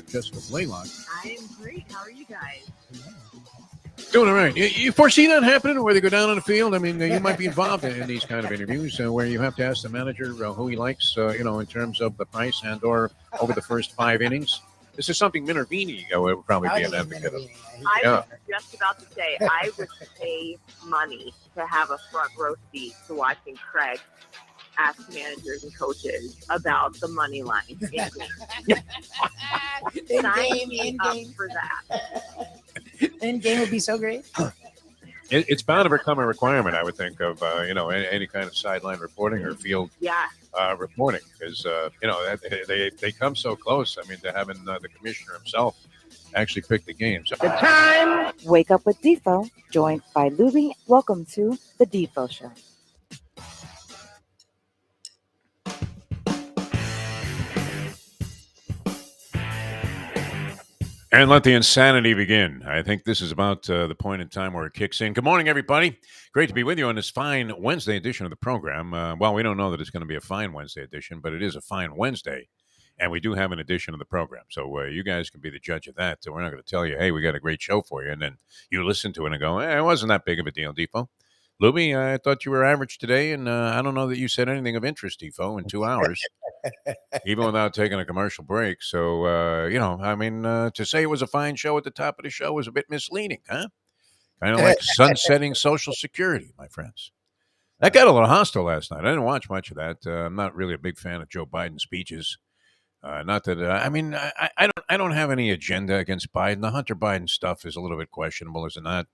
Jessica Blaylock. I am great. How are you guys? Doing all right. You foresee that happening where they go down on the field? I mean, you might be involved in these kind of interviews where you have to ask the manager who he likes, in terms of the price and or over the first 5 innings. This is something Minervini would probably be an advocate of. I was just about to say, I would pay money to have a front row seat to watching Craig ask managers and coaches about the money line. Sign me up for that. In-game would be so great. It's bound to become a requirement, I would think, of any kind of sideline reporting or field reporting, because they come so close. I mean, to having the commissioner himself actually pick the games. The time. Wake up with Defo, joined by Lubie. Welcome to the Defo Show. And let the insanity begin. I think this is about the point in time where it kicks in. Good morning, everybody. Great to be with you on this fine Wednesday edition of the program. Well, we don't know that it's going to be a fine Wednesday edition, but it is a fine Wednesday, and we do have an edition of the program. So you guys can be the judge of that. So we're not going to tell you, hey, we got a great show for you, and then you listen to it and go, it wasn't that big of a deal, Defo. Lubie, I thought you were average today, and I don't know that you said anything of interest, Defo, in 2 hours. Even without taking a commercial break. So, to say it was a fine show at the top of the show was a bit misleading, huh? Kind of like sunsetting Social Security, my friends. That got a little hostile last night. I didn't watch much of that. I'm not really a big fan of Joe Biden's speeches. Not that, I don't have any agenda against Biden. The Hunter Biden stuff is a little bit questionable, is it not?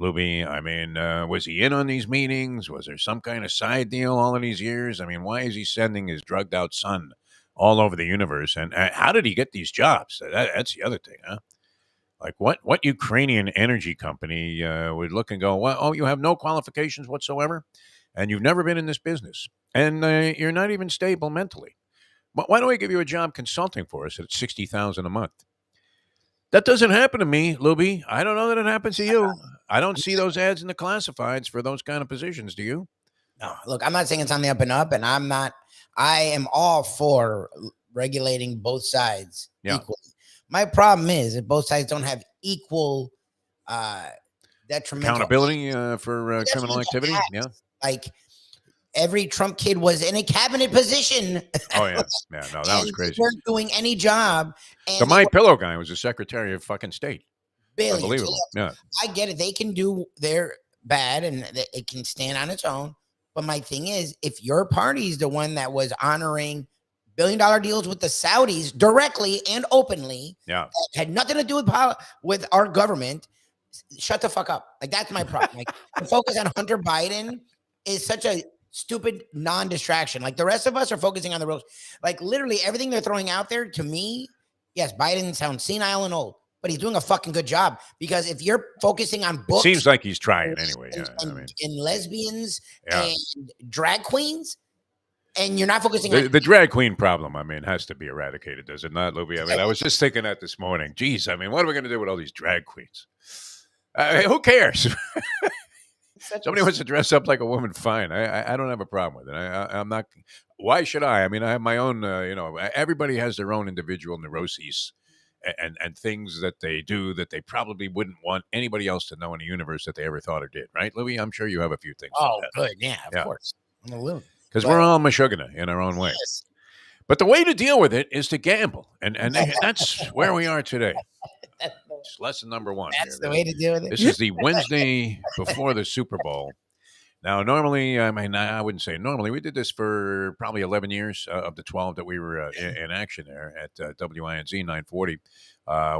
Lubie, was he in on these meetings? Was there some kind of side deal all of these years? I mean, why is he sending his drugged out son all over the universe? And how did he get these jobs? That's the other thing, huh? Like what Ukrainian energy company would look and go, well, oh, you have no qualifications whatsoever, and you've never been in this business, and you're not even stable mentally. But why don't we give you a job consulting for us at $60,000 a month? That doesn't happen to me, Lubie. I don't know that it happens to you. I don't see those ads in the classifieds for those kind of positions. Do you? No, look, I'm not saying it's on the up and up, and I am all for regulating both sides equally. My problem is that both sides don't have equal detrimental accountability for criminal activity. Yeah. Like every Trump kid was in a cabinet position. Oh, yeah. Yeah, no, that was crazy. They weren't doing any job. And the My Pillow guy was the Secretary of fucking State. Billions. Unbelievable. Yeah. I get it. They can do their bad and it can stand on its own. But my thing is, if your party is the one that was honoring billion-dollar deals with the Saudis directly and openly, that had nothing to do with our government, shut the fuck up. Like, that's my problem. Like, the focus on Hunter Biden is such a stupid non-distraction. Like, the rest of us are focusing on the roads. Like, literally everything they're throwing out there, to me, yes, Biden sounds senile and old, but he's doing a fucking good job. Because if you're focusing on books, it seems like he's trying anyway. And lesbians and drag queens, and you're not focusing on the drag queen problem, has to be eradicated, does it not, Lubie? I was just thinking that this morning. Geez, what are we going to do with all these drag queens? Who cares? Somebody wants to dress up like a woman, fine. I don't have a problem with it. I'm not. Why should I? I have my own. Everybody has their own individual neuroses and things that they do that they probably wouldn't want anybody else to know in the universe that they ever thought or did. Right, Louis? I'm sure you have a few things. Oh, like that. Good. Yeah, of course. I'm a little. Because we're all mashugana in our own way. Yes. But the way to deal with it is to gamble, and that's where we are today. It's lesson number one. That's the way to deal with it. This is the Wednesday before the Super Bowl. Now, normally, I wouldn't say normally. We did this for probably 11 years of the 12 that we were in action there at WINZ 940,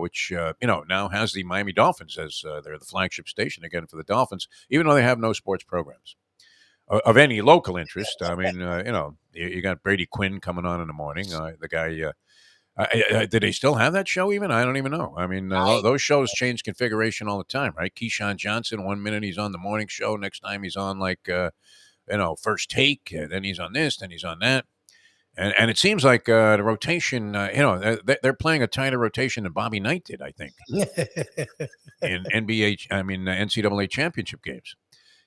which, now has the Miami Dolphins as they're the flagship station again for the Dolphins, even though they have no sports programs of any local interest. You got Brady Quinn coming on in the morning. The guy... did they still have that show even? I don't even know. Those shows change configuration all the time, right? Keyshawn Johnson, 1 minute he's on the morning show. Next time he's on First Take. Then he's on this, then he's on that. And it seems like the rotation, they're playing a tighter rotation than Bobby Knight did, I think, in NCAA championship games.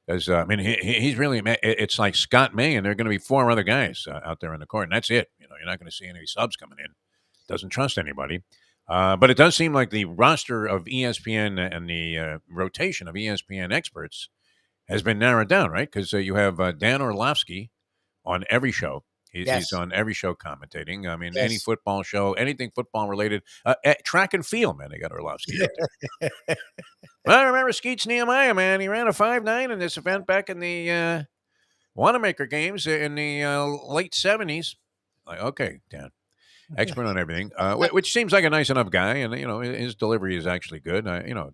Because I mean, he's really. It's like Scott May, and there are going to be 4 other guys out there in the court, and that's it. You're not going to see any subs coming in. Doesn't trust anybody. But it does seem like the roster of ESPN and the rotation of ESPN experts has been narrowed down, right? Because you have Dan Orlovsky on every show. He's on every show commentating. I mean, any football show, anything football related, track and field, man. They got Orlovsky out there. Well, I remember Skeets Nehemiah, man. He ran a 5.9 in this event back in the Wanamaker games in the late 70s. Like, okay, Dan. Expert on everything, which seems like a nice enough guy, and his delivery is actually good.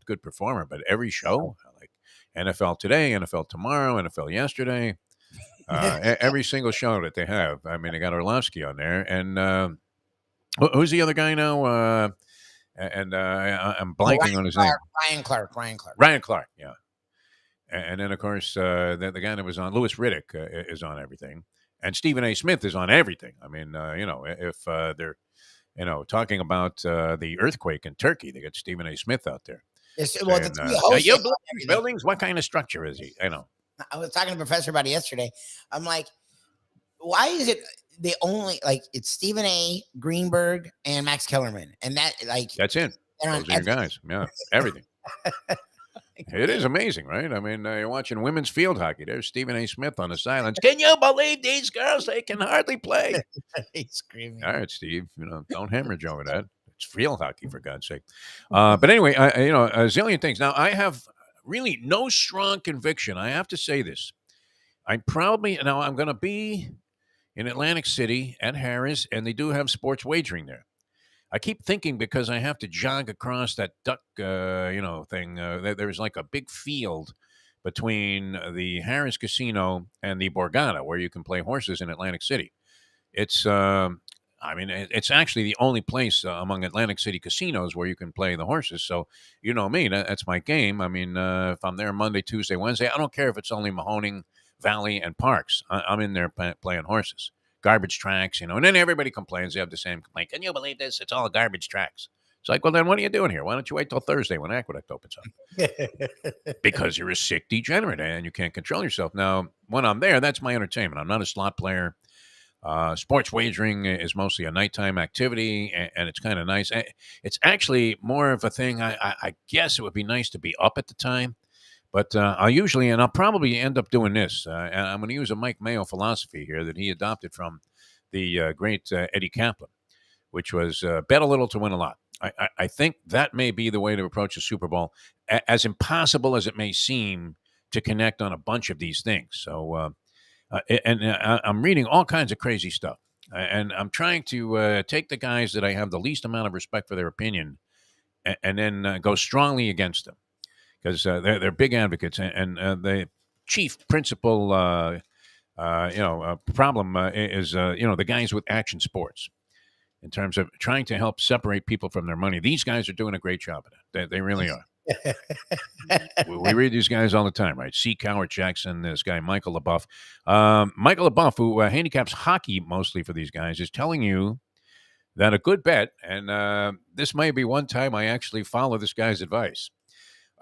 Good performer. But every show, like NFL Today, NFL Tomorrow, NFL Yesterday, every single show that they have. I mean, they got Orlovsky on there, and who's the other guy now? I'm blanking on his name. Ryan Clark. Ryan Clark, yeah. And then of course the guy that was on Louis Riddick is on everything. And Stephen A. Smith is on everything. I mean, if they're, talking about the earthquake in Turkey, they got Stephen A. Smith out there. Well, you buildings? What kind of structure is he? I know. I was talking to a professor about it yesterday. I'm like, why is it they only it's Stephen A., Greenberg, and Max Kellerman, and that's it. Those are your guys. Yeah, everything. It is amazing, right? I mean, you're watching women's field hockey. There's Stephen A. Smith on the sidelines. Can you believe these girls? They can hardly play. He's screaming. All right, Steve. Don't hemorrhage over that. It's field hockey, for God's sake. But anyway, a zillion things. Now, I have really no strong conviction. I have to say this. I'm going to be in Atlantic City at Harrah's, and they do have sports wagering there. I keep thinking because I have to jog across that duck, thing. There's like a big field between the Harrah's Casino and the Borgata where you can play horses in Atlantic City. It's, it's actually the only place among Atlantic City casinos where you can play the horses. So, you know me, that's my game. I mean, if I'm there Monday, Tuesday, Wednesday, I don't care if it's only Mahoning Valley and Parks. I'm in there playing horses. Garbage tracks, and then everybody complains. They have the same complaint. Can you believe this? It's all garbage tracks. It's like, well, then what are you doing here? Why don't you wait till Thursday when Aqueduct opens up? Because you're a sick degenerate and you can't control yourself. Now, when I'm there, that's my entertainment. I'm not a slot player. Sports wagering is mostly a nighttime activity, and it's kind of nice. It's actually more of a thing. I guess it would be nice to be up at the time. But I'll probably end up doing this. And I'm going to use a Mike Mayo philosophy here that he adopted from the great Eddie Kaplan, which was bet a little to win a lot. I think that may be the way to approach the Super Bowl, as impossible as it may seem to connect on a bunch of these things. So, I'm reading all kinds of crazy stuff. And I'm trying to take the guys that I have the least amount of respect for their opinion and then go strongly against them. Because they're big advocates, and the chief principal, problem is the guys with action sports, in terms of trying to help separate people from their money. These guys are doing a great job of that. They really are. We read these guys all the time, right? C. Coward Jackson, this guy Michael LaBeouf. Michael LaBeouf, who handicaps hockey mostly for these guys, is telling you that a good bet, and this may be one time I actually follow this guy's advice.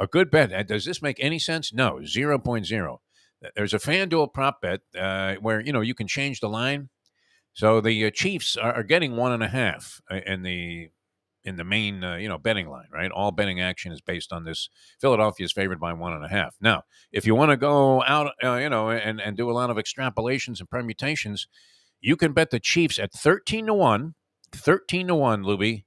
A good bet. Does this make any sense? No, 0.0. There's a FanDuel prop bet where, you can change the line. So the Chiefs are getting 1.5 in the main, betting line, right? All betting action is based on this. Philadelphia is favored by 1.5. Now, if you want to go out, and do a lot of extrapolations and permutations, you can bet the Chiefs at 13-1, Lubie,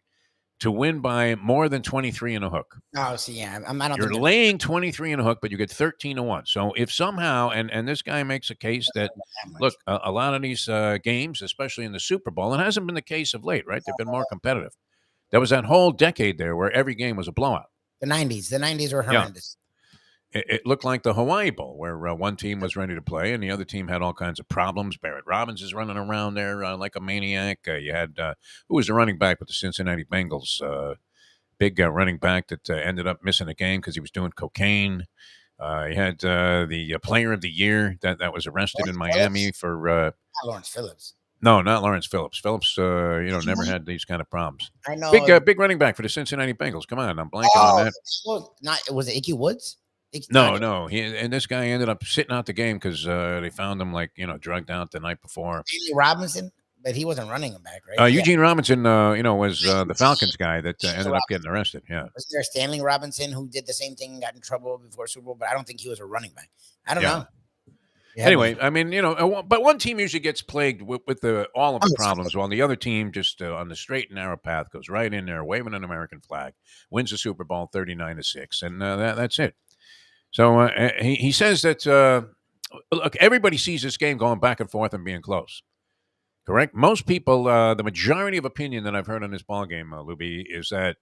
to win by more than 23 in a hook. Oh, see, yeah, You're laying 23 in a hook, but you get 13-1. So if somehow, and this guy makes a case that look, a lot of these games, especially in the Super Bowl, it hasn't been the case of late, right? They've been more competitive. There was that whole decade there where every game was a blowout. The 90s were horrendous. Yeah. It looked like the Hawaii Bowl, where one team was ready to play and the other team had all kinds of problems. Barrett Robbins is running around there like a maniac. You had, who was the running back with the Cincinnati Bengals? Big running back that ended up missing a game because he was doing cocaine. You had the player of the year that was arrested in Miami for... Not Lawrence Phillips. No, not Lawrence Phillips. Phillips, never had these kind of problems. I know. Big running back for the Cincinnati Bengals. Come on, I'm blanking on that. Well, was it Ickey Woods? It's not No. And this guy ended up sitting out the game because they found him drugged out the night before. Stanley Robinson, but he wasn't running him back, right? Eugene Robinson, was the Falcons guy that ended up getting arrested. Yeah. Was there Stanley Robinson who did the same thing and got in trouble before Super Bowl? But I don't think he was a running back. I don't know. Yeah, anyway, I mean, but one team usually gets plagued with all of the problems, while the other team just on the straight and narrow path goes right in there, waving an American flag, wins the Super Bowl 39-6, and that's it. So he says that look, everybody sees this game going back and forth and being close. Correct. Most people, the majority of opinion that I've heard on this ball game, Lubie, is that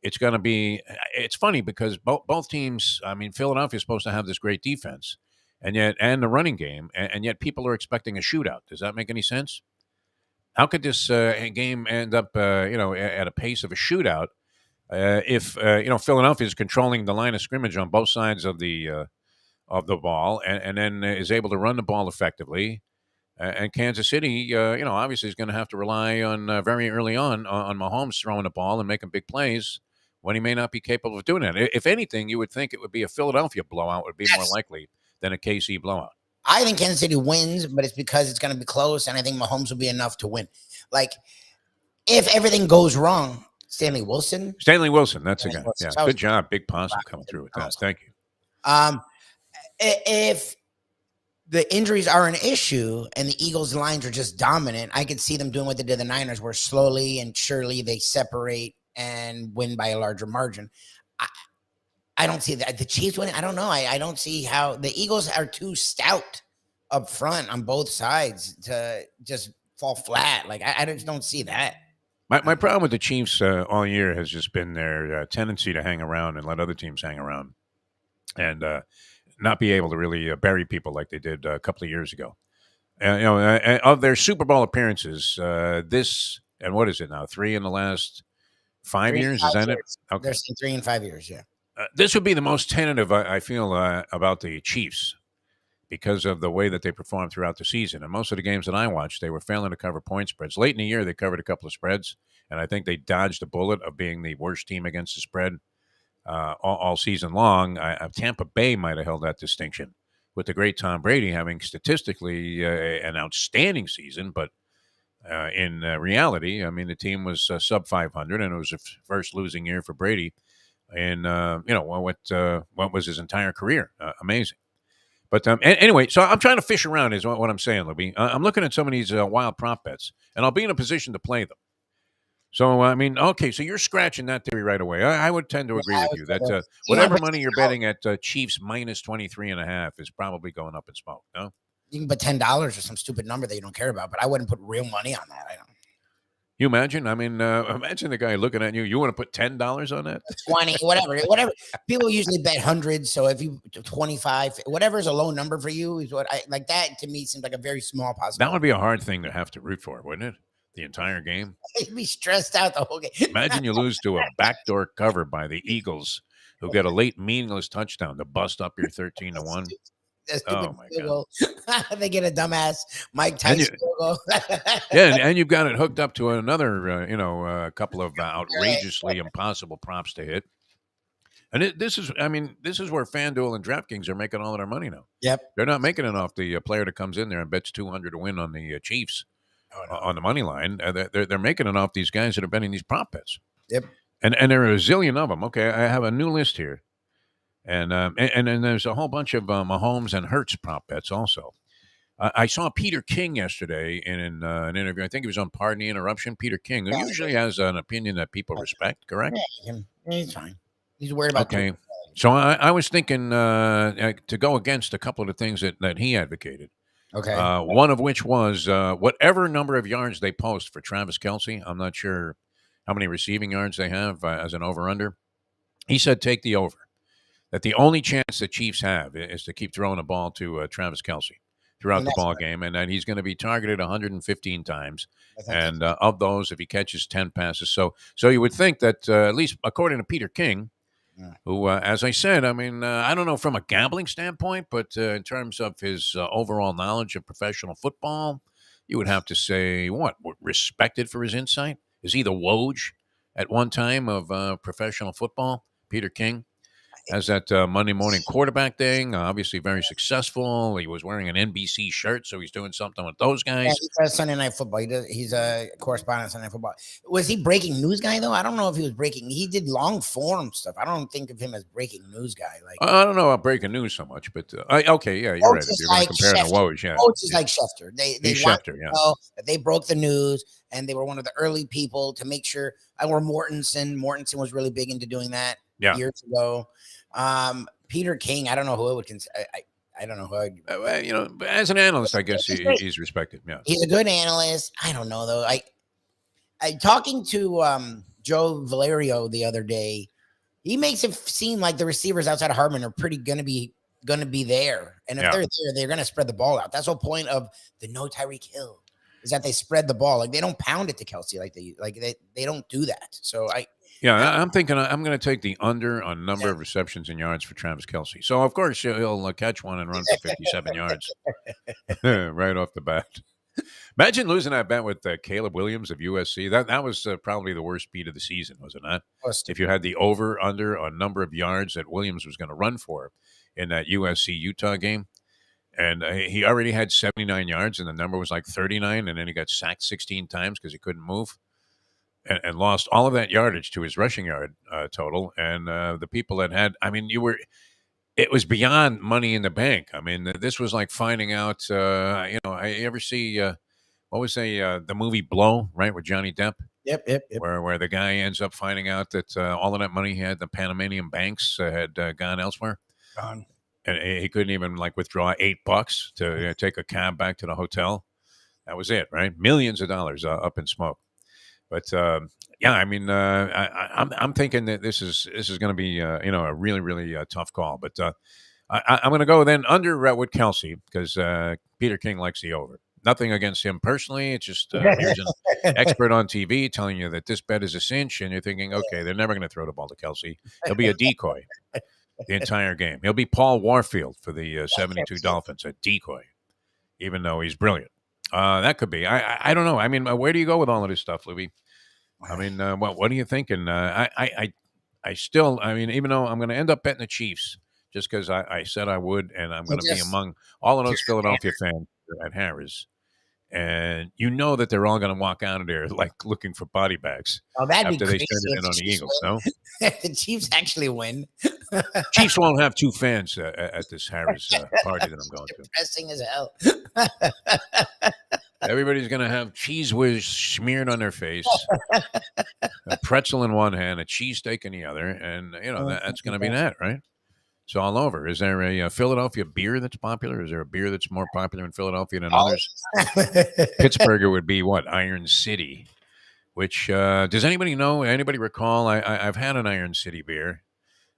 it's going to be. It's funny because both teams. I mean, Philadelphia is supposed to have this great defense, and the running game, and yet people are expecting a shootout. Does that make any sense? How could this game end up, at a pace of a shootout if Philadelphia is controlling the line of scrimmage on both sides of the ball, and then is able to run the ball effectively? And Kansas City, obviously is going to have to rely on very early on Mahomes throwing the ball and making big plays when he may not be capable of doing that. If anything, you would think it would be a Philadelphia blowout would be more likely than a KC blowout. I think Kansas City wins, but it's because it's going to be close, and I think Mahomes will be enough to win. Like, if everything goes wrong, Stanley Wilson, that's a guy. Yeah, good job. Big possum coming through with that. Thank you. If the injuries are an issue and the Eagles' lines are just dominant, I could see them doing what they did to the Niners, where slowly and surely they separate and win by a larger margin. I don't see that. The Chiefs winning, I don't know. I don't see how the Eagles are too stout up front on both sides to just fall flat. Like, I just don't see that. My problem with the Chiefs all year has just been their tendency to hang around and let other teams hang around and not be able to really bury people like they did a couple of years ago. Of their Super Bowl appearances, this, and what is it now, 3 in the last 5 years? Is that it? Okay. There's 3 in 5 years, yeah. This would be the most tentative I feel about the Chiefs because of the way that they performed throughout the season. And most of the games that I watched, they were failing to cover point spreads. Late in the year, they covered a couple of spreads, and I think they dodged the bullet of being the worst team against the spread all season long. Tampa Bay might have held that distinction with the great Tom Brady having statistically an outstanding season, but in reality, I mean, the team was sub 500, and it was the first losing year for Brady in what was his entire career. Amazing. But anyway, so I'm trying to fish around is what I'm saying, Libby. I'm looking at some of these wild prop bets, and I'll be in a position to play them. So, I mean, okay, so you're scratching that theory right away. I would tend to agree with you that whatever money you're betting at Chiefs minus 23.5 is probably going up in smoke, no? You can put $10 or some stupid number that you don't care about, but I wouldn't put real money on that. I don't. You imagine? I mean, imagine the guy looking at you. You want to put $10 on that? 20, whatever. People usually bet hundreds. So if you 25, whatever is a low number for you is what I like. That to me seems like a very small possibility. That would be a hard thing to have to root for, wouldn't it? The entire game. You'd be stressed out the whole game. Imagine you lose to a backdoor cover by the Eagles, who get a late meaningless touchdown to bust up your 13-1. Oh my God! They get a dumbass Mike Tyson logo. Yeah, and you've got it hooked up to another, couple of outrageously impossible props to hit. And this is where FanDuel and DraftKings are making all of their money now. Yep, they're not making it off the player that comes in there and bets $200 to win on the Chiefs on the money line. They're making it off these guys that are betting these prop bets. Yep, and there are a zillion of them. Okay, I have a new list here. And then there's a whole bunch of Mahomes and Hurts prop bets also. I saw Peter King yesterday in an interview. I think he was on Pardon the Interruption. Peter King, who usually has an opinion that people respect, correct? Yeah, he's fine. He's worried about okay. So I was thinking to go against a couple of the things that he advocated. Okay. One of which was whatever number of yards they post for Travis Kelce. I'm not sure how many receiving yards they have as an over-under. He said take the over. That the only chance the Chiefs have is to keep throwing the ball to Travis Kelce throughout the ball game, and that he's going to be targeted 115 times. And of those, if he catches 10 passes. So you would think that, at least according to Peter King, who, as I said, I mean, I don't know from a gambling standpoint, but in terms of his overall knowledge of professional football, you would have to say, respected for his insight? Is he the Woj at one time of professional football, Peter King? has that Monday morning quarterback thing. Obviously, very successful. He was wearing an NBC shirt, so he's doing something with those Yeah, guys. he does Sunday Night Football. He's a correspondent on Sunday Night Football. Was he breaking news guy though? I don't know if he was breaking. He did long form stuff. I don't think of him as breaking news guy. Like I don't know about breaking news so much, but okay, yeah, you're right. If you're going to compare him to Woj, yeah, Woj is like Schefter. They he's want Schefter, yeah. to know that they broke the news, and they were one of the early people to make sure. Or Mortensen was really big into doing that years ago. Peter King, I don't know who it would consider. I don't know who I'd, but as an analyst, I guess he's respected. Yeah, he's a good analyst. I don't know though. I talking to Joe Valerio the other day. He makes it seem like the receivers outside of Hardman are pretty gonna be there, and if they're there, they're gonna spread the ball out. That's the whole point of the no Tyreek Hill is that they spread the ball. Like they don't pound it to Kelsey like they don't do that. So I'm thinking I'm going to take the under on number of receptions and yards for Travis Kelce. So of course he'll catch one and run for 57 yards right off the bat. Imagine losing that bet with Caleb Williams of USC. That was probably the worst beat of the season, was it not? If you had the over under on number of yards that Williams was going to run for in that USC Utah game. And he already had 79 yards, and the number was like 39, and then he got sacked 16 times because he couldn't move and lost all of that yardage to his rushing yard total. And the people that had, I mean, it was beyond Money in the Bank. I mean, this was like finding out, I ever see, what was the movie Blow, right, with Johnny Depp? Yep. Where the guy ends up finding out that all of that money he had, the Panamanian banks had gone elsewhere. Gone. And he couldn't even like withdraw $8 to take a cab back to the hotel. That was it, right? Millions of dollars up in smoke. But I mean, I'm thinking that this is going to be a really really tough call. But I'm going to go then under with Kelsey because Peter King likes the over. Nothing against him personally. It's just here's an expert on TV telling you that this bet is a cinch, and you're thinking, okay, they're never going to throw the ball to Kelsey. He'll be a decoy the entire game. He'll be Paul Warfield for the 72 Dolphins, a decoy, even though he's brilliant. That could be. I don't know. I mean, where do you go with all of this stuff, Lubie? I mean, what are you thinking? I still, I mean, even though I'm going to end up betting the Chiefs just because I said I would, and I'm going to be among all of those Philadelphia fans at Harris. And you know that they're all going to walk out of there like looking for body bags after they send it in on the Eagles, no? The Chiefs actually win. Chiefs won't have two fans at this Harris party that I'm going to. Depressing as hell. Everybody's going to have cheese whiz smeared on their face, a pretzel in one hand, a cheesesteak in the other, and, that's going to be that, right? It's all over. Is there a Philadelphia beer that's popular? Is there a beer that's more popular in Philadelphia than others? Pittsburgh would be what? Iron City, which does anybody know? Anybody recall? I've had an Iron City beer.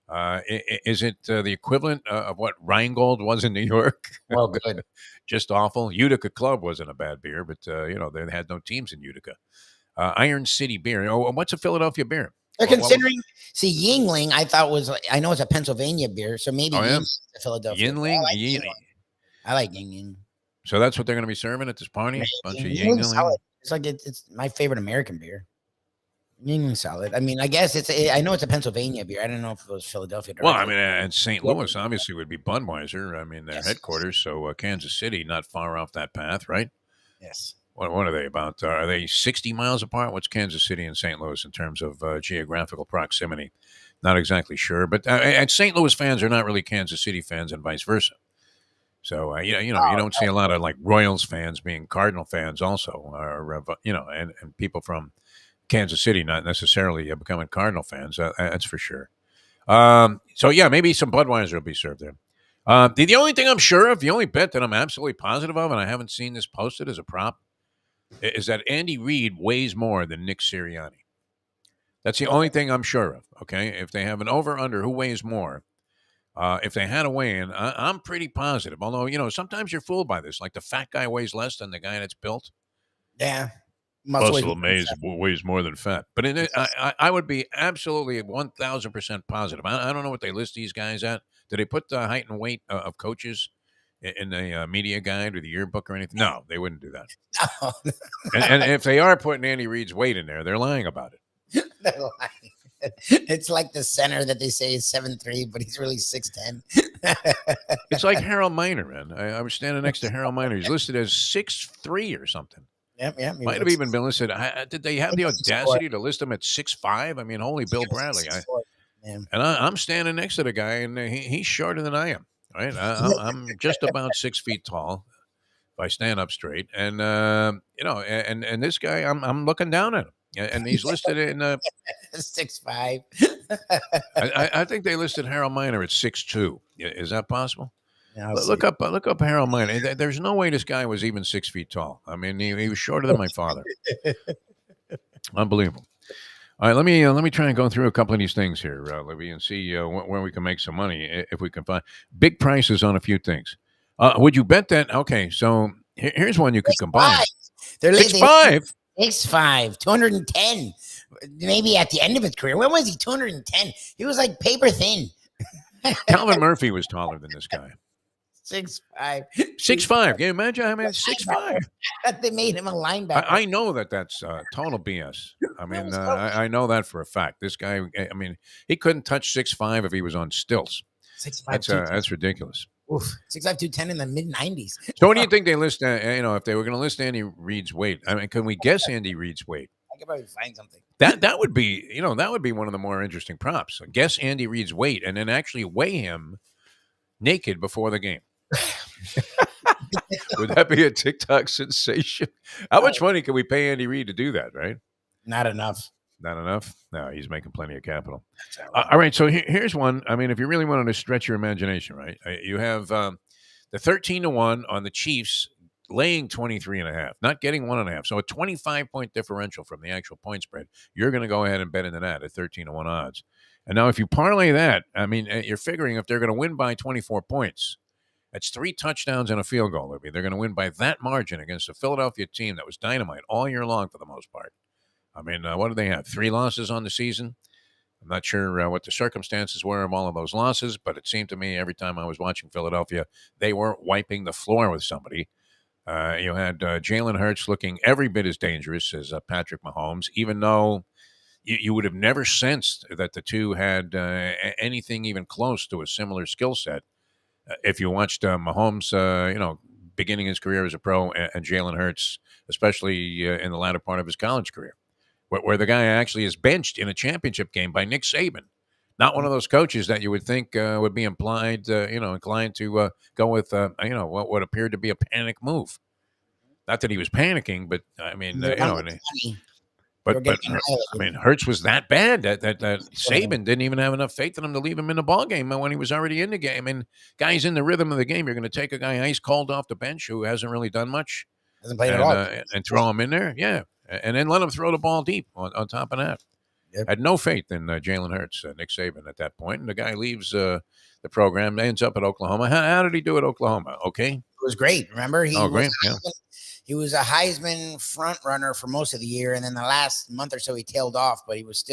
Is it the equivalent of what Rheingold was in New York? Well, good. Just awful. Utica Club wasn't a bad beer, but, they had no teams in Utica. Iron City beer. Oh, what's a Philadelphia beer? They're considering. See, Yingling, I thought was. I know it's a Pennsylvania beer, so maybe Philadelphia. Yingling. I like Yingling. So that's what they're going to be serving at this party. Bunch of Yingling. It's like it's my favorite American beer. Yingling solid. I mean, I guess I know it's a Pennsylvania beer. I don't know if it was Philadelphia. Well, I mean, and St. Louis obviously would be Budweiser. I mean, their headquarters. So Kansas City, not far off that path, right? Yes. What are they about? Are they 60 miles apart? What's Kansas City and St. Louis in terms of geographical proximity? Not exactly sure. But and St. Louis fans are not really Kansas City fans and vice versa. So, you don't see a lot of like Royals fans being Cardinal fans also, or, and people from Kansas City not necessarily becoming Cardinal fans. That's for sure. Maybe some Budweiser will be served there. The only thing I'm sure of, the only bet that I'm absolutely positive of, and I haven't seen this posted as a prop, is that Andy Reid weighs more than Nick Sirianni. That's the only thing I'm sure of, okay? If they have an over-under, who weighs more? If they had a weigh-in, I'm pretty positive. Although, sometimes you're fooled by this. Like the fat guy weighs less than the guy that's built. Yeah. Muscle weighs more than fat. But I would be absolutely 1,000% positive. I don't know what they list these guys at. Do they put the height and weight of coaches in the media guide or the yearbook or anything? No, they wouldn't do that. No. and if they are putting Andy Reid's weight in there, they're lying about it. They're lying. It's like the center that they say is 7'3", but he's really 6'10". It's like Harold Miner, man. I was standing next to Harold Miner. He's listed as 6'3" or something. Yep. Might have even been listed. Did they have the audacity to list him at 6'5"? I mean, holy Bill Bradley. I'm standing next to the guy, and he's shorter than I am. Right? I'm just about 6 feet tall if I stand up straight. And, and this guy, I'm looking down at him. And he's listed in 6'5". I think they listed Harold Miner at 6'2". Is that possible? Yeah, Look up Harold Miner. There's no way this guy was even 6 feet tall. I mean, he was shorter than my father. Unbelievable. All right, let me try and go through a couple of these things here, Libby, and see where we can make some money if we can find big prices on a few things. Would you bet that? Okay, so here's one you could combine. 6'5". 6'5", 210. Maybe at the end of his career. When was he 210? He was like paper thin. Calvin Murphy was taller than this guy. 6'5". 6'5". Can you imagine? I mean, 6'5". They made him a linebacker. I know that's total BS. I mean, I know that for a fact. This guy, I mean, he couldn't touch 6'5" if he was on stilts. 6'5". That's ridiculous. Oof, 6'5", 210 in the mid-90s. So what do you think they list? If they were going to list Andy Reid's weight, I mean, can we guess Andy Reid's weight? I could probably find something. That would be, that would be one of the more interesting props. Guess Andy Reid's weight and then actually weigh him naked before the game. Would that be a TikTok sensation? How much money can we pay Andy Reid to do that, right? Not enough. Not enough? No, he's making plenty of capital. All right, so here's one. I mean, if you really wanted to stretch your imagination, right? You have the 13-1 on the Chiefs laying 23.5, not getting 1.5. So a 25-point differential from the actual point spread. You're going to go ahead and bet into that at 13-1 odds. And now if you parlay that, I mean, you're figuring if they're going to win by 24 points, that's 3 touchdowns and a field goal, Libby. They're going to win by that margin against a Philadelphia team that was dynamite all year long for the most part. I mean, what do they have? 3 losses on the season? I'm not sure what the circumstances were of all of those losses, but it seemed to me every time I was watching Philadelphia, they were wiping the floor with somebody. You had Jalen Hurts looking every bit as dangerous as Patrick Mahomes, even though you would have never sensed that the two had anything even close to a similar skill set. If you watched Mahomes, beginning his career as a pro, and Jalen Hurts, especially in the latter part of his college career, where the guy actually is benched in a championship game by Nick Saban. Not one of those coaches that you would think would be inclined to go with, what appeared to be a panic move. Not that he was panicking, but I mean, but I mean, Hurts was that bad that Saban didn't even have enough faith in him to leave him in the ball game when he was already in the game. And guys in the rhythm of the game, you're going to take a guy ice cold off the bench who hasn't really done much, hasn't played at all, and throw him in there, yeah, and then let him throw the ball deep on top of that. Yep. Had no faith in Jalen Hurts, Nick Saban at that point, and the guy leaves the program, ends up at Oklahoma. How did he do at Oklahoma? Okay, it was great. Remember, great. Yeah. He was a Heisman front runner for most of the year, and then the last month or so he tailed off. But he was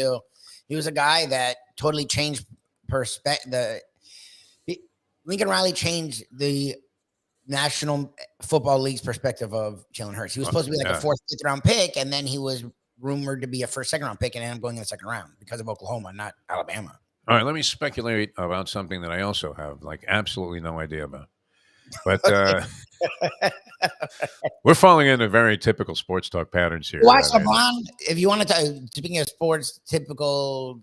a guy that totally changed perspective. Lincoln Riley changed the National Football League's perspective of Jalen Hurts. He was supposed to be like a 4th, 5th round pick, and then he was rumored to be a 1st, 2nd round pick, and ended up going in the 2nd round because of Oklahoma, not Alabama. All right, let me speculate about something that I also have absolutely no idea about. But we're falling into very typical sports talk patterns here. Watch LeBron. If you want to, speaking of sports, typical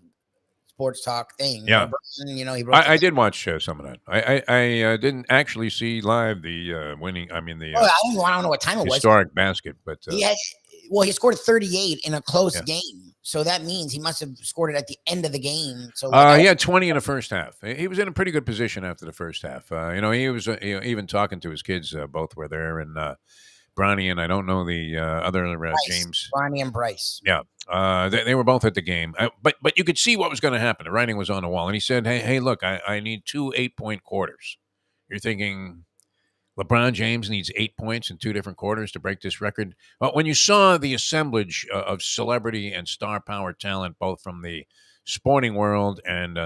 sports talk thing. Yeah, LeBron, I did watch some of that. I didn't actually see live the winning. I mean the. I don't know what time it was. Historic basket, but he scored 38 in a close game. So that means he must have scored it at the end of the game. So he had 20 in the first half. He was in a pretty good position after the first half. He was even talking to his kids. Both were there, and Bronny and I don't know the other James. Bronny and Bryce. Yeah, they were both at the game. But you could see what was going to happen. The writing was on the wall, and he said, "Hey, look, I need 2 8-point quarters." You're thinking LeBron James needs 8 points in 2 different quarters to break this record. But when you saw the assemblage of celebrity and star power talent, both from the sporting world and,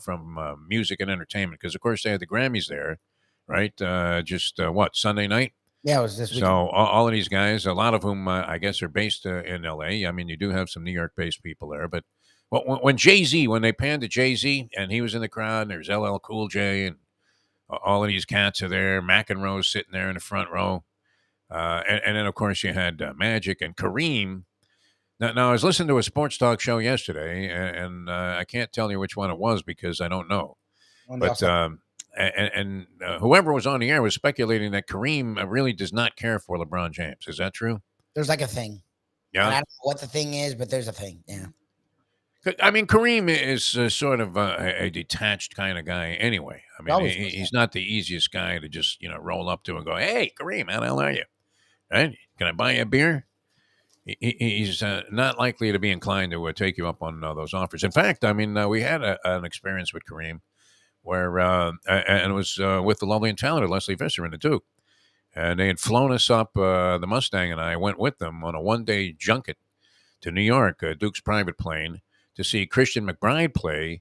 from music and entertainment, because, of course, they had the Grammys there, right? Sunday night? Yeah, it was this So weekend. all of these guys, a lot of whom I guess are based in L.A. I mean, you do have some New York-based people there, but when Jay-Z, when they panned to Jay-Z and he was in the crowd, and there's LL Cool J and all of these cats are there. McEnroe's sitting there in the front row, and then of course you had Magic and Kareem. Now I was listening to a sports talk show yesterday, and I can't tell you which one it was because I don't know. When they But also, whoever was on the air was speculating that Kareem really does not care for LeBron James. Is that true? there's like a thing. And I Yeah. don't know what the thing is, but there's a thing. Yeah. I mean, Kareem is sort of a detached kind of guy anyway. I mean, Always was he's not the easiest guy to just, roll up to and go, hey, Kareem, how the hell are you? Right? Can I buy you a beer? He's not likely to be inclined to take you up on those offers. In fact, I mean, we had an experience with Kareem where, and it was with the lovely and talented Leslie Visser and the Duke. And they had flown us up, the Mustang and I went with them on a one-day junket to New York, Duke's private plane, to see Christian McBride play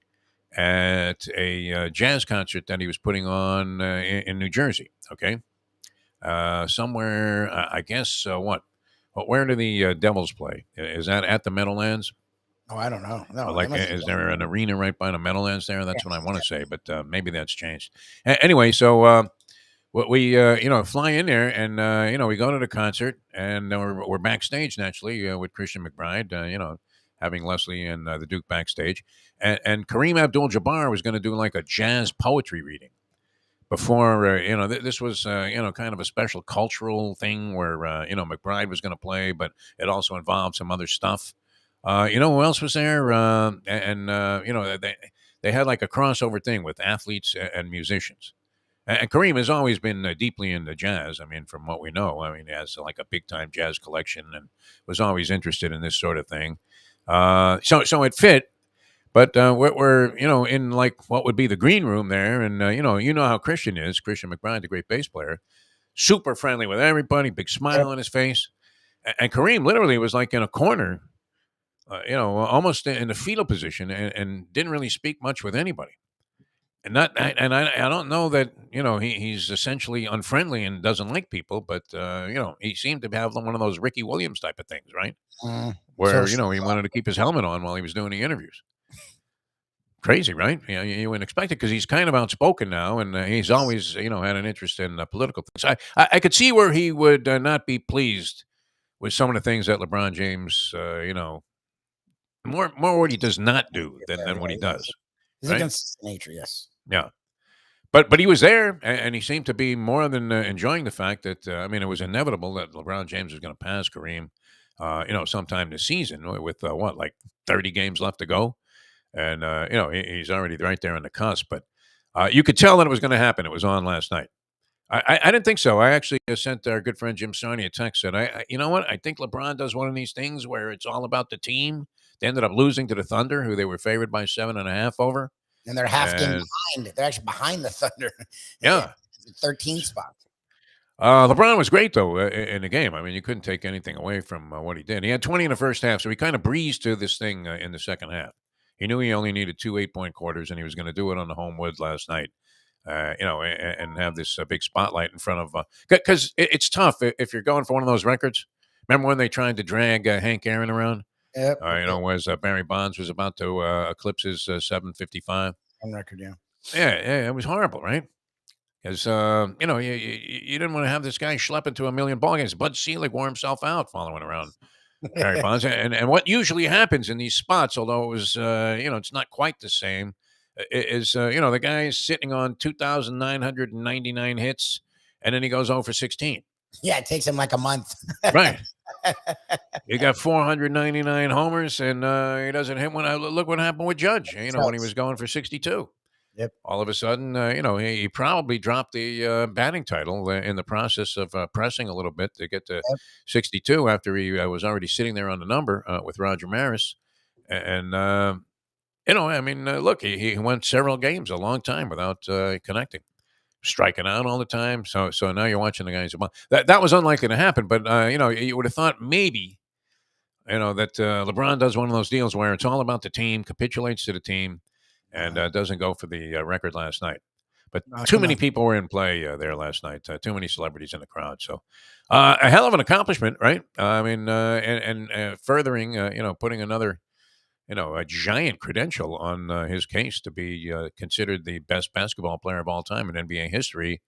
at a jazz concert that he was putting on in New Jersey. Okay. Somewhere, I guess, where do the Devils play? Is that at the Meadowlands? Oh, I don't know. No, Or they like, must have is done there it. an arena right by the Meadowlands there? That's Yeah, what I want to say, but maybe that's changed. Anyway, so we fly in there and we go to the concert and we're backstage naturally with Christian McBride, having Leslie and the Duke backstage, and Kareem Abdul-Jabbar was going to do like a jazz poetry reading before this was kind of a special cultural thing where McBride was going to play, but it also involved some other stuff. Who else was there? They had like a crossover thing with athletes and musicians. And Kareem has always been deeply into jazz. I mean, from what we know, I mean, he has like a big time jazz collection and was always interested in this sort of thing. So it fit. But we're in like what would be the green room there, and how Christian is. Christian McBride, the great bass player, super friendly with everybody, big smile on his face. And Kareem literally was like in a corner, almost in the fetal position, and didn't really speak much with anybody. And I don't know that he's essentially unfriendly and doesn't like people, but he seemed to have one of those Ricky Williams type of things, right? Where So he wanted to keep his helmet on while he was doing the interviews. Crazy, right? You wouldn't expect it because he's kind of outspoken now, and he's always had an interest in political things. I could see where he would not be pleased with some of the things that LeBron James, more what he does not do than what he does. He's Right? against nature, yes. Yeah. But he was there, and he seemed to be more than enjoying the fact that it was inevitable that LeBron James was going to pass Kareem, sometime this season with like 30 games left to go, and he's already right there on the cusp. But you could tell that it was going to happen. It was on last night. I didn't think so. I actually sent our good friend Jim Sarney a text. Said, you know what? I think LeBron does one of these things where it's all about the team. They ended up losing to the Thunder, who they were favored by 7.5 over. And they're half game And behind. They're actually behind the Thunder. yeah. 13 spot. LeBron was great, though, in the game. I mean, you couldn't take anything away from what he did. He had 20 in the first half, so he kind of breezed to this thing in the second half. He knew he only needed 2 8-point quarters, and he was going to do it on the home wood last night, and have this big spotlight in front of because it's tough if you're going for one of those records. Remember when they tried to drag Hank Aaron around? Yep. Was Barry Bonds was about to eclipse his 755. On record, yeah. Yeah, it was horrible, right? Because you didn't want to have this guy schlepping to a million ball games. Bud Selig wore himself out following around Barry Bonds, and what usually happens in these spots, although it was it's not quite the same, is the guy's sitting on 2,999 hits, and then he goes 0 for 16. Yeah, it takes him like a month. Right. You got 499 homers, and he doesn't hit one. Look what happened with Judge. When he was going for 62. Yep. All of a sudden, he probably dropped the batting title in the process of pressing a little bit to get to 62 after he was already sitting there on the number with Roger Maris. And, look, he went several games, a long time without connecting, striking out all the time. So now you're watching the guys. That was unlikely to happen, but, you would have thought maybe, that LeBron does one of those deals where it's all about the team, capitulates to the team, and doesn't go for the record last night. But No, too too many much. people were in play there last night. Too many celebrities in the crowd. So a hell of an accomplishment, right? I mean, and furthering, putting another, a giant credential on his case to be considered the best basketball player of all time in NBA history.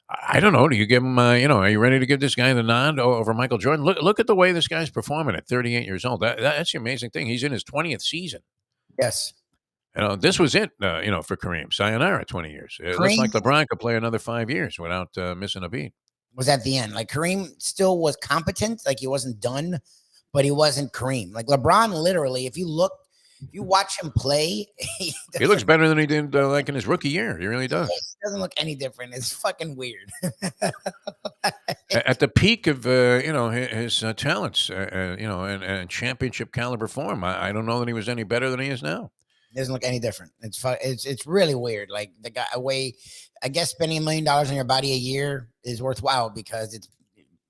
I don't know. Do you give him, are you ready to give this guy the nod over Michael Jordan? Look at the way this guy's performing at 38 years old. That's the amazing thing. He's in his 20th season. Yes. This was it, for Kareem. Sayonara, 20 years. It looks Kareem like LeBron could play another 5 years without missing a beat. was at the end. Like Kareem still was competent. Like he wasn't done, but he wasn't Kareem. Like LeBron, literally, if you watch him play, He looks better than he did like in his rookie year. He really does. doesn't look any different. It's fucking weird. At the peak of his talents, and championship caliber form, I don't know that he was any better than he is now. Doesn't look any different. It's really weird. Like the guy I guess spending $1 million on your body a year is worthwhile because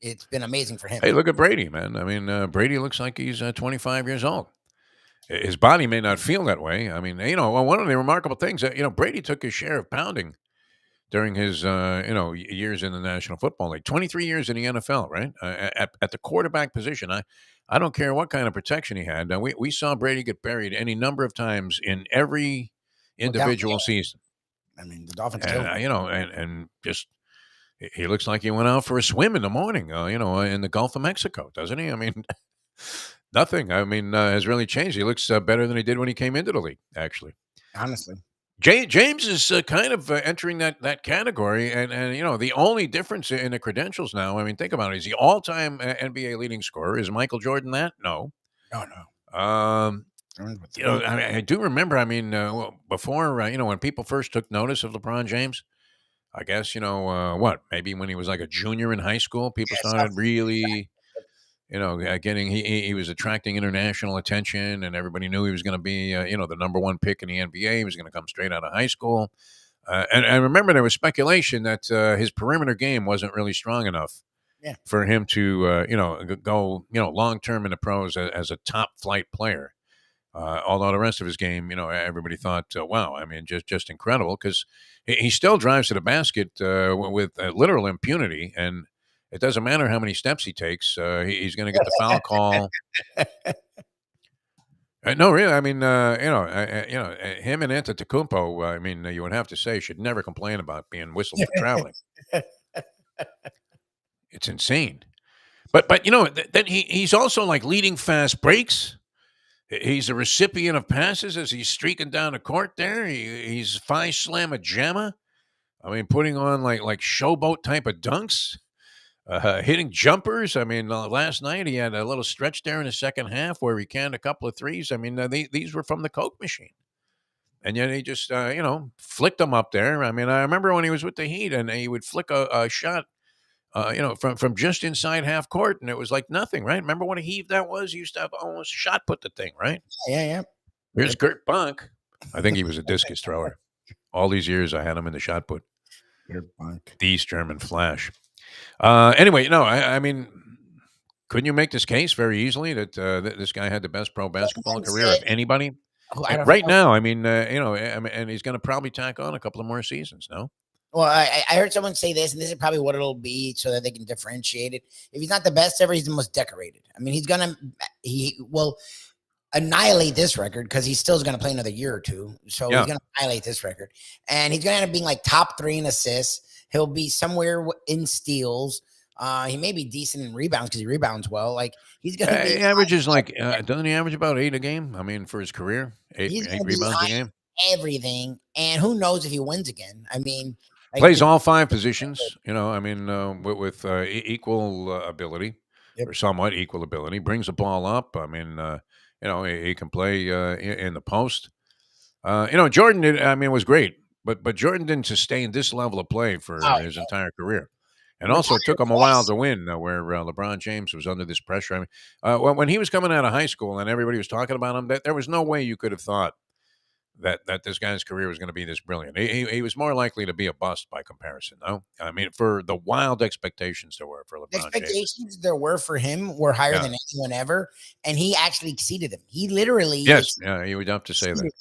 it's been amazing for him. Hey, look at Brady, man. I mean, Brady looks like he's 25 years old. His body may not feel that way. I mean, one of the remarkable things that, Brady took his share of pounding during his, years in the National Football League. 23 years in the NFL, right? At the quarterback position. I don't care what kind of protection he had. Now, we saw Brady get buried any number of times in every individual season. I mean, the Dolphins And, killed him. and just he looks like he went out for a swim in the morning, in the Gulf of Mexico, doesn't he? I mean, nothing. I mean, has really changed. He looks better than he did when he came into the league, actually. Honestly. James is kind of entering that category, and the only difference in the credentials now. I mean, think about it: he's the all-time NBA leading scorer. Is Michael Jordan that? No. No. I do remember. I mean, before when people first took notice of LeBron James, I guess maybe when he was like a junior in high school, people started really. Getting he was attracting international attention, and everybody knew he was going to be, the number one pick in the NBA. He was going to come straight out of high school, and I remember there was speculation that his perimeter game wasn't really strong enough for him to, go, long term in the pros as a top flight player. Although the rest of his game, everybody thought, wow, I mean, just incredible because he still drives to the basket with literal impunity and. It doesn't matter how many steps he takes. He's going to get the foul call. No, really. I mean, him and Antetokounmpo. I mean, you would have to say should never complain about being whistled for traveling. It's insane. But then he's also like leading fast breaks. He's a recipient of passes as he's streaking down the court. There, he's five slam a jammer. I mean, putting on like showboat type of dunks. Hitting jumpers. I mean, last night he had a little stretch there in the second half where he canned a couple of threes. I mean, these were from the Coke machine. And yet he just, flicked them up there. I mean, I remember when he was with the Heat and he would flick a shot, from just inside half court and it was like nothing, right? Remember what a heave that was? He used to have almost shot put the thing, right? Yeah. Here's Kurt Bunk. I think he was a discus thrower. All these years I had him in the shot put. Kurt Bunk. The East German Flash. Anyway, I mean, couldn't you make this case very easily that this guy had the best pro basketball career of anybody? Right now, I mean, and he's going to probably tack on a couple of more seasons, no? Well, I heard someone say this, and this is probably what it'll be so that they can differentiate it. If he's not the best ever, he's the most decorated. I mean, he will annihilate this record because he still is going to play another year or two. So he's going to annihilate this record. And he's going to end up being like top 3 in assists. He'll be somewhere in steals. He may be decent in rebounds because he rebounds well. Like he's going to be. He averages doesn't he average about 8 a game? I mean, for his career, 8 rebounds a game. Everything, and who knows if he wins again? I mean, plays all 5 positions. I mean, with equal ability or somewhat equal ability. Brings the ball up. I mean, he can play in the post. Jordan was great. But Jordan didn't sustain this level of play for his entire career. And also it took him a while to win where LeBron James was under this pressure. I mean, when he was coming out of high school and everybody was talking about him, there was no way you could have thought that this guy's career was going to be this brilliant. He was more likely to be a bust by comparison, though. I mean, for the wild expectations there were for LeBron James. Expectations there were for him were higher than anyone ever, and he actually exceeded them. He literally you would have to say that.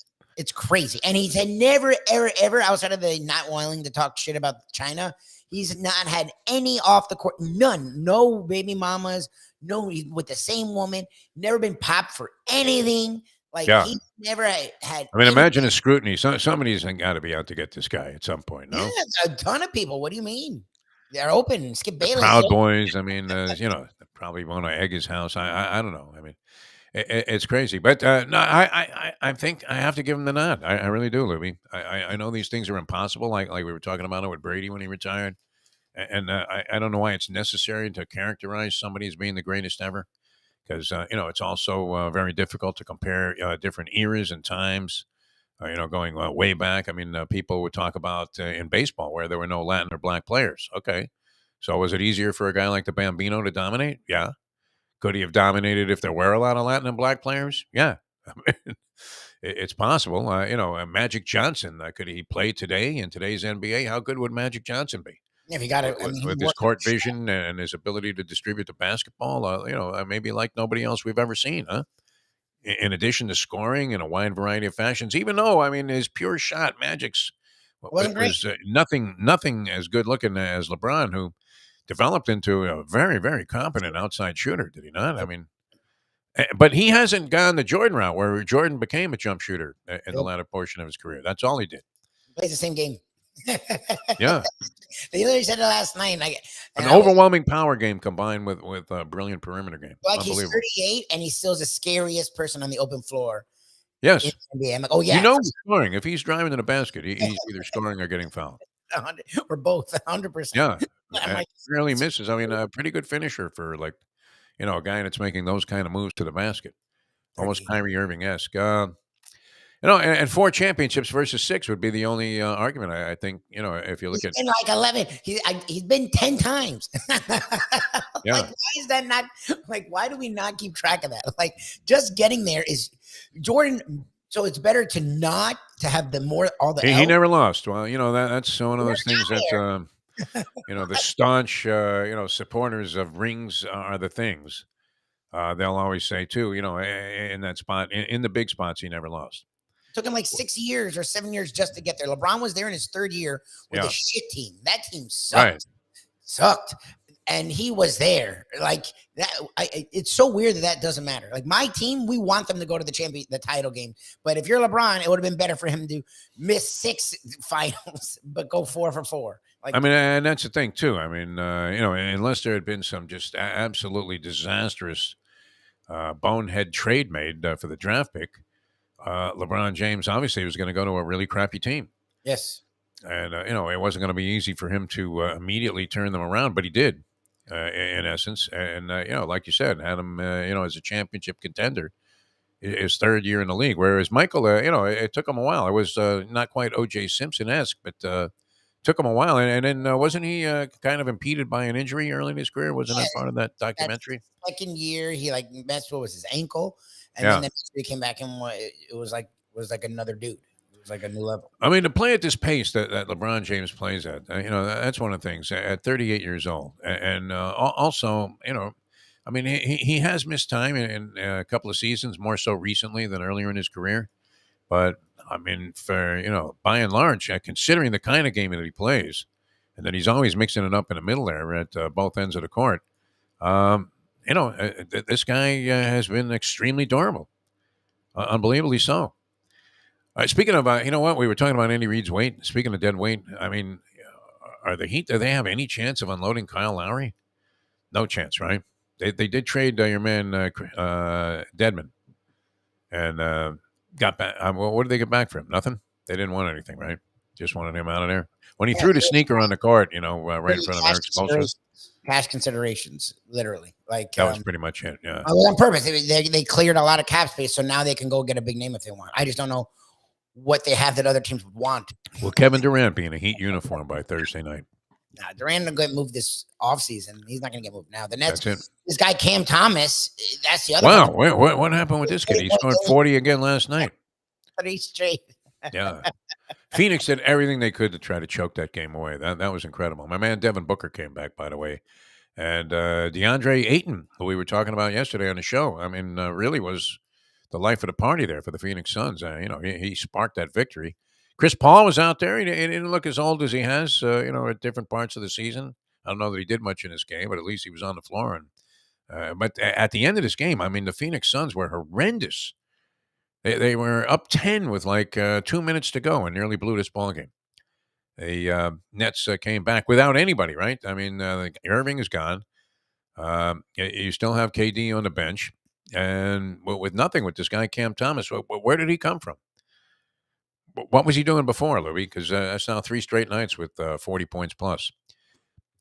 It's crazy. And he's had never, ever, ever, outside of the not willing to talk shit about China, he's not had any off the court, none, no baby mamas, no, he's with the same woman, never been popped for anything. Like, Yeah. he never had. I mean, imagine the scrutiny. Somebody's got to be out to get this guy at some point, no? Yeah, a ton of people. What do you mean? They're open. Skip The Bayless. Proud Boys. I mean, they probably want to egg his house. I don't know. I mean, it's crazy. But no, I think I have to give him the nod. I really do, Lubie. I know these things are impossible, like we were talking about it with Brady when he retired. And I don't know why it's necessary to characterize somebody as being the greatest ever. Because, it's also very difficult to compare different eras and times, going way back. I mean, people would talk about in baseball where there were no Latin or black players. Okay. So was it easier for a guy like the Bambino to dominate? Yeah. Could he have dominated if there were a lot of Latin and black players? Yeah. I mean, it's possible. Magic Johnson, could he play today in today's NBA? How good would Magic Johnson be? Yeah, you got to. With his court vision and his ability to distribute the basketball, maybe like nobody else we've ever seen, huh? In addition to scoring in a wide variety of fashions, even though, I mean, his pure shot, Magic's Wasn't great. was nothing as good looking as LeBron, who developed into a very, very competent outside shooter, did he not? I mean, but he hasn't gone the Jordan route where Jordan became a jump shooter in the latter portion of his career. That's all he did. Plays the same game. Yeah. They literally said it last night. An overwhelming power game combined with a brilliant perimeter game. Like, he's 38 and he still's the scariest person on the open floor. Yes. I'm like, oh yeah. He's scoring. If he's driving to the basket, he's either scoring or getting fouled. We're both 100%. Yeah. Like, really misses. I mean, a pretty good finisher for a guy that's making those kind of moves to the basket. Almost Kyrie Irving-esque. And 4 championships versus 6 would be the only argument. I think, if you look at like 11, he's been 10 times. Yeah. Like, why is that not like? Why do we not keep track of that? Like, just getting there is Jordan. So it's better to not to have all the. He never lost. Well, that's one of those things that the staunch supporters of rings are the things. They'll always say too. In that spot, in the big spots, he never lost. Took him like 6 years or 7 years just to get there. LeBron was there in his 3rd year with a shit team. That team sucked. And he was there. Like that. It's so weird that doesn't matter. Like, my team, we want them to go to the title game. But if you're LeBron, it would have been better for him to miss 6 finals, but go 4 for 4. Like, I mean, and that's the thing too. I mean, unless there had been some just absolutely disastrous bonehead trade made for the draft pick, LeBron James obviously was going to go to a really crappy team. Yes. And, it wasn't going to be easy for him to immediately turn them around, but he did, in essence. And, like you said, had him, as a championship contender his 3rd year in the league. Whereas Michael, it took him a while. It was not quite O.J. Simpson-esque, but took him a while. And then wasn't he kind of impeded by an injury early in his career? Wasn't that part of that documentary? Second year, he messed with his ankle. And then he came back and it was like another dude. It was like a new level. I mean, to play at this pace that LeBron James plays at, that's one of the things at 38 years old. And also, I mean, he has missed time in a couple of seasons, more so recently than earlier in his career. But, I mean, for, by and large, considering the kind of game that he plays, and that he's always mixing it up in the middle there at both ends of the court, this guy has been extremely durable, unbelievably so. Speaking of, what we were talking about, Andy Reid's weight. Speaking of dead weight, I mean, are the Heat? Do they have any chance of unloading Kyle Lowry? No chance, right? They did trade your man Dedmon, and got back. What did they get back for him? Nothing. They didn't want anything, right? Just wanted him out of there. When he threw the sneaker on the court, right in front of Eric Spoelstra. Cash considerations, literally. Like, that was pretty much it. Yeah. On purpose. They cleared a lot of cap space, so now they can go get a big name if they want. I just don't know what they have that other teams would want. Will Kevin Durant be in a Heat uniform by Thursday night? Nah, Durant will get moved this offseason. He's not going to get moved now. The Nets, this guy Cam Thomas, that's the other one. Wow, what happened with this kid? He scored 40 again last night. 3 straight. Yeah. Phoenix did everything they could to try to choke that game away. That was incredible. My man Devin Booker came back, by the way. And DeAndre Ayton, who we were talking about yesterday on the show, I mean, really was the life of the party there for the Phoenix Suns. He sparked that victory. Chris Paul was out there. He didn't look as old as he has, at different parts of the season. I don't know that he did much in this game, but at least he was on the floor. And but at the end of this game, I mean, the Phoenix Suns were horrendous. They were up 10 with like 2 minutes to go and nearly blew this ball game. The Nets came back without anybody, right? I mean, Irving is gone. You still have KD on the bench, and with nothing with this guy Cam Thomas. Where did he come from? What was he doing before, Louis? Because that's now 3 straight nights with 40 points plus.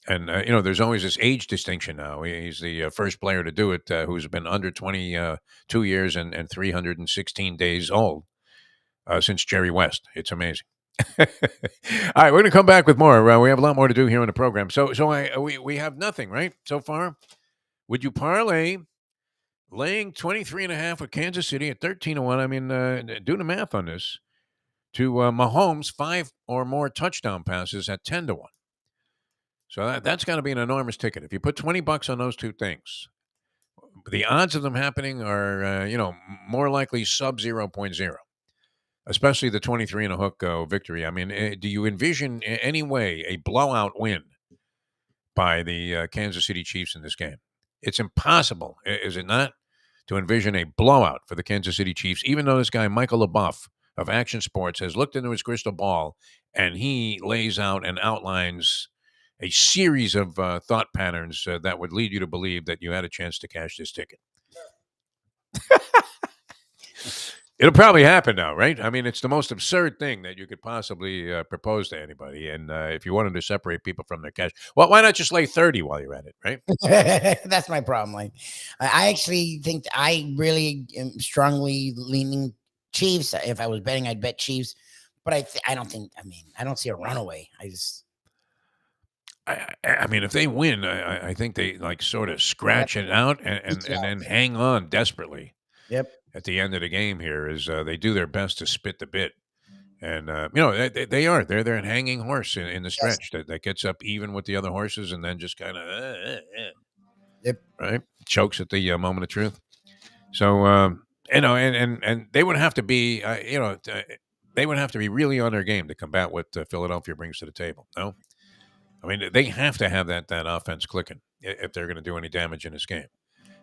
And there's always this age distinction now. He's the first player to do it who's been under 22 years and 316 days old since Jerry West. It's amazing. All right, we're going to come back with more. We have a lot more to do here on the program. So we have nothing, right, so far? Would you parlay laying 23.5 with Kansas City at 13-1? I mean, do the math on this. To Mahomes, 5 or more touchdown passes at 10-1. So that's got to be an enormous ticket. If you put $20 on those two things, the odds of them happening are, more likely sub 0.0. Especially the 23 and a hook victory. I mean, do you envision in any way a blowout win by the Kansas City Chiefs in this game? It's impossible, is it not, to envision a blowout for the Kansas City Chiefs, even though this guy, Michael LaBeouf of Action Sports, has looked into his crystal ball and he lays out and outlines a series of thought patterns that would lead you to believe that you had a chance to cash this ticket. It'll probably happen now, right? I mean, it's the most absurd thing that you could possibly propose to anybody. And if you wanted to separate people from their cash, well, why not just lay 30 while you're at it, right? That's my problem. Like, I actually think I really am strongly leaning Chiefs. If I was betting, I'd bet Chiefs. But I don't think. I mean, I don't see a runaway. I mean, if they win, I think they like sort of scratch it out and then hang on desperately. Yep. At the end of the game here is they do their best to spit the bit. And, they're an hanging horse in the stretch that gets up even with the other horses and then just kind of, Yep. Right? Chokes at the moment of truth. So, and they would have to be, they would have to be really on their game to combat what Philadelphia brings to the table. No? I mean, they have to have that offense clicking if they're going to do any damage in this game,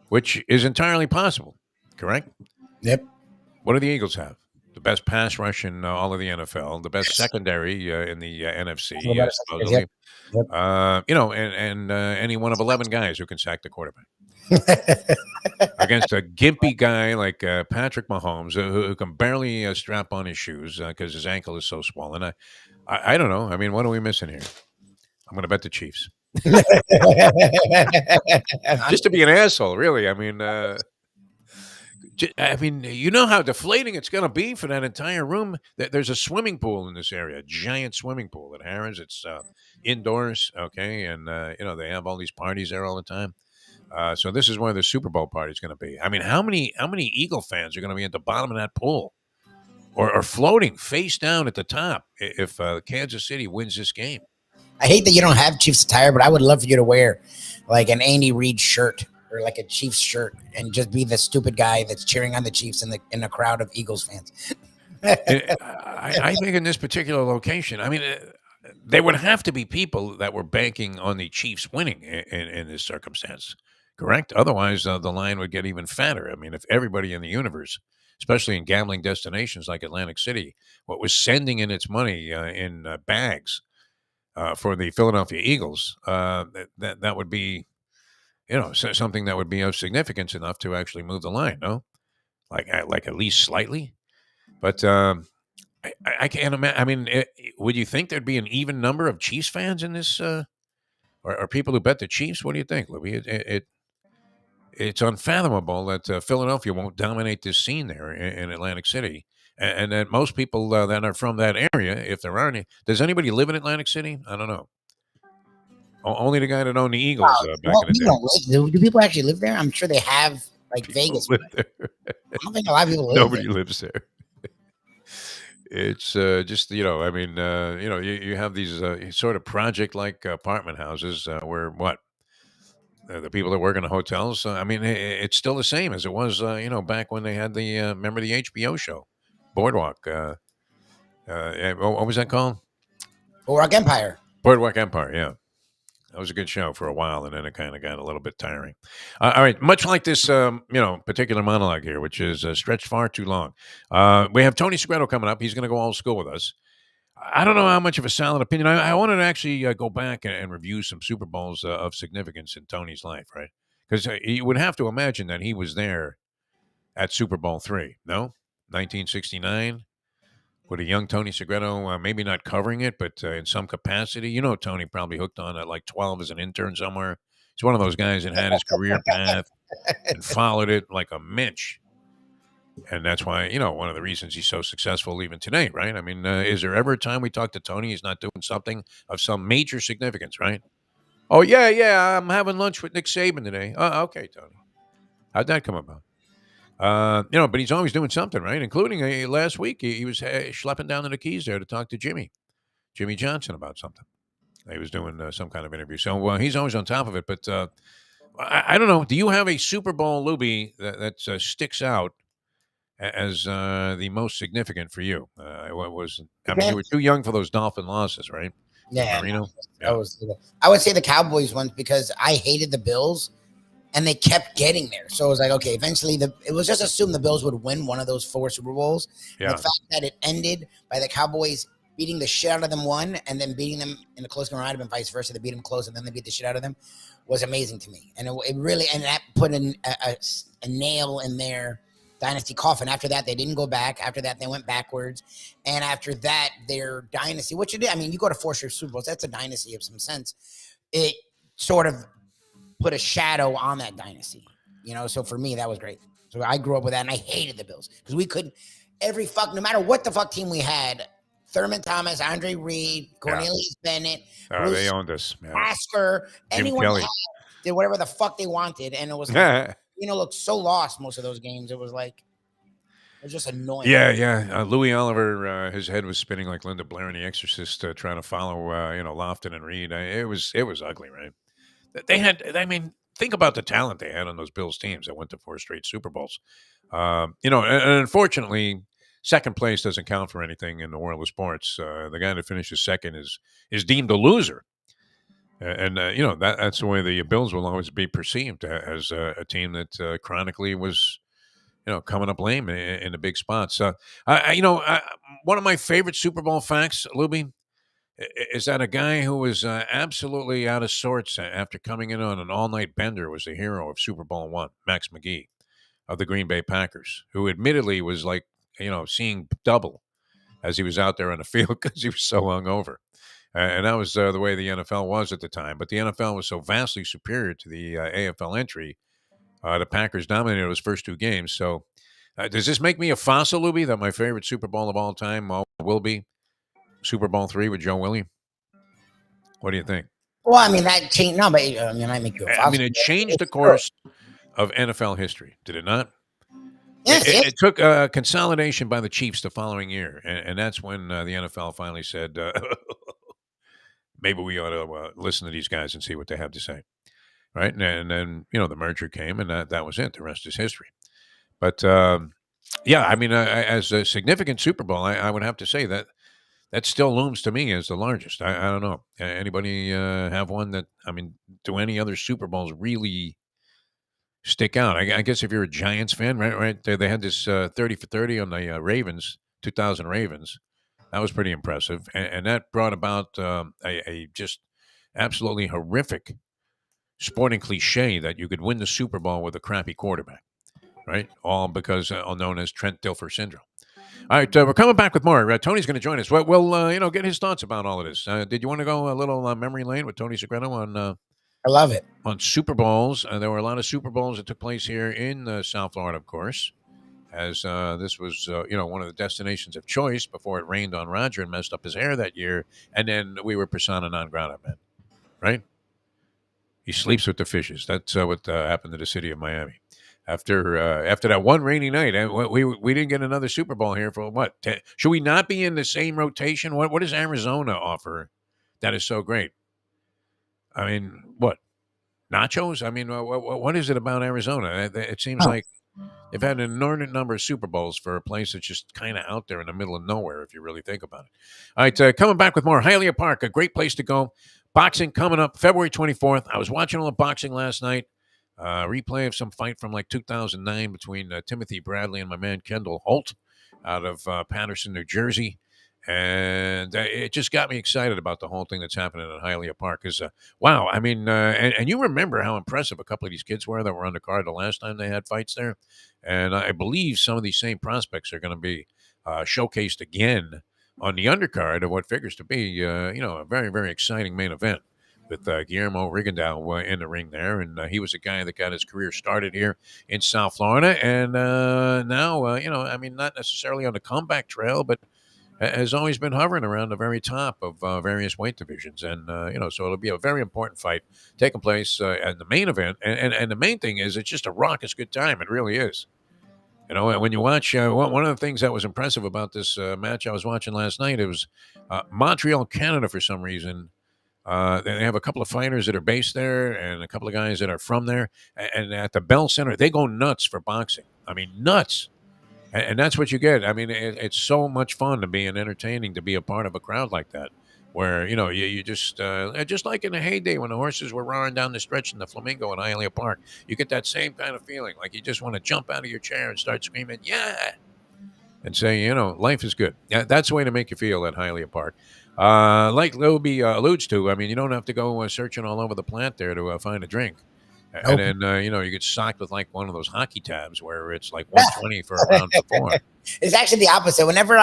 which is entirely possible. Correct? Yep. What do the Eagles have? The best pass rush in all of the NFL, the best secondary in the NFC, supposedly. Yep. And any one of 11 guys who can sack the quarterback. Against a gimpy guy like Patrick Mahomes, who can barely strap on his shoes because his ankle is so swollen. I don't know. I mean, what are we missing here? I'm going to bet the Chiefs. Just to be an asshole, really. I mean, you know how deflating it's going to be for that entire room. There's a swimming pool in this area, a giant swimming pool at Harrah's. It's indoors, okay, and they have all these parties there all the time. So this is where the Super Bowl party is going to be. I mean, how many Eagle fans are going to be at the bottom of that pool, or floating face down at the top if Kansas City wins this game? I hate that you don't have Chiefs attire, but I would love for you to wear like an Andy Reid shirt. Or like a Chiefs shirt, and just be the stupid guy that's cheering on the Chiefs in a crowd of Eagles fans. I think in this particular location, I mean, there would have to be people that were banking on the Chiefs winning in this circumstance, correct? Otherwise, the line would get even fatter. I mean, if everybody in the universe, especially in gambling destinations like Atlantic City, what was sending in its money in bags for the Philadelphia Eagles, that would be, something that would be of significance enough to actually move the line, no? Like at least slightly. But I can't imagine. I mean, would you think there'd be an even number of Chiefs fans in this, or people who bet the Chiefs? What do you think, Louis? It's unfathomable that Philadelphia won't dominate this scene there in Atlantic City, and that most people that are from that area, if there are any, does anybody live in Atlantic City? I don't know. Only the guy that owned the Eagles back in the day. Do people actually live there? I'm sure they have, like People Vegas. live there. I don't think a lot of people live Nobody there. lives there. It's just, I mean, you have these sort of project-like apartment houses where the people that work in the hotels. I mean, it's still the same as it was, back when they had the remember the HBO show, Boardwalk. What was that called? Boardwalk Empire. Boardwalk Empire. Yeah, that was a good show for a while, and then it kind of got a little bit tiring. All right, much like this, particular monologue here, which is stretched far too long. We have Tony Segreto coming up. He's going to go old school with us. I don't know how much of a solid opinion. I wanted to actually go back and review some Super Bowls of significance in Tony's life, right? Because you would have to imagine that he was there at Super Bowl III, no? 1969, with a young Tony Segreto, maybe not covering it, but in some capacity. You know, Tony probably hooked on at like 12 as an intern somewhere. He's one of those guys that had his career path and followed it like a Mitch. And that's why, one of the reasons he's so successful even today, right? I mean, is there ever a time we talk to Tony, he's not doing something of some major significance, right? Oh, yeah, I'm having lunch with Nick Saban today. Oh, okay, Tony. How'd that come about? But he's always doing something, right? Including last week, he was schlepping down to the Keys there to talk to Jimmy Johnson about something. He was doing some kind of interview. So he's always on top of it. But I don't know. Do you have a Super Bowl, Lubie, that sticks out as the most significant for you? I mean, you were too young for those Dolphin losses, right? Yeah, Marino? I would say the Cowboys ones because I hated the Bills. And they kept getting there. So it was like, okay, eventually it was just assumed the Bills would win one of those 4 Super Bowls. Yeah. And the fact that it ended by the Cowboys beating the shit out of them one and then beating them in a close game, might have been vice versa. They beat them close and then they beat the shit out of them was amazing to me. And it really, and that put a nail in their dynasty coffin. After that, they didn't go back. After that, they went backwards. And after that, their dynasty, what you did, I mean, you go to 4 straight Super Bowls, that's a dynasty of some sense. It sort of put a shadow on that dynasty, so for me that was great. So I grew up with that and I hated the Bills because we couldn't no matter what the fuck team we had, Thurman Thomas, Andre Reed, Cornelius Bennett, Bruce, they owned us, Tasker, anyone did whatever the fuck they wanted, and it was like, looked so lost most of those games. It was like it was just annoying. Yeah. Louis Oliver, his head was spinning like Linda Blair in The Exorcist, trying to follow Lofton and Reed. It was ugly, right? They had, I mean, think about the talent they had on those Bills teams that went to 4 straight Super Bowls. And unfortunately, second place doesn't count for anything in the world of sports. The guy that finishes second is deemed a loser. And that's the way the Bills will always be perceived as a team that chronically was, coming up lame in the big spots. One of my favorite Super Bowl facts, Lubie, is that a guy who was absolutely out of sorts after coming in on an all-night bender was the hero of Super Bowl I, Max McGee of the Green Bay Packers, who admittedly was like, seeing double as he was out there on the field because he was so hungover. And that was the way the NFL was at the time. But the NFL was so vastly superior to the AFL entry. The Packers dominated those first 2 games. So does this make me a fossil, Lubie, that my favorite Super Bowl of all time will be Super Bowl III with Joe Willie? What do you think? Well, I mean, that changed. No, but I might make you a fossil. I mean, it changed the course of NFL history, did it not? Yes, it took consolidation by the Chiefs the following year, and that's when the NFL finally said, maybe we ought to listen to these guys and see what they have to say, right? And then the merger came, and that was it. The rest is history. But I mean, as a significant Super Bowl, I would have to say that still looms to me as the largest. I don't know. Anybody have one that, I mean, do any other Super Bowls really stick out? I guess if you're a Giants fan, right? They had this 30 for 30 on the Ravens, 2000 Ravens. That was pretty impressive. And that brought about a just absolutely horrific sporting cliche that you could win the Super Bowl with a crappy quarterback, right? All because known as Trent Dilfer syndrome. All right, we're coming back with more. Tony's going to join us. We'll get his thoughts about all of this. Did you want to go a little memory lane with Tony Segreto on? I love it. On Super Bowls. There were a lot of Super Bowls that took place here in South Florida, of course, as this was one of the destinations of choice before it rained on Roger and messed up his hair that year, and then we were persona non grata, man. Right? He sleeps with the fishes. That's what happened to the city of Miami. After that one rainy night, we didn't get another Super Bowl here for what? Should we not be in the same rotation? What does Arizona offer that is so great? I mean, what? Nachos? I mean, what is it about Arizona? It seems like they've had an inordinate number of Super Bowls for a place that's just kind of out there in the middle of nowhere, if you really think about it. All right, coming back with more. Hialeah Park, a great place to go. Boxing coming up February 24th. I was watching all the boxing last night. Replay of some fight from like 2009 between Timothy Bradley and my man Kendall Holt out of Patterson, New Jersey. And it just got me excited about the whole thing that's happening at Hialeah Park. Because, wow, I mean, and you remember how impressive a couple of these kids were that were on the card the last time they had fights there. And I believe some of these same prospects are going to be showcased again on the undercard of what figures to be, a very, very exciting main event with Guillermo Rigondeaux in the ring there. And he was a guy that got his career started here in South Florida. And now, I mean, not necessarily on the comeback trail, but has always been hovering around the very top of various weight divisions. And, so it'll be a very important fight taking place at the main event. And the main thing is it's just a raucous good time. It really is. When you watch, one of the things that was impressive about this match I was watching last night, it was Montreal, Canada, for some reason. They have a couple of fighters that are based there and a couple of guys that are from there. And at the Bell Center, they go nuts for boxing. I mean, nuts. And that's what you get. I mean, it's so much fun to be and entertaining to be a part of a crowd like that, where, you just like in the heyday when the horses were roaring down the stretch in the Flamingo in Hialeah Park, you get that same kind of feeling. Like you just want to jump out of your chair and start screaming, yeah, and say, life is good. Yeah, that's the way to make you feel at Hialeah Park. Like Lubie alludes to, I mean, you don't have to go searching all over the plant there to find a drink. And then, you get socked with like one of those hockey tabs where it's like 120 for a round for four. It's actually the opposite. Whenever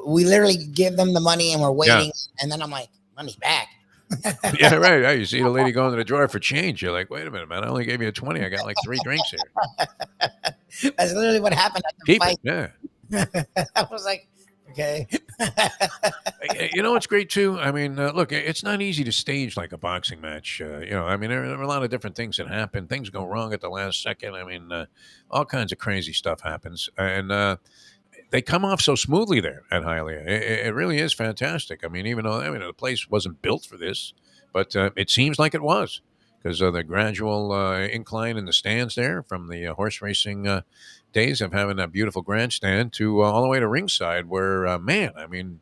we literally give them the money and we're waiting, and then I'm like, money's back. Yeah, right. You see the lady going to the drawer for change. You're like, wait a minute, man. I only gave you a 20. I got like 3 drinks here. That's literally what happened at the fight. Yeah. I was like, okay. It's great too. I mean, look, it's not easy to stage like a boxing match. I mean, there are a lot of different things that happen. Things go wrong at the last second. I mean, all kinds of crazy stuff happens, and they come off so smoothly there at Hialeah. It really is fantastic. I mean, even though the place wasn't built for this, but it seems like it was because of the gradual incline in the stands there from the horse racing days of having that beautiful grandstand to all the way to ringside where, man, I mean,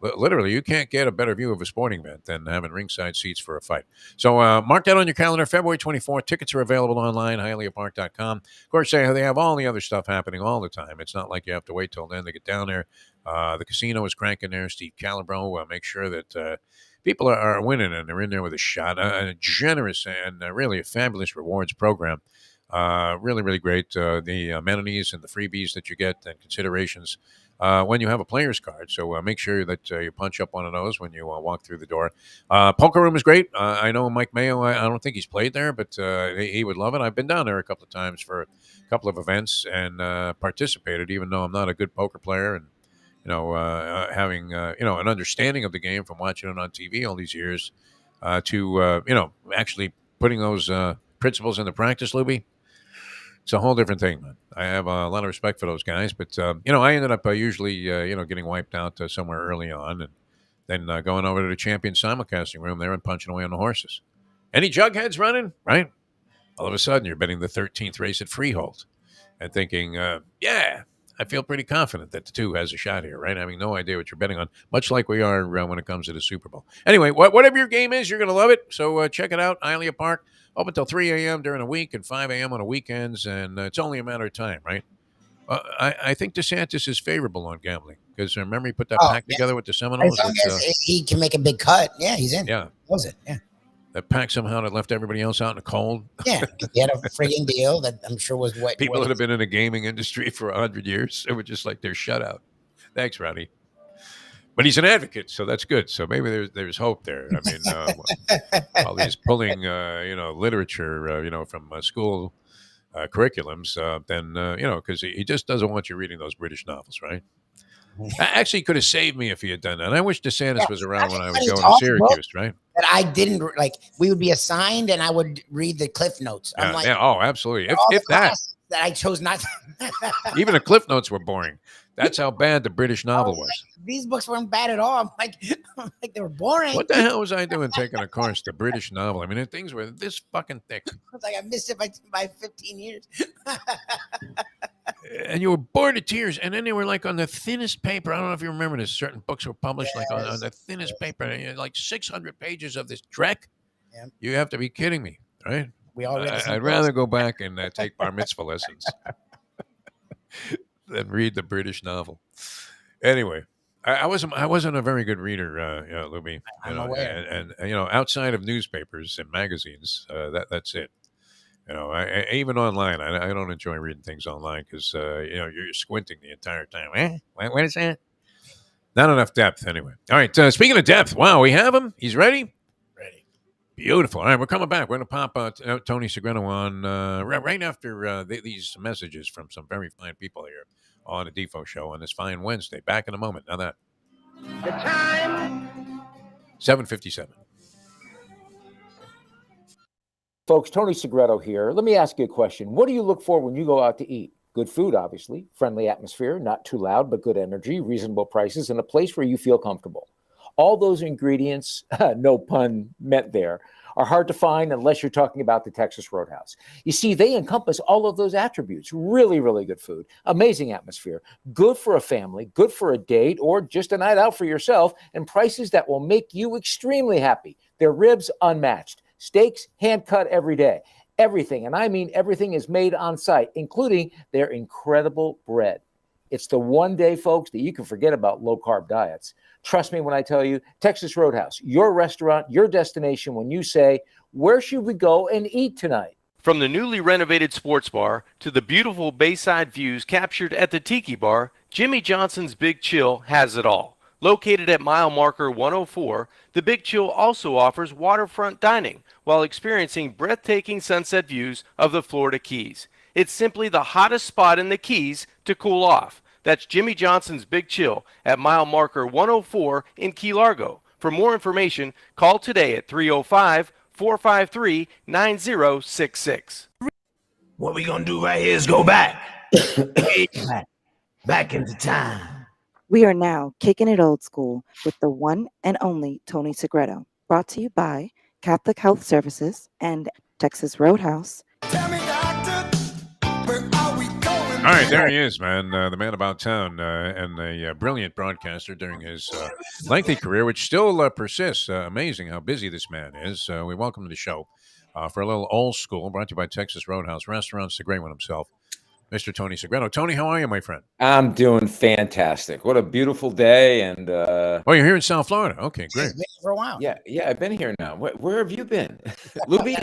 literally, you can't get a better view of a sporting event than having ringside seats for a fight. So mark that on your calendar, February 24th. Tickets are available online, hialeahpark.com. Of course, they have all the other stuff happening all the time. It's not like you have to wait till then to get down there. The casino is cranking there. Steve Calabro, make sure that people are winning and they're in there with a shot. A generous and really a fabulous rewards program. Really, really great. The amenities and the freebies that you get and considerations when you have a player's card. So make sure that you punch up one of those when you walk through the door. Poker room is great. I know Mike Mayo, I don't think he's played there, but he would love it. I've been down there a couple of times for a couple of events and participated, even though I'm not a good poker player. And, having, an understanding of the game from watching it on TV all these years to, actually putting those principles into practice, Lubie. It's a whole different thing, man. I have a lot of respect for those guys, but I ended up usually, getting wiped out somewhere early on, and then going over to the champion simulcasting room there and punching away on the horses. Any jugheads running, right? All of a sudden, you're betting the 13th race at Freehold, and thinking, I feel pretty confident that the 2 has a shot here, right? Having no idea what you're betting on, much like we are when it comes to the Super Bowl. Anyway, whatever your game is, you're going to love it. So check it out, Hialeah Park. Open until 3 a.m. during the week and 5 a.m. on the weekends, and it's only a matter of time, right? I think DeSantis is favorable on gambling because remember he put that pack together with the Seminoles. As long as he can make a big cut, he's in. Yeah, was it? Yeah, that pack somehow that left everybody else out in the cold. Yeah, he had a frigging deal that I'm sure was what people that have been in the gaming industry for 100 years. It was just like they're shut out. Thanks, Ronnie. But he's an advocate, so that's good. So maybe there's hope there. I mean, while he's pulling, literature, from school curriculums, then, because he just doesn't want you reading those British novels, right? Actually, could have saved me if he had done that. I wish DeSantis was around when I was going to Syracuse, right? That I didn't we would be assigned and I would read the Cliff Notes. I'm like, oh, absolutely. If that I chose not to. Even the Cliff Notes were boring. That's how bad the British novel was. These books weren't bad at all. I'm like they were boring. What the hell was I doing taking a course, the British novel? I mean, things were this fucking thick. I was like, I missed it by 15 years. And you were bored to tears. And then they were like on the thinnest paper. I don't know if you remember this. Certain books were published like on the thinnest paper. And you had like 600 pages of this dreck. Yeah. You have to be kidding me, right? We all read I'd rather go back and take bar mitzvah lessons than read the British novel. Anyway, I wasn't a very good reader, Lubie. I'm aware. And outside of newspapers and magazines, that's it. Even online, I don't enjoy reading things online because you're squinting the entire time. What is that? Not enough depth, anyway. All right. Speaking of depth, wow, we have him. He's ready. Beautiful. All right, we're coming back. We're going to pop Tony Segreto on right after these messages from some very fine people here on the Defo Show on this fine Wednesday. Back in a moment. Now that. The time. 7:57. Folks, Tony Segreto here. Let me ask you a question. What do you look for when you go out to eat? Good food, obviously. Friendly atmosphere, not too loud, but good energy, reasonable prices, and a place where you feel comfortable. All those ingredients, no pun meant there, are hard to find unless you're talking about the Texas Roadhouse. You see, they encompass all of those attributes. Really, really good food, amazing atmosphere, good for a family, good for a date, or just a night out for yourself, and prices that will make you extremely happy. Their ribs, unmatched. Steaks, hand-cut every day. Everything, and I mean everything, is made on site, including their incredible bread. It's the one day, folks, that you can forget about low-carb diets. Trust me when I tell you, Texas Roadhouse, your restaurant, your destination when you say, where should we go and eat tonight? From the newly renovated sports bar to the beautiful bayside views captured at the Tiki Bar, Jimmy Johnson's Big Chill has it all. Located at mile marker 104, the Big Chill also offers waterfront dining while experiencing breathtaking sunset views of the Florida Keys. It's simply the hottest spot in the Keys to cool off. That's Jimmy Johnson's Big Chill at mile marker 104 in Key Largo. For more information, call today at 305-453-9066. What we gonna do right here is go back. back into time. We are now kicking it old school with the one and only Tony Segreto. Brought to you by Catholic Health Services and Texas Roadhouse. Tell me, doctor, where are we going? All right, there he is, man. The man about town and a brilliant broadcaster during his lengthy career, which still persists. Amazing how busy this man is. We welcome to the show for a little old school, brought to you by Texas Roadhouse Restaurants, the great one himself, Mr. Tony Segreto. Tony, how are you, my friend? I'm doing fantastic. What a beautiful day. And oh, you're here in South Florida. Okay, great. Been for a while. yeah, I've been here now. Where have you been? Lubie?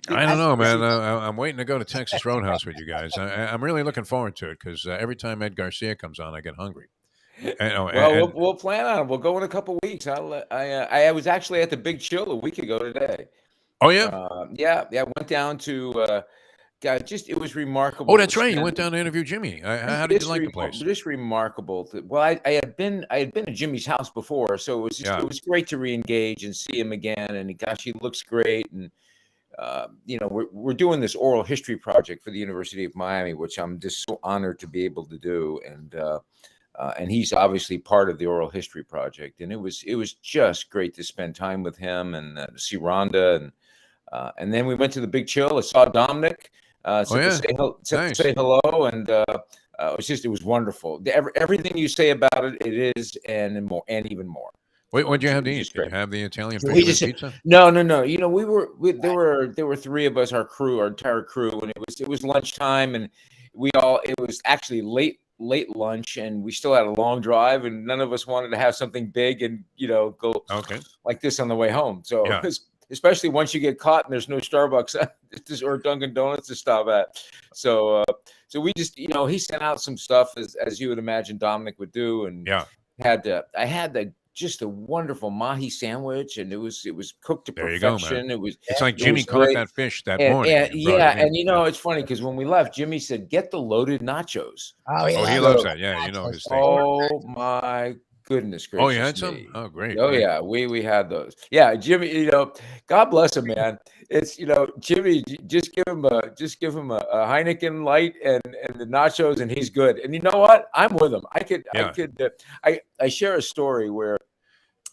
I don't know, man. I'm waiting to go to Texas Roadhouse with you guys. I'm really looking forward to it because every time Ed Garcia comes on, I get hungry. We'll plan on it. We'll go in a couple weeks. I was actually at the Big Chill a week ago today. Oh, yeah? Yeah. I went down to it was remarkable. Oh, that's right. You went down to interview Jimmy. How did you like the place? Just remarkable. I had been to Jimmy's house before, so it was great to re-engage and see him again. And gosh, he looks great. And we're doing this oral history project for the University of Miami, which I'm just so honored to be able to do. And he's obviously part of the oral history project. And it was just great to spend time with him and to see Rhonda. And then we went to the Big Chill. I saw Dominic. To say hello, and it was wonderful. Everything you say about it, it is, and more, and even more. Wait, what did you have to eat? Did you have the Italian pizza? No. There were three of us, our entire crew, and it was lunchtime, and it was actually late lunch, and we still had a long drive, and none of us wanted to have something big and go like this on the way home. So it was. Especially once you get caught and there's no Starbucks or Dunkin' Donuts to stop at. So we just, he sent out some stuff as you would imagine Dominic would do. And I had just a wonderful mahi sandwich, and it was cooked to perfection. There you go, man. It's like Jimmy caught that fish that morning. And it's funny because when we left, Jimmy said, "Get the loaded nachos." Oh, yeah. Oh, he loves that. Yeah, his thing. Oh my Goodness Oh, you gracious had some? me. Oh, great. Oh great. yeah, we had those. Yeah, Jimmy, God bless him, man. It's Jimmy, just give him a Heineken light and the nachos, and he's good. And you know what? I'm with him. Yeah. I share a story where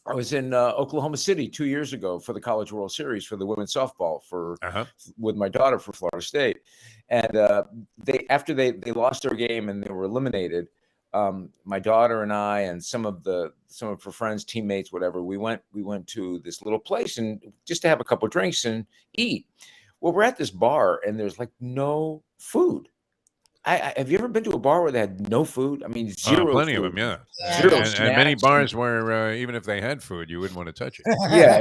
I was in Oklahoma City 2 years ago for the College World Series for the women's softball Uh-huh. with my daughter for Florida State, and after they lost their game and they were eliminated. My daughter and I and some of her friends, teammates, whatever, we went to this little place and just to have a couple of drinks and eat. Well, we're at this bar and there's like no food. I have you ever been to a bar where they had no food? I mean, zero Plenty of food, them, yeah. zero And many snacks. bars where even if they had food, you wouldn't want to touch it.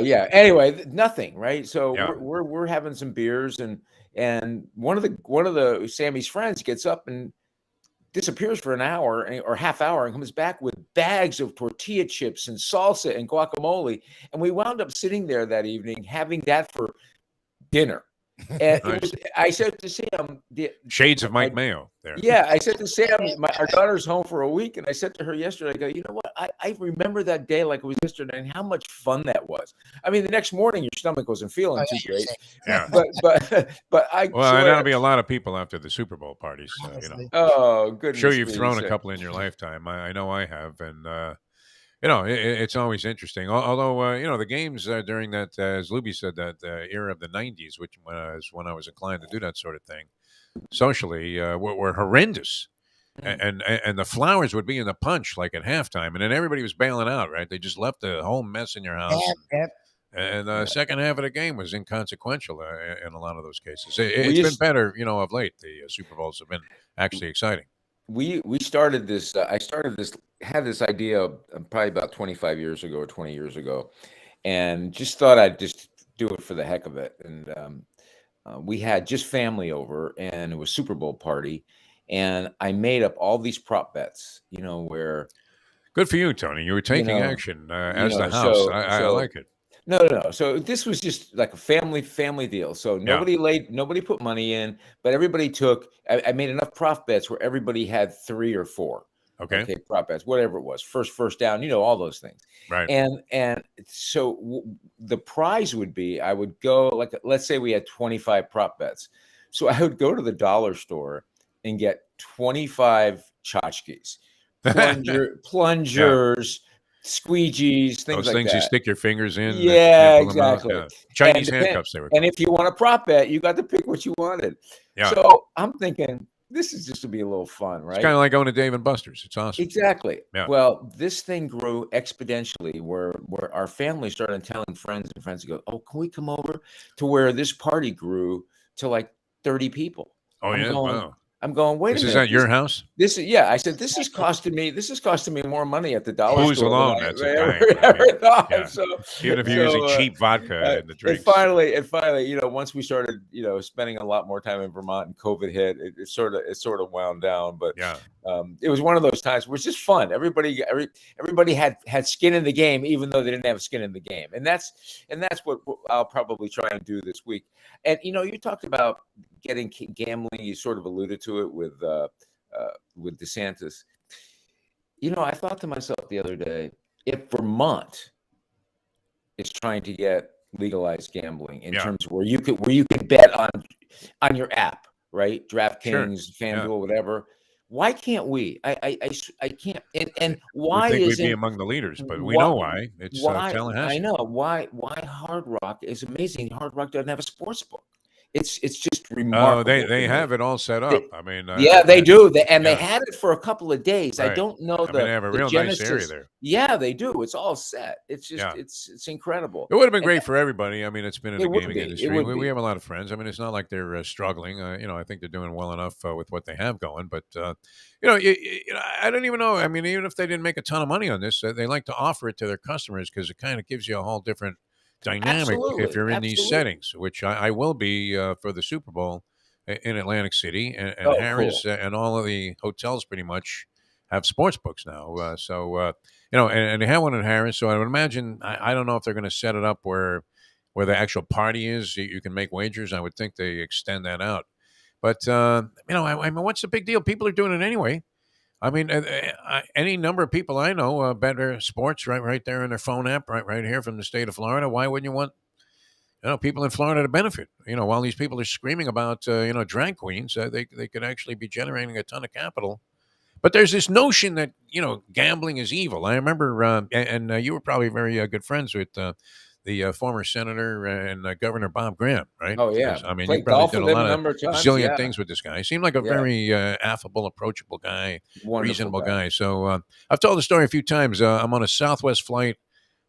Yeah. Anyway, nothing, right? So Yeah. we're having some beers and one of the Sammy's friends gets up and disappears for an hour or half hour and comes back with bags of tortilla chips and salsa and guacamole. And we wound up sitting there that evening having that for dinner. And Nice. I said to Sam, Shades of Mike Mayo there. yeah, I said to Sam, our daughter's home for a week, and I said to her yesterday, I go, you know what? I remember that day like it was yesterday, and how much fun that was. I mean, the next morning your stomach wasn't feeling too great, Yeah. but I. Well, and that'll be a lot of people after the Super Bowl parties. Oh, goodness. Sure, you've me. thrown a So- couple in your lifetime. I know I have, and it's always interesting. Although the games during that, as Lubie said, that era of the '90s, which was when I was inclined to do that sort of thing, socially, were horrendous. And the flowers would be in the punch like at halftime, and then everybody was bailing out. Right? They just left a whole mess in your house. Yep. And the second half of the game was inconsequential in a lot of those cases. It's We been used- better, of late. The Super Bowls have been actually exciting. we started this. Had this idea probably about 25 years ago or 20 years ago, and just thought I'd just do it for the heck of it. And we had just family over, and it was Super Bowl party, and I made up all these prop bets. Where Good for you, Tony. You were taking action as the house. so- I so- like it. No. So this was just like a family deal. So nobody put money in, but everybody took. I made enough prop bets where everybody had 3 or 4. Okay. Prop bets, whatever it was, first down, all those things. Right. And so the prize would be, I would go, like, let's say we had 25 prop bets. So I would go to the dollar store and get 25 tchotchkes, plungers, squeegees, things Those like things that. you stick your fingers in. Yeah, can't pull them out. exactly. Yeah. Chinese And handcuffs, they were And called. if you want a prop bet, you got to pick what you wanted. Yeah. So I'm thinking, this is just to be a little fun, right? It's kind of like going to Dave and Buster's. It's awesome. Exactly. Yeah. Well, this thing grew exponentially where our family started telling friends and friends to go, oh, can we come over? To where this party grew to like 30 people. Oh, yeah? Wow. I'm going, wait a This minute. is at your house? This is, yeah. I said, this is costing me more money at the dollar Booze store. alone, than I that's a ever- dime. ever thought. Yeah. So, Even if you're using so, cheap vodka in the drinks. And finally, once we started, spending a lot more time in Vermont and COVID hit, it sort of wound down. But Yeah. it was one of those times where it's just fun. Everybody had skin in the game, even though they didn't have skin in the game. And that's what I'll probably try and do this week. And you talked about getting gambling. You sort of alluded to it with DeSantis. I thought to myself the other day, if Vermont is trying to get legalized gambling in terms of where you could bet on your app, right? DraftKings, FanDuel, whatever. Why can't we? I can't. And why we think isn't we'd be among the leaders, but we know why. It's Tallahassee. I know why Hard Rock is amazing. Hard Rock doesn't have a sports book. It's just remarkable. Oh, they have it all set up. I mean, yeah, they do. They had it for a couple of days. Right. I don't know they have a real nice area there. Yeah, they do. It's all set. It's just it's incredible. It would have been great for everybody. I mean, it's been in the gaming industry. would We be. have a lot of friends. I mean, it's not like they're struggling. I think they're doing well enough with what they have going. But I don't even know. I mean, even if they didn't make a ton of money on this, they like to offer it to their customers because it kind of gives you a whole different dynamic if you're in these settings, which I will be for the Super Bowl in Atlantic City, and Harris and all of the hotels pretty much have sports books now. And they have one in Harris. So I would imagine, I don't know if they're going to set it up where the actual party is. You can make wagers. I would think they extend that out. But I mean, what's the big deal? People are doing it anyway. I mean, any number of people I know better sports right there in their phone app, right here from the state of Florida. Why wouldn't you want people in Florida to benefit? While these people are screaming about drag queens, they could actually be generating a ton of capital. But there's this notion that gambling is evil. I remember, and you were probably very good friends with the former senator and Governor Bob Graham, right? Oh yeah, Because, I mean, you played probably golf did a with him a lot of number of times. zillion Yeah, things with this guy. He seemed like a yeah, very affable, approachable guy, wonderful reasonable guy. guy. So I've told the story a few times. I'm on a Southwest flight.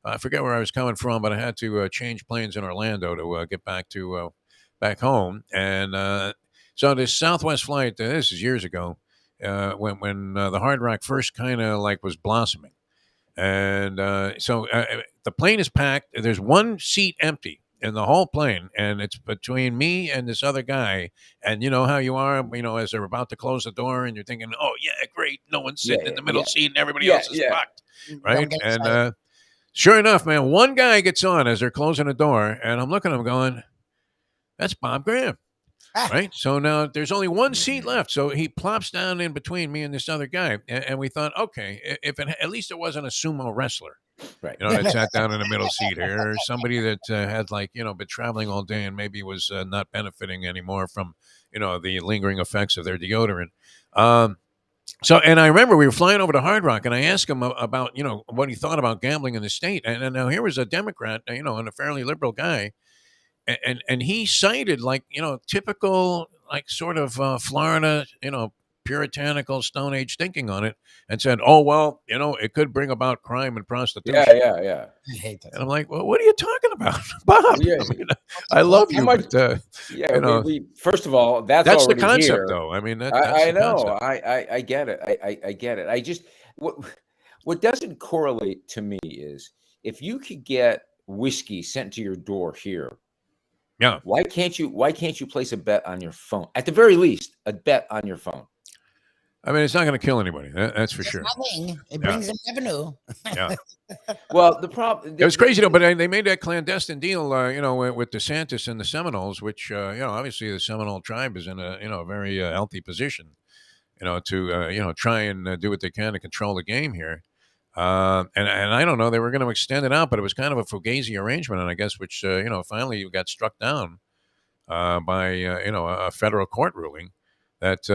I forget where I was coming from, but I had to change planes in Orlando to get back home. And so this Southwest flight, this is years ago, when the Hard Rock first kind of like was blossoming. And so the plane is packed. There's one seat empty in the whole plane, and it's between me and this other guy. And you know how you are, as they're about to close the door, and you're thinking, "Oh yeah, great, no one's Yeah, sitting in the yeah, middle seat, and everybody yeah, else is yeah. fucked." Don't Right? get And excited. sure enough, man, one guy gets on as they're closing the door, and I'm looking at him going, "That's Bob Graham." Right. So now there's only one seat left. So he plops down in between me and this other guy. And we thought, okay, if at least it wasn't a sumo wrestler, Right. that sat down in the middle seat here, or somebody that had been traveling all day and maybe was not benefiting anymore from, the lingering effects of their deodorant. And I remember we were flying over to Hard Rock, and I asked him about, what he thought about gambling in the state. And now here was a Democrat, and a fairly liberal guy. And he cited typical sort of Florida puritanical Stone Age thinking on it, and said, "Oh well, it could bring about crime and prostitution." Yeah. I hate that. And I'm like, "Well, what are you talking about, Bob? Yeah. I mean, I love How you, much- but Yeah. We first of all, that's that's the already concept, here. though. I mean, that's I the know. concept. I get it. I get it. I just what doesn't correlate to me is if you could get whiskey sent to your door here. Yeah. Why can't you place a bet on your phone? At the very least, a bet on your phone. I mean, it's not going to kill anybody. That's for sure. Nothing. It brings in revenue. Yeah. Well, the problem It was crazy though, but they made that clandestine deal, with DeSantis and the Seminoles, which obviously the Seminole tribe is in a very healthy position, to try and do what they can to control the game here. And I don't know, they were going to extend it out, but it was kind of a fugazi arrangement, and I guess which finally got struck down by a federal court ruling that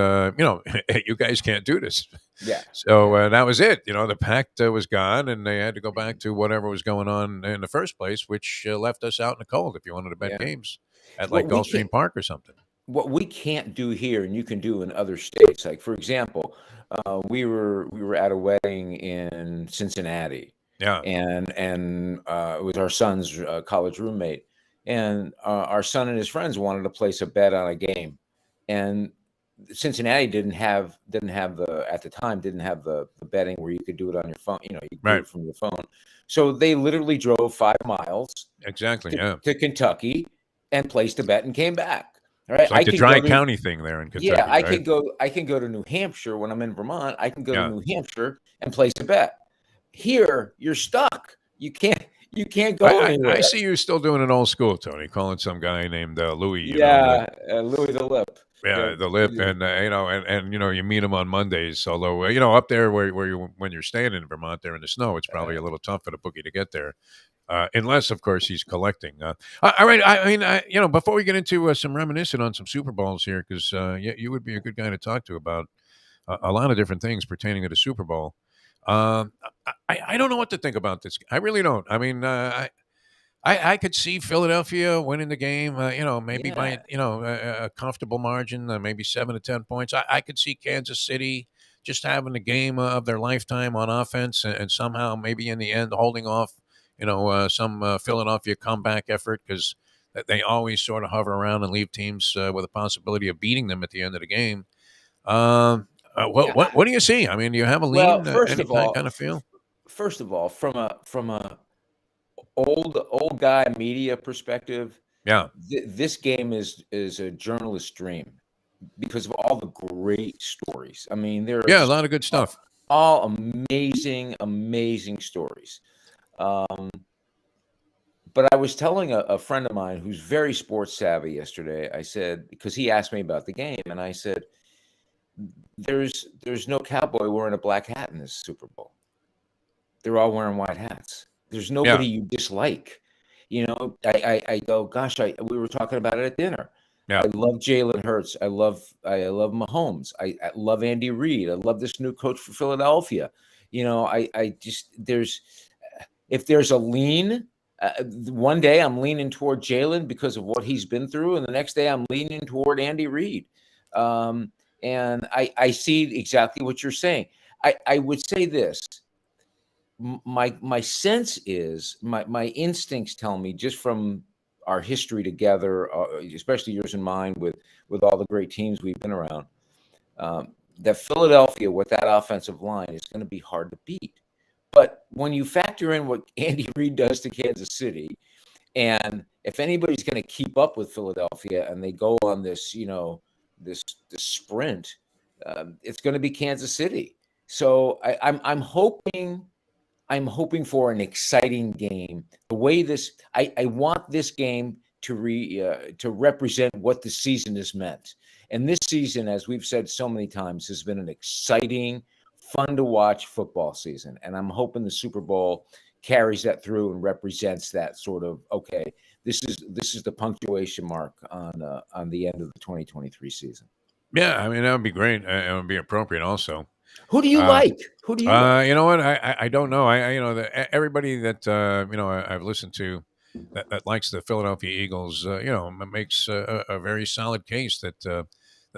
you guys can't do this. Yeah. So that was it. The pact was gone, and they had to go back to whatever was going on in the first place, which left us out in the cold. If you wanted to bet games at Well, like we Gulfstream can't- Park or something. What we can't do here, and you can do in other states, like for example, we were at a wedding in Cincinnati, Yeah. and it was our son's college roommate, and our son and his friends wanted to place a bet on a game, and Cincinnati didn't have the betting where you could do it on your phone. You could do it from your phone. So they literally drove 5 miles Exactly. to Kentucky and placed a bet and came back. All right. It's like the Dry County thing there in Kentucky. Yeah, I right? can go to New Hampshire when I'm in Vermont. I can go to New Hampshire and place a bet. Here, you're stuck. You can't go anywhere. I see you still doing it old school, Tony, calling some guy named Louis. Louis the Lip. Yeah, the Lip, and and you meet him on Mondays. Although up there where you when you're staying in Vermont, there in the snow, it's probably a little tough for the bookie to get there, unless of course he's collecting. All right, I mean, before we get into some reminiscing on some Super Bowls here, because you would be a good guy to talk to about a lot of different things pertaining to the Super Bowl. I don't know what to think about this. I really don't. I mean, I could see Philadelphia winning the game, maybe by a comfortable margin, maybe 7 to 10 points. I could see Kansas City just having the game of their lifetime on offense, and somehow maybe in the end holding off, some Philadelphia comeback effort, because they always sort of hover around and leave teams with a possibility of beating them at the end of the game. What do you see? I mean, do you have a lean? Well, first of all, kind of feel. First of all, from a old guy media perspective, Yeah, this game is a journalist's dream because of all the great stories. I mean, there's a lot of good stuff. All amazing stories. But I was telling a friend of mine who's very sports savvy yesterday. I said, because he asked me about the game, and I said, there's no cowboy wearing a black hat in this Super Bowl. They're all wearing white hats. There's nobody you dislike. You know, I go, gosh, we were talking about it at dinner. Yeah. I love Jalen Hurts. I love Mahomes. I love Andy Reid. I love this new coach for Philadelphia. You know, if there's a lean, one day I'm leaning toward Jalen because of what he's been through, and the next day I'm leaning toward Andy Reid. And I see exactly what you're saying. I would say this. My sense is, my instincts tell me, just from our history together, especially yours and mine, with all the great teams we've been around, that Philadelphia with that offensive line is going to be hard to beat. But when you factor in what Andy Reid does to Kansas City, and if anybody's going to keep up with Philadelphia and they go on this, you know, this sprint, it's going to be Kansas City. So I'm hoping for an exciting game. The way I want this game to represent what the season has meant. And this season, as we've said so many times, has been an exciting, fun to watch football season. And I'm hoping the Super Bowl carries that through and represents that sort of, okay, this is the punctuation mark on the end of the 2023 season. Yeah, I mean, that would be great. It would be appropriate also. Who do you like? Who do you like? You know what? I don't know. You know, everybody that you know I've listened to that likes the Philadelphia Eagles, you know, makes a very solid case that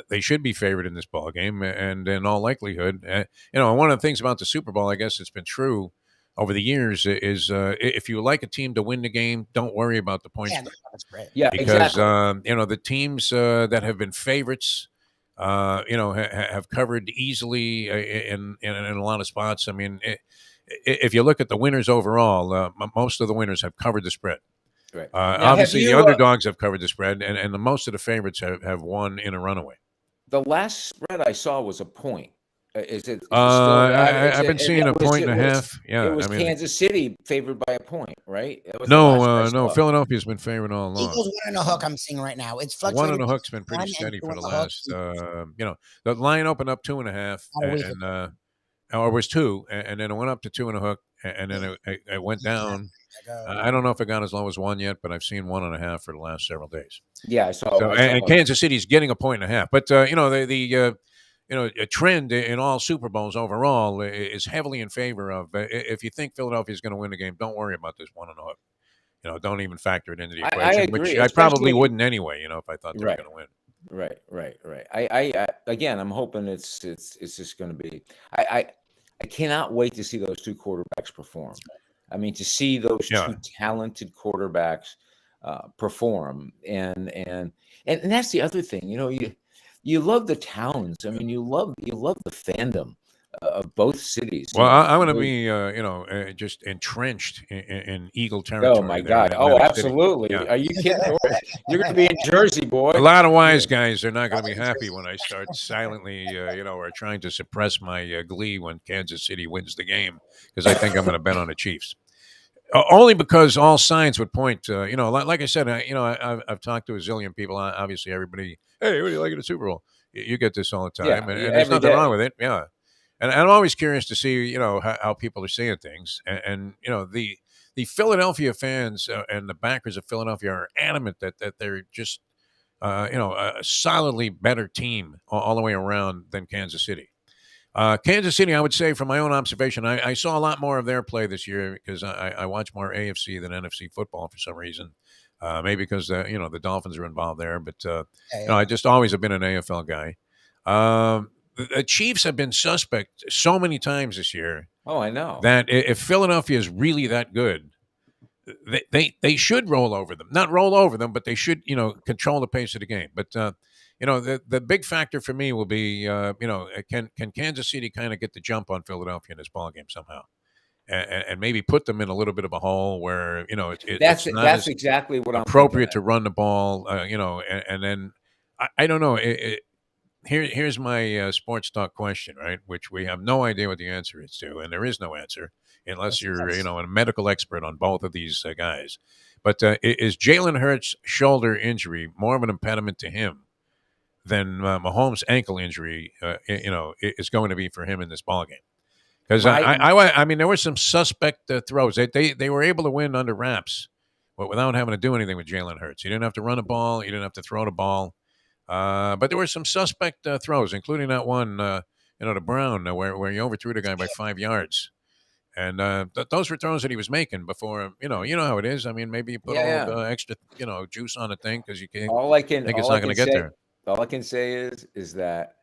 they should be favored in this ball game, and in all likelihood, you know, one of the things about the Super Bowl, I guess it's been true over the years, is if you like a team to win the game, don't worry about the point spread. That's great. Yeah, Because exactly. you know, the teams that have been favorites, you know, have covered easily in a lot of spots. I mean, if you look at the winners overall, most of the winners have covered the spread. Right. Obviously, the underdogs have covered the spread, and the most of the favorites have won in a runaway. The last spread I saw was a point. Is it still? I've been seeing a point and a half. Yeah, it was I mean, Kansas City favored by a point, right? That was the no, last I no. saw. Philadelphia's been favored all along. Eagles 1.5 I'm seeing right now. It's One fluctuating. and a hook's been pretty 1 and steady 2 for the and a hook. last. You know, the line opened up 2.5, About a week and or it was 2, and then it went up to 2 and a hook, and then it went down. I don't know if it got as low as 1 yet, but I've seen 1.5 for the last several days. Yeah, I saw. So, and Kansas City's getting 1.5, but you know, the you know, a trend in all Super Bowls overall is heavily in favor of, if you think Philadelphia is going to win the game, don't worry about this 1 and a hook. You know, don't even factor it into the equation, agree, which I probably especially- wouldn't anyway. You know, if I thought they were Right. going to win. Right. I again, I'm hoping it's just going to be. I cannot wait to see those two quarterbacks perform. I mean, to see those two talented quarterbacks perform, and that's the other thing. You know, you love the towns. I mean, you love the fandom of both cities. Well, I'm going to be, you know, just entrenched in Eagle territory. Oh my there God! in Oh, Atlantic City. absolutely. Yeah. Are you kidding? You're going to be in Jersey, boy. A lot of wise guys are not going to be happy when I start silently, you know, or trying to suppress my glee when Kansas City wins the game, because I think I'm going to bet on the Chiefs. Only because all signs would point to, you know, like I said, you know, I've talked to a zillion people. Obviously, everybody, hey, what do you like at the Super Bowl? You get this all the time, Yeah, and every there's nothing day. wrong with it. Yeah. And I'm always curious to see, you know, how people are seeing things. And you know, the Philadelphia fans and the backers of Philadelphia are adamant that they're just, you know, a solidly better team all the way around than Kansas City. Kansas City, I would say, from my own observation, I saw a lot more of their play this year because I watch more AFC than NFC football for some reason. Maybe because, you know, the Dolphins are involved there. But, you know, I just always have been an AFL guy. The Chiefs have been suspect so many times this year. Oh, I know. That if Philadelphia is really that good, they should roll over them. Not roll over them, but they should, you know, control the pace of the game. But, you know, the big factor for me will be, you know, can Kansas City kind of get the jump on Philadelphia in this ballgame somehow? And maybe put them in a little bit of a hole where, you know, That's it's not exactly what I'm appropriate thinking to run the ball, you know, and then I don't know. Here's my sports talk question, right? Which we have no idea what the answer is to, and there is no answer unless you're, you know, a medical expert on both of these guys. But is Jalen Hurts' shoulder injury more of an impediment to him than Mahomes' ankle injury, is going to be for him in this ballgame. Because Right. I mean, there were some suspect throws. They were able to win under wraps, but without having to do anything with Jalen Hurts. You didn't have to run a ball. You didn't have to throw the ball. But there were some suspect throws, including that one, to Brown, where he overthrew the guy by 5 yards. And those were throws that he was making before. You know how it is. I mean, maybe you put a little extra, juice on the thing because you can't think it's not going to get there. All I can say is that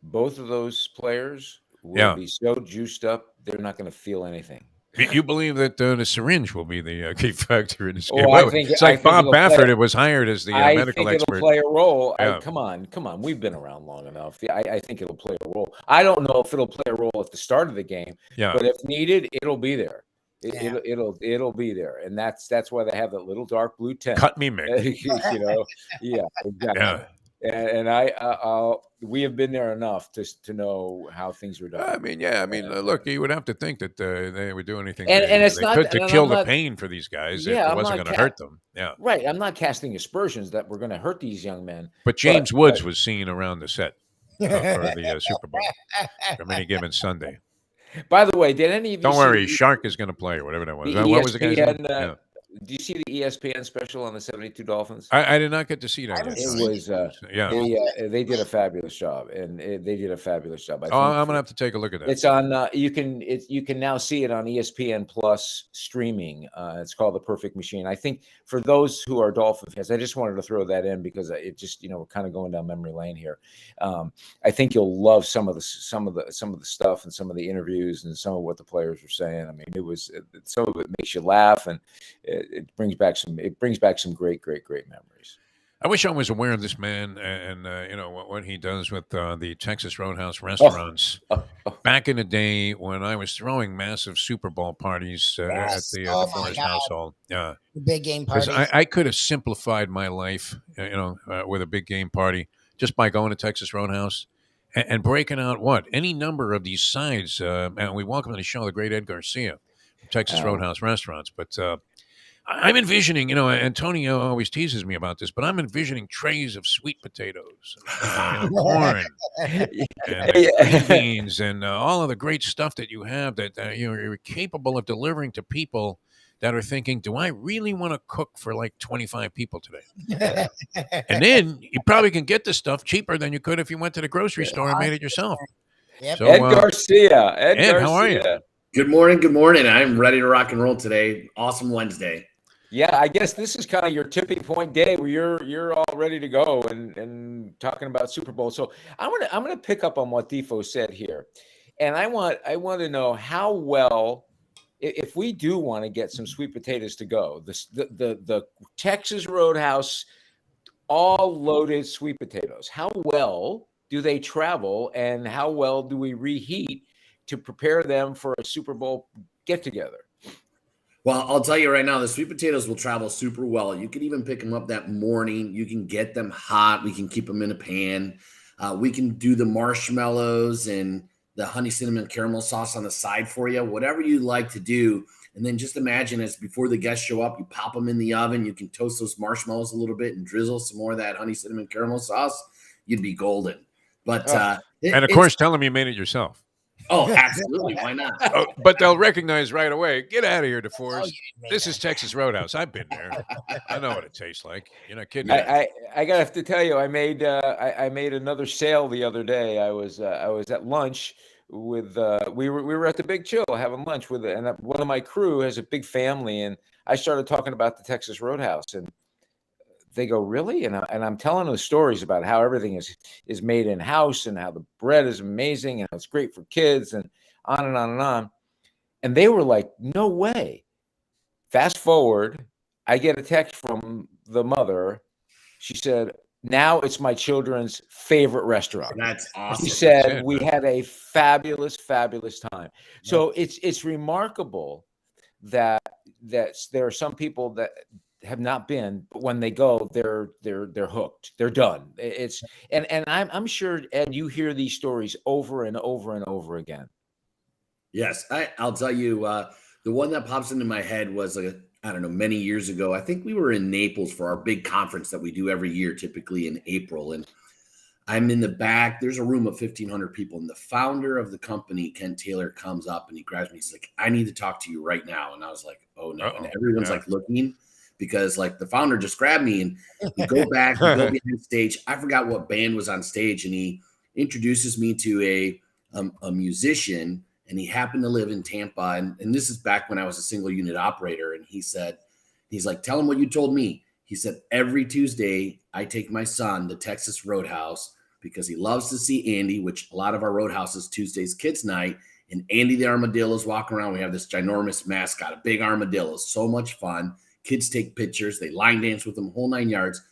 both of those players will be so juiced up, they're not going to feel anything. You believe that the syringe will be the key factor in this game? Oh, It's like Bob Baffert was hired as the medical expert. It'll play a role. Yeah. Come on. We've been around long enough. I think it'll play a role. I don't know if it'll play a role at the start of the game, but if needed, it'll be there. It'll be there, and that's why they have that little dark blue tent. Cut me, Mick. Yeah, exactly. Yeah. And we have been there enough to know how things are done. I mean, look, you would have to think that they would do anything and it's they not could to and kill I'm the not, pain for these guys yeah, if it I'm wasn't not going to hurt them. Yeah, right. I'm not casting aspersions that we're going to hurt these young men. But James Woods was seen around the set for the Super Bowl from any given Sunday. By the way, did any of you Don't worry, see Shark is going to play or whatever that was. the What was the guy's name? ESPN? Do you see the ESPN special on the 72 Dolphins? I did not get to see that. Yet. It was they did a fabulous job, and they did a fabulous job. I'm gonna have to take a look at that. It's on. You can now see it on ESPN Plus streaming. It's called The Perfect Machine. I think for those who are Dolphin fans, I just wanted to throw that in because it just we're kind of going down memory lane here. I think you'll love some of the stuff and some of the interviews and some of what the players were saying. I mean, some of it makes you laugh, and it brings back some great memories. I wish I was aware of this man and what he does with the Texas Roadhouse restaurants. Back in the day when I was throwing massive Super Bowl parties at the Forest household, big game parties. Because I could have simplified my life, with a big game party just by going to Texas Roadhouse and breaking out any number of these sides. And we welcome to the show the great Ed Garcia, from Texas Roadhouse Restaurants, but. I'm envisioning, and Tony always teases me about this, but I'm envisioning trays of sweet potatoes, corn, and beans, and all of the great stuff that you have that you're capable of delivering to people that are thinking, do I really want to cook for like 25 people today? And then you probably can get this stuff cheaper than you could if you went to the grocery store and made it yourself. Yep. So, Ed Garcia. Ed, how are you? Good morning. I'm ready to rock and roll today. Awesome Wednesday. Yeah, I guess this is kind of your tipping point day where you're all ready to go and talking about Super Bowl. So I'm gonna pick up on what Defo said here, and I want to know how well, if we do want to get some sweet potatoes to go, the Texas Roadhouse all loaded sweet potatoes, how well do they travel, and how well do we reheat to prepare them for a Super Bowl get together? Well, I'll tell you right now, the sweet potatoes will travel super well. You can even pick them up that morning. You can get them hot. We can keep them in a pan. We can do the marshmallows and the honey cinnamon caramel sauce on the side for you, whatever you like to do. And then just imagine as before the guests show up, you pop them in the oven. You can toast those marshmallows a little bit and drizzle some more of that honey cinnamon caramel sauce. You'd be golden. But and of course, tell them you made it yourself. Oh, absolutely. Why not? But they'll recognize right away. Get out of here, DeForest. This is Texas Roadhouse. I've been there. I know what it tastes like. You're not kidding. I gotta have to tell you, I made another sale the other day. I was at lunch with we were at the Big Chill having lunch with, and one of my crew has a big family, and I started talking about the Texas Roadhouse, and they go, really? And I'm telling them stories about how everything is made in house and how the bread is amazing and it's great for kids and on and on and on. And they were like, no way. Fast forward, I get a text from the mother. She said, now it's my children's favorite restaurant. That's awesome. She said, we had a fabulous time. So it's remarkable that there are some people that have not been, but when they go, they're hooked. They're done. And I'm sure, Ed, you hear these stories over and over and over again. Yes, I'll tell you. The one that pops into my head was a I don't know, many years ago. I think we were in Naples for our big conference that we do every year, typically in April. And I'm in the back. There's a room of 1,500 people. And the founder of the company, Ken Taylor, comes up and he grabs me. He's like, I need to talk to you right now. And I was like, oh no. And everyone's like looking because like the founder just grabbed me, and we go back, we go behind stage. I forgot what band was on stage, and he introduces me to a musician, and he happened to live in Tampa. And this is back when I was a single unit operator. And he said, he's like, tell him what you told me. He said, every Tuesday I take my son to Texas Roadhouse because he loves to see Andy, which a lot of our Roadhouses Tuesdays kids night. And Andy the armadillo is walking around. We have this ginormous mascot, a big armadillo. So much fun. Kids take pictures. They line dance with him, whole 9 yards.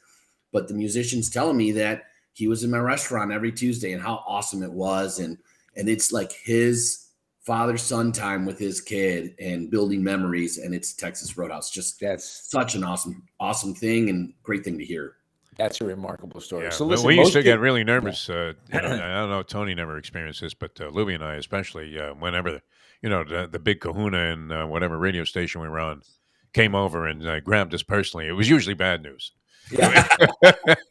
But the musician's telling me that he was in my restaurant every Tuesday and how awesome it was. And it's like his father-son time with his kid and building memories. And it's Texas Roadhouse. Just that's such an awesome thing and great thing to hear. That's a remarkable story. Yeah. So listen, we used to get really nervous. I don't know, Tony never experienced this, but Lubie and I especially, whenever, the big kahuna and whatever radio station we were on came over and grabbed us personally, it was usually bad news. Yeah.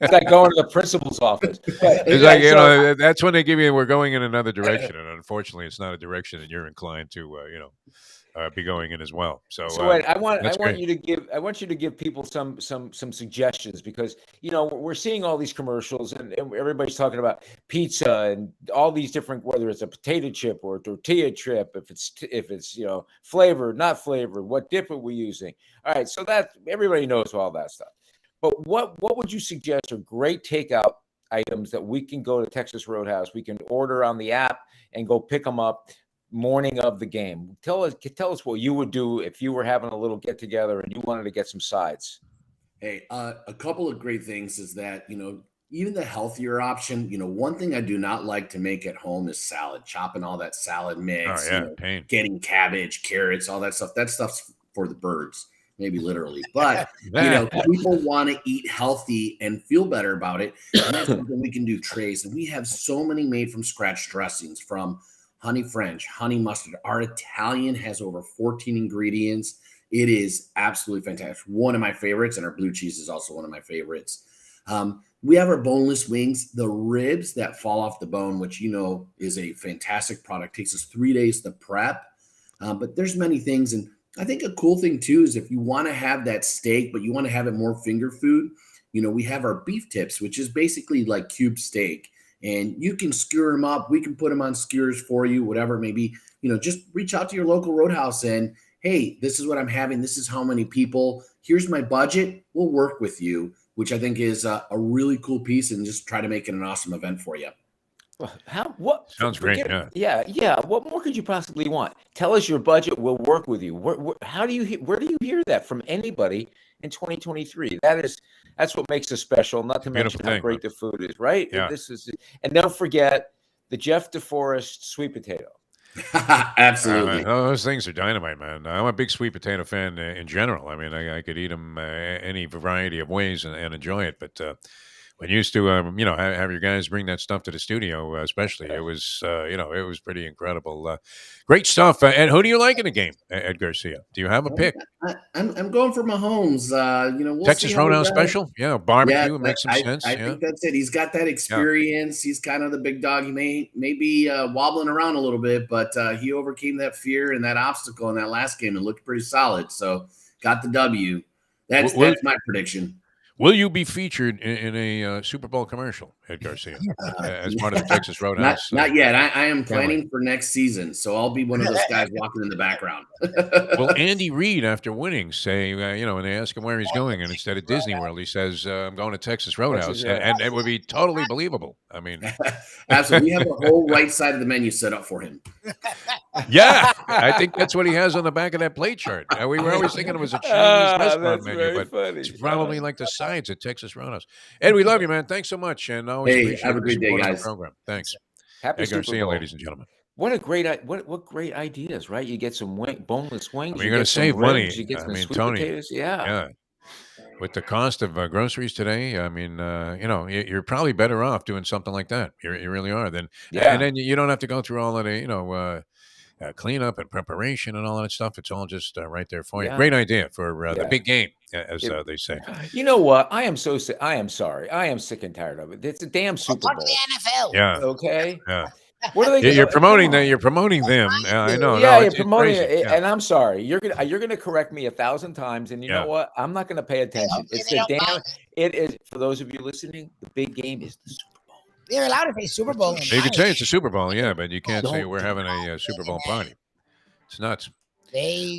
It's like going to the principal's office. It's like, that's when they give you, we're going in another direction. And unfortunately, it's not a direction that you're inclined to, be going in as well. So Ed, I want you to give people some suggestions, because we're seeing all these commercials and everybody's talking about pizza and all these different, whether it's a potato chip or a tortilla chip, if it's flavored, not flavored, what dip are we using? All right, so that everybody knows all that stuff. But what would you suggest are great takeout items that we can go to Texas Roadhouse, we can order on the app and go pick them up morning of the game? Tell us what you would do if you were having a little get together and you wanted to get some sides. Hey, a couple of great things is that, even the healthier option, one thing I do not like to make at home is salad, chopping all that salad mix, getting cabbage, carrots, all that stuff. That stuff's for the birds, maybe literally. But, people want to eat healthy and feel better about it. And that's something we can do, trays. And we have so many made from scratch dressings, from honey French, honey mustard. Our Italian has over 14 ingredients. It is absolutely fantastic. One of my favorites, and our blue cheese is also one of my favorites. We have our boneless wings, the ribs that fall off the bone, which is a fantastic product. Takes us 3 days to prep, but there's many things. And I think a cool thing too is if you want to have that steak, but you want to have it more finger food, we have our beef tips, which is basically like cube steak. And you can skewer them up. We can put them on skewers for you, whatever. Maybe, just reach out to your local Roadhouse and, hey, this is what I'm having. This is how many people. Here's my budget. We'll work with you, which I think is a really cool piece, and just try to make it an awesome event for you. What sounds great? Yeah. What more could you possibly want? Tell us your budget. We'll work with you. Where do you hear that from anybody in 2023? That's what makes us special. Not to mention how great the food is, right? Yeah. And don't forget the Jeff DeForest sweet potato. Absolutely. Those things are dynamite, man. I'm a big sweet potato fan in general. I mean, I could eat them any variety of ways and enjoy it, but. When you used to, have your guys bring that stuff to the studio, especially, it was, it was pretty incredible. Great stuff. And who do you like in the game, Ed Garcia? Do you have a pick? I'm going for Mahomes. We'll Texas Roadhouse special? Yeah, barbecue. It makes some sense. I think that's it. He's got that experience. Yeah. He's kind of the big dog. He may be wobbling around a little bit, but he overcame that fear and that obstacle in that last game and looked pretty solid. So got the W. That's my prediction. Will you be featured in a Super Bowl commercial, Ed Garcia, as part of the Texas Roadhouse? Not yet. I am planning for next season, so I'll be one of those guys walking in the background. Will Andy Reid, after winning, say, when they ask him where he's going, and instead of Disney World, he says, I'm going to Texas Roadhouse, and it would be totally believable. I mean, absolutely. We have the whole right side of the menu set up for him. Yeah, I think that's what he has on the back of that plate chart. We were always thinking it was a Chinese restaurant menu, but funny. It's probably like the sides at Texas Roadhouse. Ed, we love you, man. Thanks so much, and always appreciate have a great day, guys. Program. Thanks. Happy Ed Garcia, ladies and gentlemen. What great ideas, right? You get some boneless wings. You're going to save money. You get some sweet Tony, potatoes. Yeah. With the cost of groceries today, I mean, you're probably better off doing something like that. You really are. And then you don't have to go through all of the, cleanup and preparation and all that stuff. It's all just right there for you. Yeah. Great idea for the Yeah. big game, as they say. You know what? I am so sick. I am sorry. I am sick and tired of it. It's a damn Super Watch Bowl. the NFL. Yeah, Okay. yeah. What are they? You're promoting come on. that. You're promoting them. I know. Yeah, No, you're it's promoting crazy. it, Yeah. and I'm sorry. You're gonna correct me 1,000 times, and you know what? I'm not gonna pay attention. It's the damn. It is for those of you listening. The big game is the Super Bowl. They're allowed to say Super Bowl. You could say it's a Super Bowl, yeah, but you can't say we're having a Super Bowl party. It's nuts.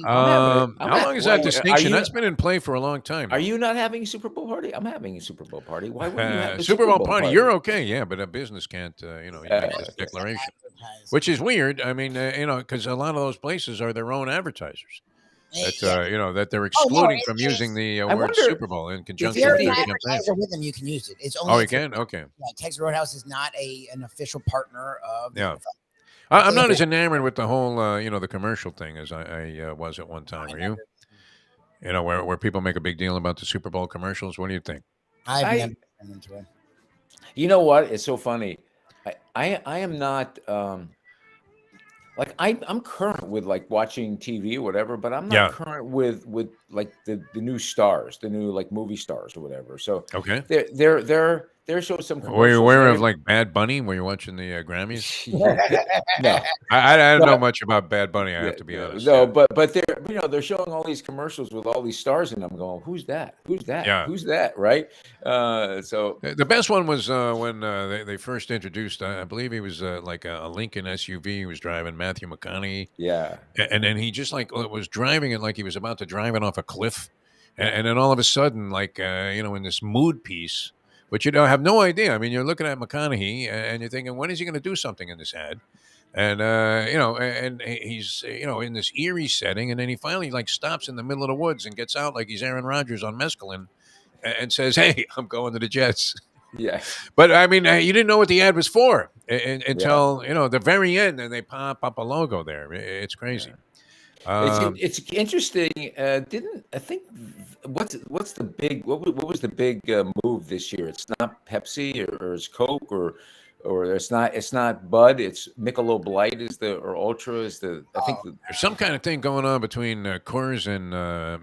How long is that distinction? That's been in play for a long time. Are you not having a Super Bowl party? I'm having a Super Bowl party. Why wouldn't you have a Super Bowl party? You're okay, yeah, but a business can't, you make this declaration, which is weird. I mean, because a lot of those places are their own advertisers. That that they're excluding from using the word Super Bowl in conjunction If with you're their an campaign. advertiser with them, you can use it. It's only You can? Okay. Yeah, Texas Roadhouse is not an official partner of. Yeah. I'm not as enamored with the whole, the commercial thing as I was at one time. Are you? Where people make a big deal about the Super Bowl commercials. What do you think? I've never been into it. You know what? It's so funny. I am not I'm current with like watching TV or whatever, but I'm not current with like the new stars, the new like movie stars or whatever. So okay, there shows some. Were you aware of like Bad Bunny? Were you watching the Grammys? No, I don't know much about Bad Bunny. I have to be honest. No, but they're showing all these commercials with all these stars, and I'm going, who's that? Who's that? Yeah. Who's that? Right? So the best one was when they first introduced. I believe he was like a Lincoln SUV. He was driving Matthew McConaughey. Yeah, and then he just like was driving it like he was about to drive it off a cliff, and then all of a sudden, like in this mood piece. But you have no idea. I mean, you're looking at McConaughey and you're thinking, when is he going to do something in this ad? And, and he's, in this eerie setting. And then he finally like stops in the middle of the woods and gets out like he's Aaron Rodgers on mescaline and says, hey, I'm going to the Jets. Yeah. But I mean, you didn't know what the ad was for until, the very end. And they pop up a logo there. It's crazy. It's interesting. Didn't I think what's the big what was the big move this year? It's not Pepsi or it's Coke or it's not Bud. It's Michelob Light or Ultra is the I think there's some kind of thing going on between Coors and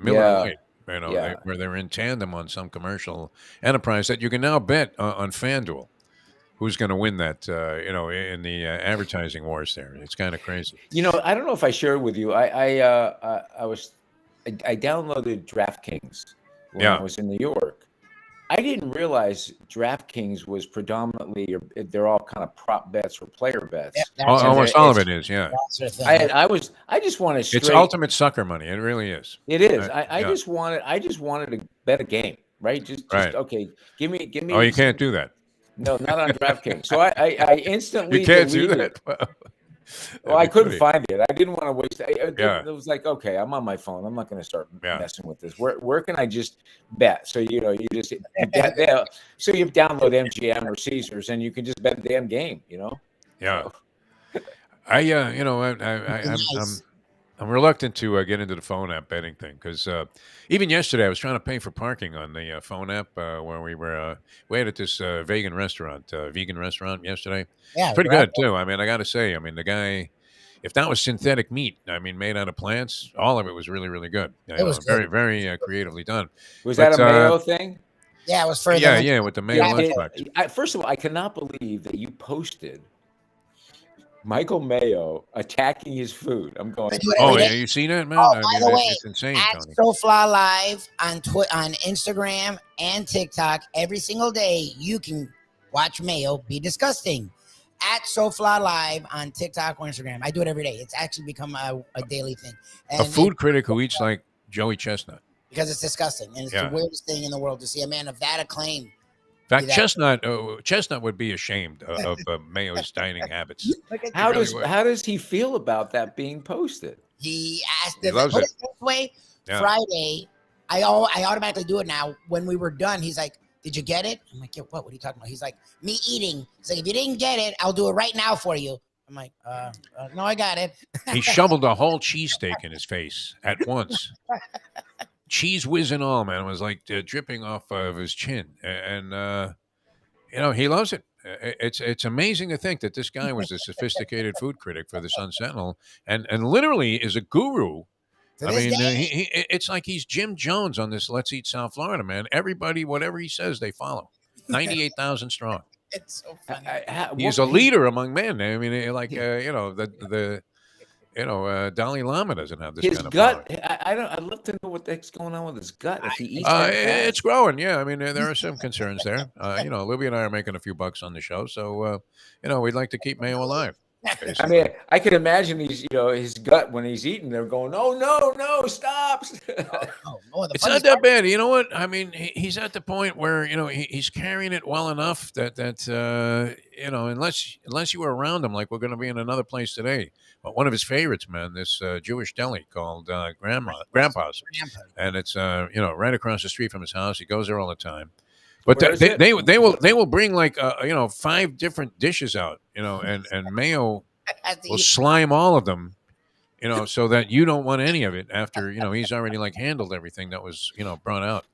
Miller Lite. Where they're in tandem on some commercial enterprise that you can now bet on FanDuel. Who's going to win that, in the advertising wars there? It's kind of crazy. I don't know if I shared with you. I downloaded DraftKings when I was in New York. I didn't realize DraftKings was predominantly, they're all kind of prop bets or player bets. Yeah, almost all of it is, yeah. I just wanted straight. It's ultimate sucker money. It really is. It is. I just wanted to bet a game, right? Just okay. Give me. Oh, you can't do that. No, not on DraftKings. So I instantly you can't do that. Well, I couldn't find it. I didn't want to waste. It was like, okay, I'm on my phone. I'm not going to start messing with this. Where can I just bet? So you just so you download MGM or Caesars and you can just bet a damn game. Yeah. I'm reluctant to get into the phone app betting thing because even yesterday I was trying to pay for parking on the phone app where we were waiting at this vegan restaurant yesterday. Yeah, pretty good too. I mean, I got to say, the guy, if that was synthetic meat, made out of plants, all of it was really, really good. It was very, very creatively done. Was that a mayo thing? Yeah, it was for with the mayo lunchbox. First of all, I cannot believe that you posted Michael Mayo attacking his food. I'm going. Oh, yeah, you seen that, man? Oh, by the way, it's insane, at Tony. SoFly Live on Instagram and TikTok every single day, you can watch Mayo be disgusting. At SoFly Live on TikTok or Instagram, I do it every day. It's actually become a daily thing. And a food critic who eats like Joey Chestnut because it's disgusting and it's the weirdest thing in the world to see a man of that acclaim. In fact, Chestnut would be ashamed of Mayo's dining habits. How does he feel about that being posted? He asked. He loves it. This way, Friday, I automatically do it now. When we were done, he's like, "Did you get it?" I'm like, "Yeah, what? What are you talking about?" He's like, "Me eating." He's like, "If you didn't get it, I'll do it right now for you." I'm like, "No, I got it." He shoveled a whole cheesesteak in his face at once. Cheese whiz and all, man. It was like dripping off of his chin. And he loves it. It's amazing to think that this guy was a sophisticated food critic for the Sun Sentinel, and literally is a guru. To I this mean, day. it's like he's Jim Jones on this Let's Eat South Florida, man. Everybody, whatever he says, they follow. 98,000 strong. It's so funny. He's a leader among men. I mean, like the Dalai Lama doesn't have this His kind of gut. power. I'd love to know what the heck's going on with his gut. If he eats that It's fast. growing. Yeah, I mean, there are some concerns there. Lubie and I are making a few bucks on the show, so we'd like to keep Mayo alive. I Basically. mean, I could imagine his gut when he's eating. They're going, "Oh no, stop!" It's not that bad. You know what? I mean, he's at the point where he's carrying it well enough that unless you were around him, like we're going to be in another place today. But one of his favorites, man, this Jewish deli called Grandpa's, and it's right across the street from his house. He goes there all the time. But they will bring like 5 different dishes out, and Mayo will slime all of them, so that you don't want any of it after he's already like handled everything that was brought out.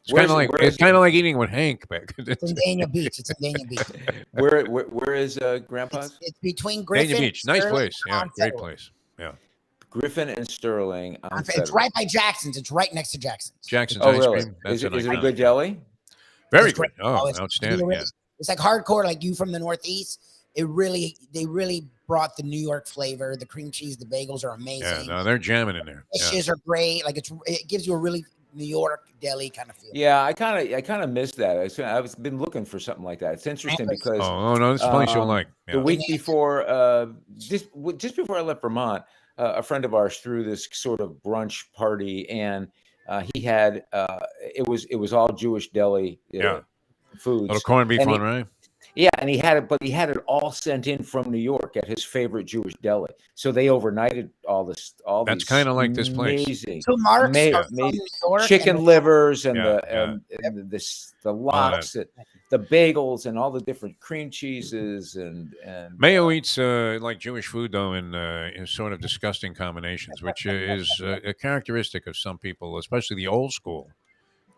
It's kind of like eating with Hank back. It's in Dania Beach. It's in Dania Beach. Where is Grandpa's? It's between Griffin. Dania Beach, nice place. Yeah, great place. Yeah. Griffin and Sterling. It's right by Jackson's. It's right next to Jackson's. Jackson's Oh, ice really? cream. Is it an a iconic- good deli? Very It's good. great. Oh, It's outstanding. really- Yeah. It's like hardcore, like you from the Northeast. They really brought the New York flavor. The cream cheese, the bagels are amazing. Yeah, no, they're jamming in there. Yeah. Dishes are great. Like it gives you a really New York deli kind of feel. Yeah, I kind of missed that. I've been looking for something like that. It's interesting because Oh no, this is a place you'll like. the Yeah. week before, just before I left Vermont, a friend of ours threw this sort of brunch party, and he had it was all Jewish deli foods. Little corned beef And one, right? Yeah, and he had it all sent in from New York at his favorite Jewish deli. So they overnighted all this. That's kind of like this place. Amazing. So Mark's are from New York. Chicken and- livers and Yeah, the lox, the bagels, and all the different cream cheeses and Mayo eats like Jewish food though in sort of disgusting combinations, which is a characteristic of some people, especially the old school.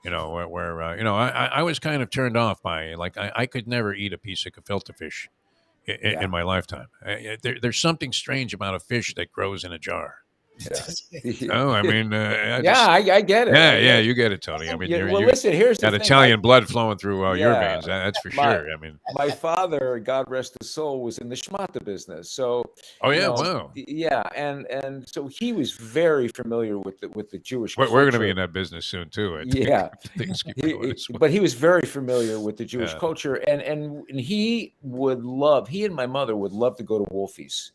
Where I was kind of turned off by like I could never eat a piece of gefilte fish in my lifetime. There's something strange about a fish that grows in a jar. Oh, I mean, I get it. Yeah, you get it, Tony. I mean, listen, here's the got thing. Italian blood flowing through your Yeah. veins. That's for sure. I mean, my father, God rest his soul, was in the schmata business. So, oh yeah, wow. Yeah, and so he was very familiar with the Jewish. We're going to be in that business soon too. I think. Yeah, Things keep going this way. but he was very familiar with the Jewish culture, and he and my mother would love to go to Wolfie's.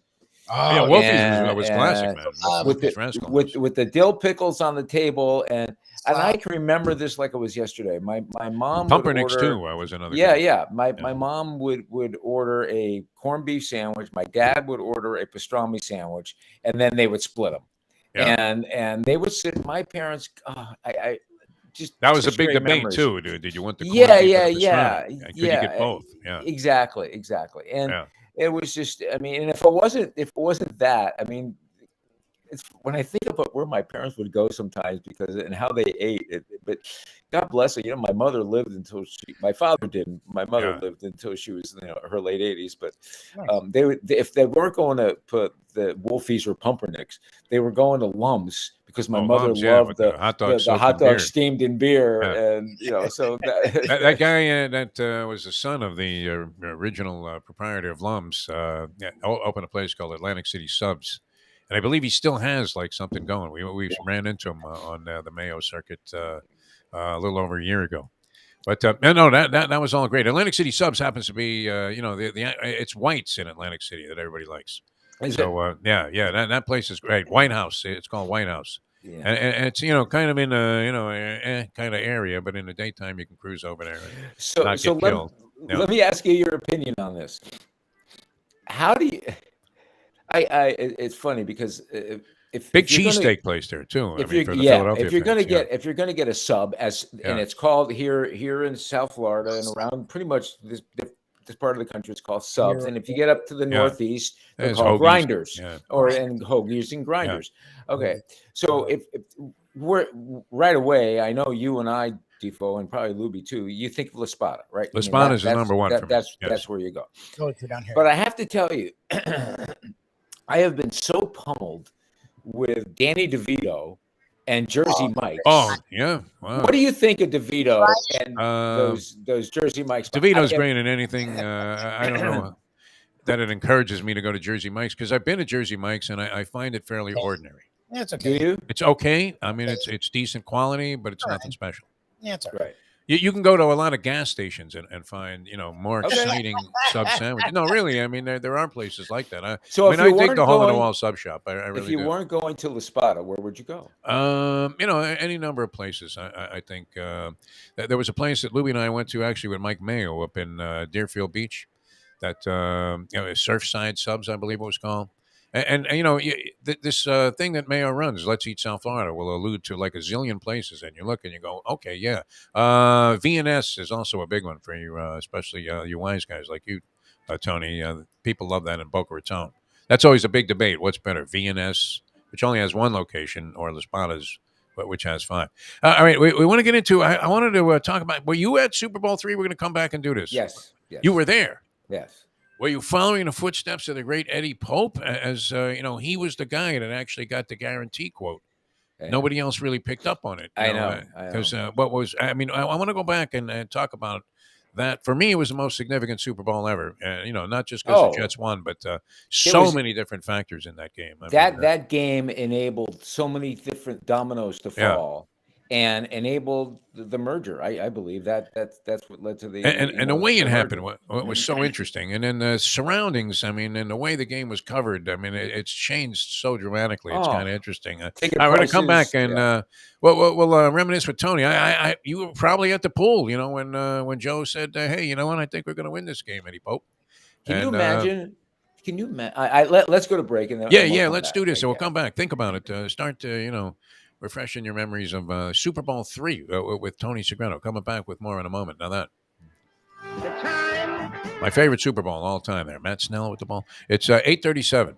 Yeah, Wolfie's was classic, man. With the dill pickles on the table, and I can remember this like it was yesterday. My mom Pumpernicks would order, too. Was another. Yeah, guy. yeah. My mom would order a corned beef sandwich. My dad would order a pastrami sandwich, and then they would split them. Yeah. And they would sit. My parents, I just that was a big debate memories. too. Did you want the corned yeah, beef yeah, or the yeah, pastrami? Could yeah. you get both? Yeah, exactly. And it was just, I mean, and if it wasn't that, I mean, it's when I think about where my parents would go sometimes and how they ate. But God bless her, my mother lived until my father didn't. My mother lived until she was, her late 80s. But if they weren't going to put the Wolfies or Pumpernicks, they were going to Lum's because my mother loved the hot dog steamed in beer, and so that guy that was the son of the original proprietor of Lum's opened a place called Atlantic City Subs. And I believe he still has like something going. We ran into him on the Mayo circuit a little over a year ago. But no, that was all great. Atlantic City Subs happens to be it's whites in Atlantic City that everybody likes. That place is great. White House. It's called White House. Yeah. And it's kind of in a kind of area, but in the daytime you can cruise over there and not get killed. Let me ask you your opinion on this. How do you? It's funny because if big cheesesteak place there too. If you're going to get a sub and it's called here in South Florida and around pretty much this part of the country, it's called subs. And if you get up to the Northeast, they're called grinders and hoagies and grinders. Okay, so if we're right away, I know you and I Defo, and probably Lubie too, you think of La Spada, right? La Spada is the number one for me. That's where you go. Go to down here. But I have to tell you, I have been so pummeled with Danny DeVito and Jersey Mike's. Oh, yeah. Wow. What do you think of DeVito and those Jersey Mike's? DeVito's great in anything. I don't know that it encourages me to go to Jersey Mike's because I've been to Jersey Mike's and I find it fairly ordinary. Yeah, it's Do okay. you? It's okay. I mean, it's decent quality, but it's nothing special. Yeah, it's all right. Right. You can go to a lot of gas stations and find, more Okay. exciting sub sandwiches. No, really. I mean, there are places like that. I So mean, if you I dig weren't the hole in the going- wall sub shop. I really If you do. weren't going to La Spada, where would you go? Any number of places. I think there was a place that Lubie and I went to actually with Mike Mayo up in Deerfield Beach. That Surfside Subs, I believe it was called. And this thing that Mayo runs, Let's Eat South Florida, will allude to like a zillion places, and you look and you go, okay, yeah. V&S is also a big one for you, especially you wise guys like you, Tony. People love that in Boca Raton. That's always a big debate. What's better, V&S, which only has one location, or Las Palmas, which has 5? All right, we want to get into. I wanted to talk about. Were you at Super Bowl III? We're going to come back and do this. Yes. You were there. Yes. Were you following the footsteps of the great Eddie Pope? As he was the guy that actually got the guarantee quote. Yeah. Nobody else really picked up on it. I know. Because what was? I mean, I want to go back and talk about that. For me, it was the most significant Super Bowl ever. Not just because the Jets won, but so many different factors in that game. That game enabled so many different dominoes to fall. And enabled the merger. I believe that's what led to the and the way it happened what was so interesting, and then the surroundings. I mean, and the way the game was covered. I mean, it's changed so dramatically. It's kind of interesting. We're going to come back and we'll reminisce with Tony. You were probably at the pool, when Joe said, "Hey, you know what? I think we're going to win this game, Eddie Pope." Can you imagine? Let's go to break and then let's do this. And we'll come back. Think about it. Start refreshing your memories of Super Bowl III with Tony Segreto. Coming back with more in a moment. Now that. My favorite Super Bowl all time there. Matt Snell with the ball. It's 8:37.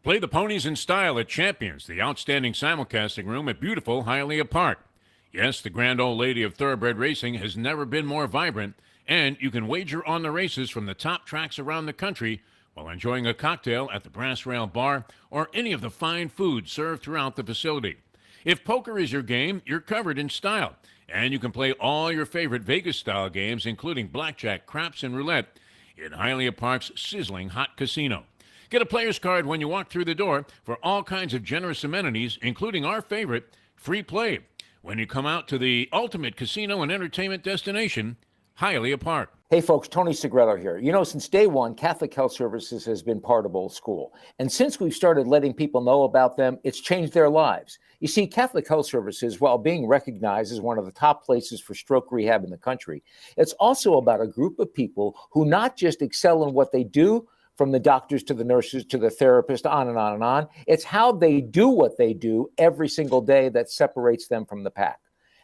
Play the ponies in style at Champions, the outstanding simulcasting room at beautiful Hialeah Park. Yes, the grand old lady of thoroughbred racing has never been more vibrant, and you can wager on the races from the top tracks around the country while enjoying a cocktail at the Brass Rail Bar or any of the fine foods served throughout the facility. If poker is your game, you're covered in style, and you can play all your favorite Vegas-style games, including blackjack, craps, and roulette, in Hialeah Park's sizzling hot casino. Get a player's card when you walk through the door for all kinds of generous amenities, including our favorite, free play, when you come out to the ultimate casino and entertainment destination, Hialeah Park. Hey folks, Tony Segreto here. Since day one, Catholic Health Services has been part of Old School. And since we've started letting people know about them, it's changed their lives. You see, Catholic Health Services, while being recognized as one of the top places for stroke rehab in the country, it's also about a group of people who not just excel in what they do, from the doctors to the nurses to the therapist, on and on and on. It's how they do what they do every single day that separates them from the pack.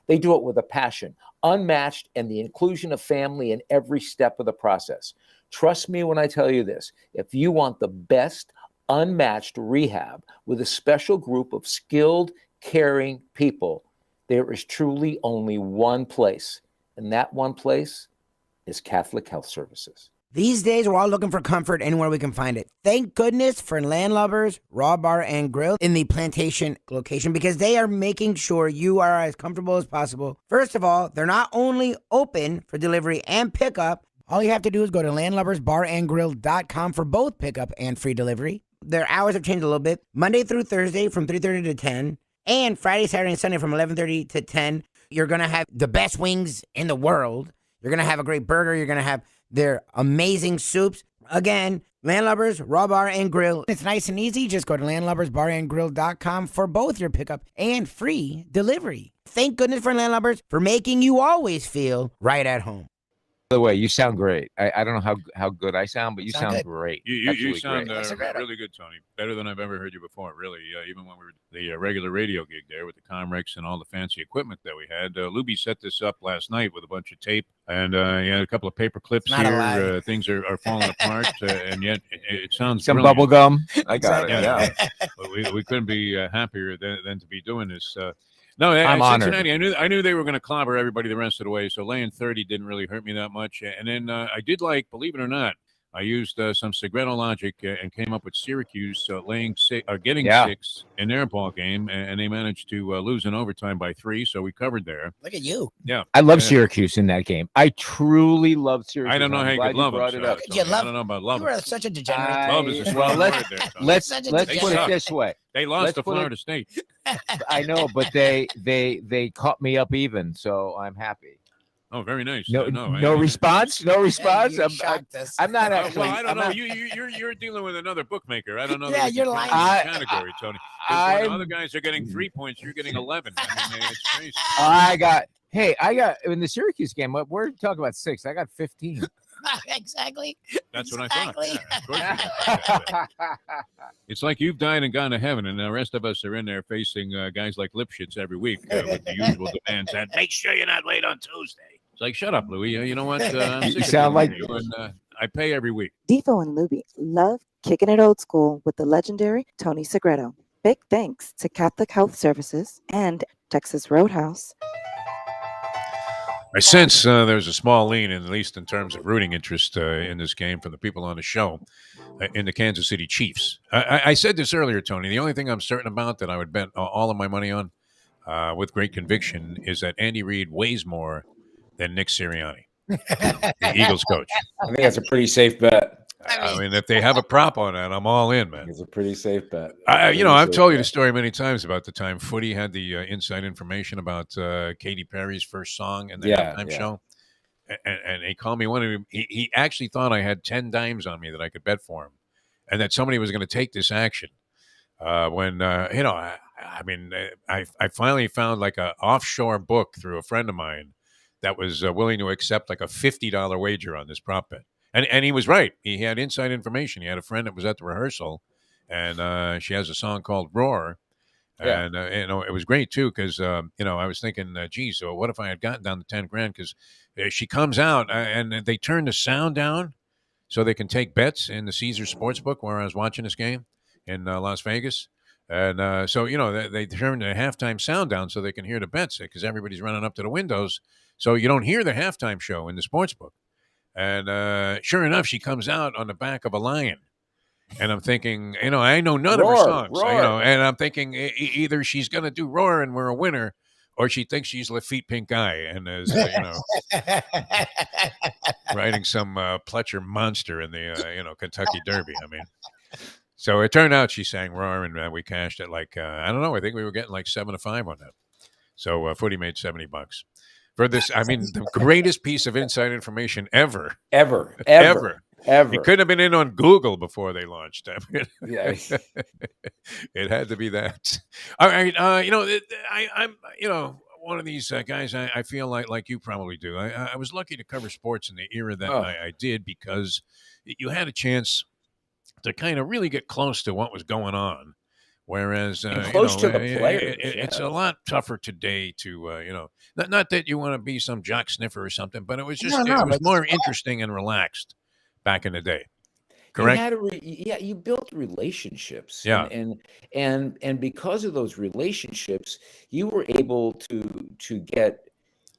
They do it with a passion, unmatched, and the inclusion of family in every step of the process. Trust me when I tell you this. If you want the best, unmatched rehab with a special group of skilled, caring people, there is truly only one place, and that one place is Catholic Health Services. These days, we're all looking for comfort anywhere we can find it. Thank goodness for Landlubbers Raw Bar and Grill in the Plantation location, because they are making sure you are as comfortable as possible. First of all, they're not only open for delivery and pickup. All you have to do is go to landlubbersbarandgrill.com for both pickup and free delivery. Their hours have changed a little bit. Monday through Thursday from 3:30 to 10, and Friday, Saturday, and Sunday from 11:30 to 10. You're going to have the best wings in the world. You're going to have a great burger. You're going to have their amazing soups. Again, Landlubbers, Raw Bar and Grill. It's nice and easy. Just go to landlubbersbarandgrill.com for both your pickup and free delivery. Thank goodness for Landlubbers for making you always feel right at home. By the way, you sound great. I don't know how good I sound, but you sound good. great. You sound great. really good, Tony. Better than I've ever heard you before, really. Even when we were the regular radio gig there with the Comrex and all the fancy equipment that we had. Lubie set this up last night with a bunch of tape and a couple of paper clips here. Things are falling apart, and yet it sounds some brilliant. bubble gum. I got it. Yeah. we couldn't be happier than to be doing this. No, I'm honored. Cincinnati. I knew they were going to clobber everybody the rest of the way. So laying 30 didn't really hurt me that much. And then I did like, believe it or not, I used some Segreto logic and came up with Syracuse getting Yeah. 6 in their ball game, and they managed to lose in overtime by 3. So we covered there. Look at you. Yeah, I love Syracuse in that game. I truly love Syracuse. I don't know how you could love them. brought it up. You I love- don't know about love. You are such a degenerate. Love is a strong well, word there. Tony. Let's Such a put degenerate. it this way. They lost let's to put it- Florida State. I know, but they caught me up even, so I'm happy. Oh, very nice. No, I- no response. No response. You shocked us. I'm not Well, actually. I don't I'm know. not- You're dealing with another bookmaker. I don't know. that Yeah, we can you're put lying. you in I- that category, Tony. 'Cause when I'm- other guys are getting 3 points, you're getting 11. I mean, it's crazy. I got in the Syracuse game. We're talking about 6. I got 15. Exactly. That's what I thought. Exactly. Yeah, of course you did. It's like you've died and gone to heaven, and the rest of us are in there facing guys like Lipschitz every week with the usual demands that make sure you're not late on Tuesday. It's like, shut up, Louie. You know what? I'm sick You of sound dealing like- with you, and I pay every week. Defo and Lubie love kicking it old school with the legendary Tony Segreto. Big thanks to Catholic Health Services and Texas Roadhouse. I sense there's a small lean, at least in terms of rooting interest in this game from the people on the show, in the Kansas City Chiefs. I said this earlier, Tony. The only thing I'm certain about that I would bet all of my money on with great conviction is that Andy Reid weighs more than Nick Sirianni, the Eagles coach. I think that's a pretty safe bet. I mean, if they have a prop on that, I'm all in, man. It's a pretty safe bet. I've told you the story many times about the time Footy had the inside information about Katy Perry's first song in the halftime show. And he called me one of them. He actually thought I had 10 dimes on me that I could bet for him and that somebody was going to take this action. I finally found like a offshore book through a friend of mine that was willing to accept like a $50 wager on this prop bet. And he was right. He had inside information. He had a friend that was at the rehearsal, and she has a song called Roar. Yeah. And, it was great, too, because, I was thinking, geez, so what if I had gotten down to 10 grand? Because she comes out, and they turn the sound down so they can take bets in the Caesars Sportsbook where I was watching this game in Las Vegas. And they turn the halftime sound down so they can hear the bets because everybody's running up to the windows. So you don't hear the halftime show in the sportsbook. And sure enough, she comes out on the back of a lion. And I'm thinking, I know none of her songs. And I'm thinking either she's going to do Roar and we're a winner, or she thinks she's Lafitte Pink Eye and is, riding some Pletcher monster in the, Kentucky Derby. I mean, so it turned out she sang Roar, and we cashed it like, I don't know, I think we were getting like 7 to 5 on that. So Footy made $70. For this, I mean, the greatest piece of inside information ever. Ever. It couldn't have been in on Google before they launched. I mean, Yeah. it had to be that. All right, I'm one of these guys. I feel like you probably do. I was lucky to cover sports in the era that I did because you had a chance to kind of really get close to what was going on. Whereas, close to the players, it's a lot tougher today to, not that you want to be some jock sniffer or something, but it was just it was more interesting and relaxed back in the day. Correct? You built relationships. Yeah. And because of those relationships, you were able to get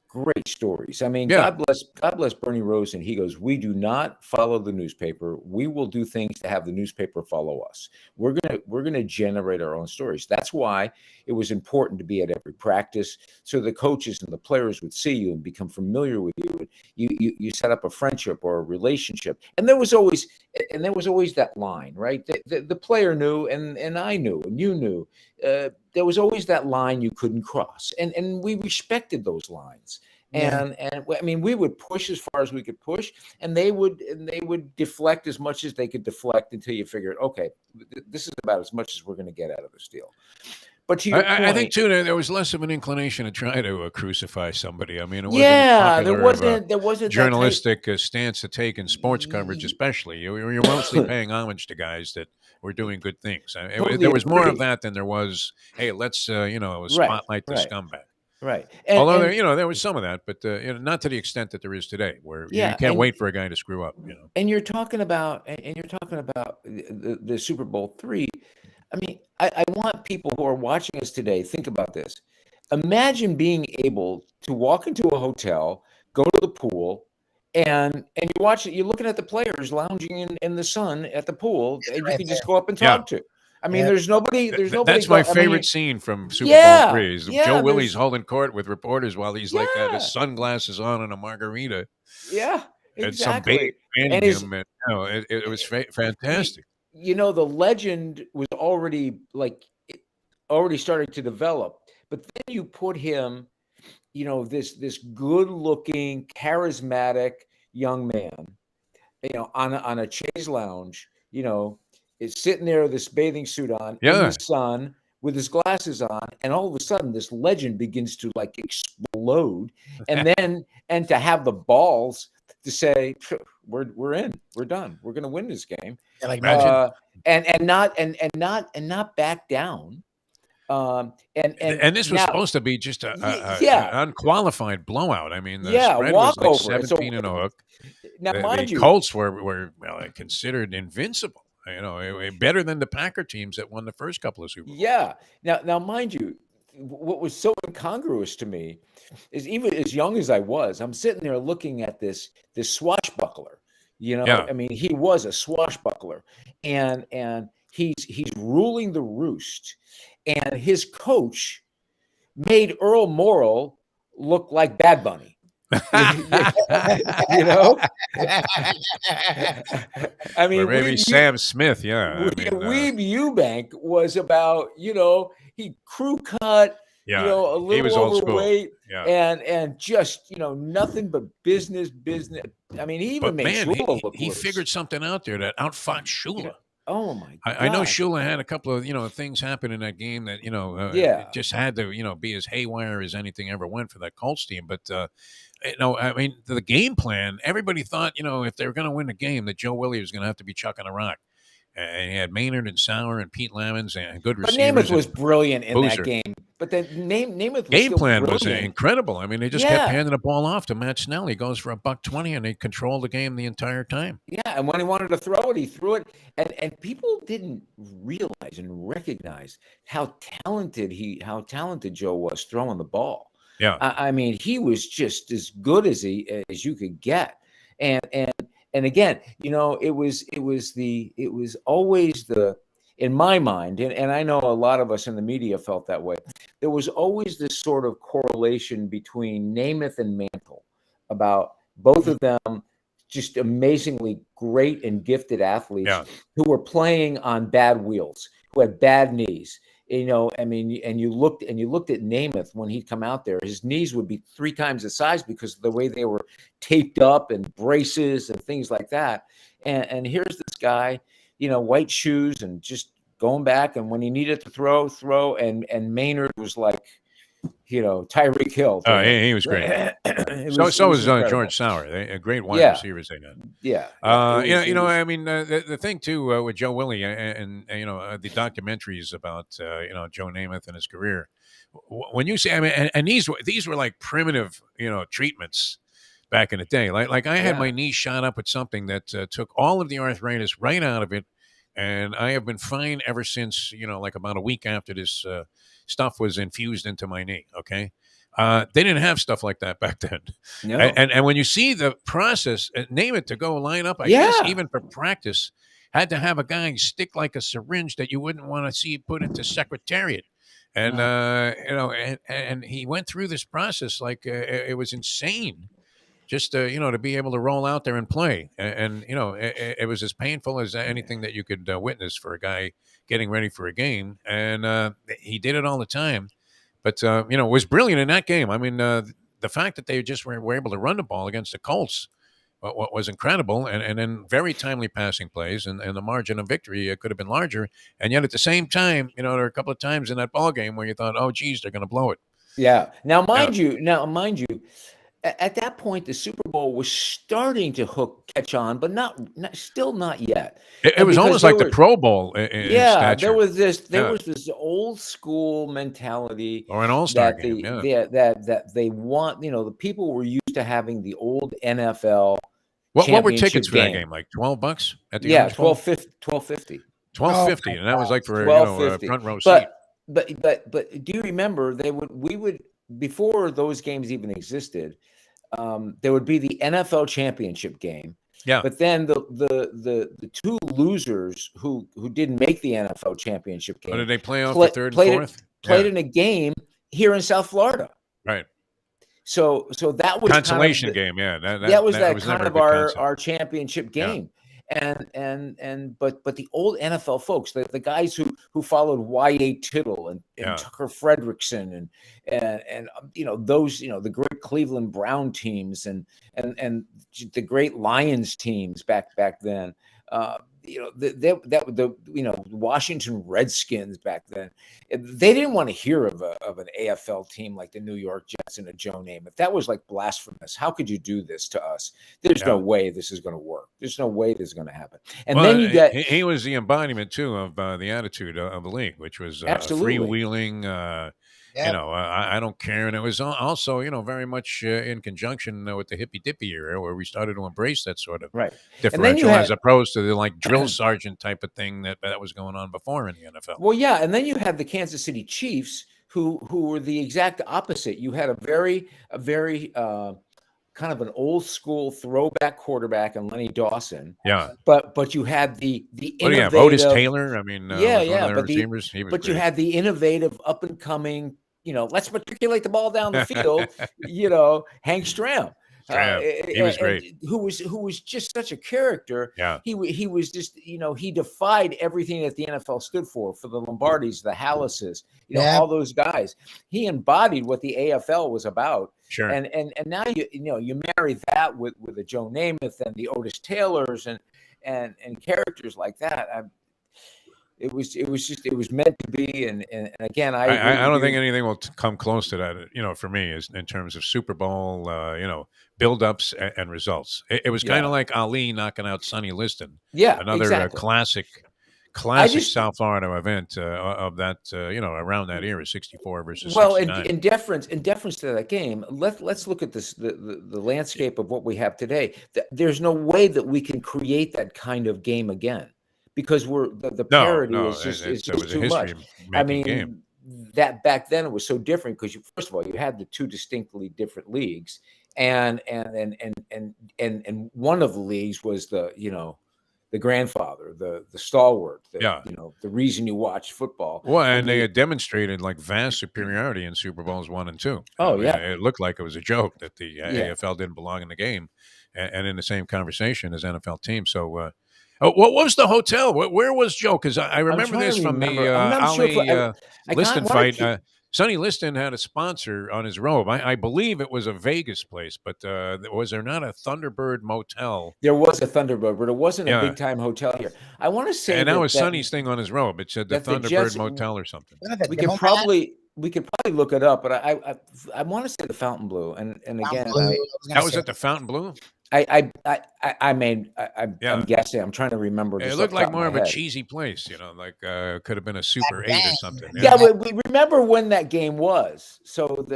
great stories. I mean, Yeah. God bless Bernie Rosen. He goes, we do not follow the newspaper. We will do things to have the newspaper follow us. We're gonna generate our own stories. That's why it was important to be at every practice, so the coaches and the players would see you and become familiar with you. You set up a friendship or a relationship, and there was always that line, right? The player knew, and I knew, and you knew. There was always that line you couldn't cross, and we respected those lines. And I mean, we would push as far as we could push, and they would deflect as much as they could deflect until you figured, okay, this is about as much as we're going to get out of this deal. But to your point, I think too, there was less of an inclination to try to crucify somebody. I mean, it wasn't there wasn't journalistic stance to take in sports coverage, especially. You're mostly paying homage to guys that were doing good things. There was more of that than there was, hey, let's spotlight the scumbag. Right. Although there was some of that, but not to the extent that there is today, where you can't wait for a guy to screw up. And you're talking about the Super Bowl III. I mean, I want people who are watching us today, think about this. Imagine being able to walk into a hotel, go to the pool, and you watch it. You're looking at the players lounging in the sun at the pool, and you can just go up and Yeah. talk to. I mean, there's nobody. There's nobody. That's my I mean, favorite scene from Super Yeah, Bowl 3 is yeah, Joe Willie's there's- holding court with reporters while he's like got Yeah. his sunglasses on and a margarita, yeah, and some babe exactly. handing And his, him. And, it was fantastic. you know, the legend was already already starting to develop, but then you put him, you know, this good-looking, charismatic young man, you know, on a chaise lounge, you know, is sitting there with this bathing suit on in Yeah. the sun with his glasses on, and all of a sudden this legend begins to like explode, and to have the balls to say, we're in, we're done, we're going to win this game, Yeah, like Imagine- and not back down. And this was now- supposed to be just an unqualified blowout. I mean, the spread was like walkover. 17 and a hook. Now, The mind you, Colts were considered invincible. You know, better than the Packer teams that won the first couple of Super Bowls. yeah. Now, mind you, what was so incongruous to me is even as young as I was, I'm sitting there looking at this swashbuckler. You know, Yeah. I mean, he was a swashbuckler, and he's ruling the roost, and his coach made Earl Morrall look like Bad Bunny. You know, I mean, Or maybe Weeb Sam Smith. Yeah. I mean, Weeb Eubank was about, you know, he crew cut, yeah. you know, a he was little old school. overweight, Yeah. and just, you know, nothing but business. I mean, he even But made man, Shula look he loose. figured something out there that outfought Shula. Oh my God! I know Shula had a couple of things happen in that game that Yeah. it just had to be as haywire as anything ever went for that Colts team. But I mean the game plan. Everybody thought if they were going to win the game that Joe Willie was going to have to be chucking a rock. And he had Maynard and Sauer and Pete Lamons and good But receivers. Namath was brilliant in Boozer. that game. But then Namath was Game still plan was brilliant. incredible. I mean, they just Yeah. kept handing the ball off to Matt Snell. He goes for $120, and they controlled the game the entire time. Yeah, and when he wanted to throw it, he threw it. And people didn't realize and recognize how talented Joe was throwing the ball. Yeah. I mean, he was just as good as you could get. And again, it was always in my mind, and I know a lot of us in the media felt that way. There was always this sort of correlation between Namath and Mantle about both of them just amazingly great and gifted athletes who were playing on bad wheels, who had bad knees. I mean, and you looked at Namath when he'd come out there, his knees would be 3 times the size because of the way they were taped up and braces and things like that. And here's this guy, white shoes and just going back. And when he needed to throw, and Maynard was like, Tyreek Hill. Oh, he was great. So was George Sauer. A great wide receivers they got. Yeah. I mean, the thing too with Joe Willie and the documentaries about Joe Namath and his career. When you say, I mean, and these were like primitive, treatments back in the day. Like I had my knee shot up with something that took all of the arthritis right out of it, and I have been fine ever since. Like about a week after this stuff was infused into my knee. Okay. They didn't have stuff like that back then. No. And when you see the process, name it, to go line up, I guess even for practice, had to have a guy stick like a syringe that you wouldn't want to see put into Secretariat. And, and he went through this process like it was insane just, to be able to roll out there and play. And it was as painful as anything that you could witness for a guy getting ready for a game. And he did it all the time. But, it was brilliant in that game. I mean, the fact that they just were able to run the ball against the Colts was incredible. And then very timely passing plays. And the margin of victory could have been larger. And yet at the same time, there were a couple of times in that ball game where you thought, oh, geez, they're going to blow it. Yeah. Now, mind you, at that point, the Super Bowl was starting to catch on, but still not yet. It was almost like the Pro Bowl in stature. There was this old school mentality, or an All-Star game. That they want. The people were used to having the old NFL. What were tickets for that game? Like $12 at the $12.50. $12.50, and that was like for $12.50. front row seat. But but do you remember we would before those games even existed, there would be the NFL championship game. Yeah. But then the two losers who didn't make the NFL championship game. What did they play on for third and fourth? Played in a game here in South Florida. Right. So that was consolation kind of game. Yeah. That was never kind of our championship game. But the old NFL folks, the guys who followed Y.A. Tittle and Tucker Fredrickson and those the great Cleveland Brown teams and the great Lions teams back then. The Washington Redskins back then, they didn't want to hear of an AFL team like the New York Jets and a Joe Namath. That was like blasphemous. How could you do this to us? There's no way this is going to work. There's no way this is going to happen. And then you get he was the embodiment too of the attitude of the league, which was freewheeling. I don't care. And it was also, very much in conjunction with the hippy dippy era where we started to embrace that sort of differential as opposed to the like drill sergeant type of thing that was going on before in the NFL. Well, yeah. And then you had the Kansas City Chiefs who were the exact opposite. You had a very kind of an old school throwback quarterback in Lenny Dawson. Yeah. But you had the innovative Otis Taylor. I mean, but you had the innovative up and coming, let's matriculate the ball down the field, Hank Stram. He was great. Who was just such a character. Yeah. He was just, he defied everything that the NFL stood for the Lombardis, the Hallases, all those guys. He embodied what the AFL was about. Sure. And now you marry that with a Joe Namath and the Otis Taylors and characters like that. It was meant to be, and again, I don't think anything will come close to that. For me, is in terms of Super Bowl, build-ups and results. It was kind of like Ali knocking out Sonny Liston. Yeah, another exactly. classic South Florida event of that. Around that era, 64 versus 69. Well, in deference to that game, let's look at this the landscape of what we have today. There's no way that we can create that kind of game again. Because the parity is just too much. I mean, game. That back then it was so different because first of all you had the two distinctly different leagues, and one of the leagues was the grandfather, the stalwart, the reason you watch football. Well, and they had demonstrated like vast superiority in Super Bowls 1 and 2. Oh, it looked like it was a joke that the AFL didn't belong in the game, and in the same conversation as NFL teams. So. What was the hotel? Where was Joe? Because I remember this from the Ali Liston fight. Sonny Liston had a sponsor on his robe. I believe it was a Vegas place, but was there not a Thunderbird motel? There was a Thunderbird, but it wasn't a big-time hotel here. I want to say and that was Sonny's thing on his robe. It said the Thunderbird Motel or something. We could probably look it up, but I want to say the Fontainebleau. And again, that was at the Fontainebleau. I'm guessing. I'm trying to remember. It looked like more of a cheesy place, like could have been a Super 8 or something. Yeah, but we remember when that game was. So the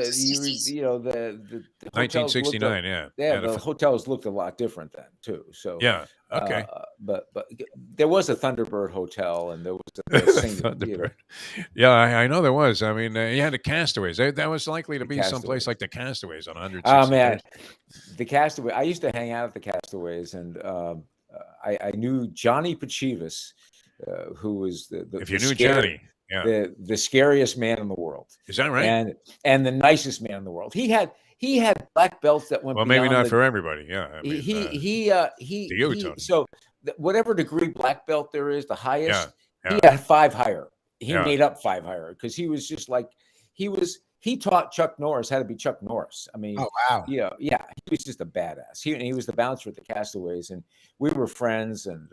1969. The hotels looked a lot different then too. So yeah, okay. But there was a Thunderbird hotel, and there was a Thunderbird. Yeah, I know there was. I mean, you had the Castaways. That was likely to be someplace like the Castaways on 160. Oh man, the Castaway. I used to hang out at the Castaways, and I knew Johnny Pachivas, who was Johnny, the scariest man in the world. Is that right? And the nicest man in the world. He had black belts that went. Well, maybe not for everybody. Yeah, I mean, so whatever degree black belt there is, the highest, he had 5 higher. He made up 5 higher because he was just like he taught Chuck Norris how to be Chuck Norris. I mean, oh wow, yeah, he was just a badass. He was the bouncer at the Castaways, and we were friends. And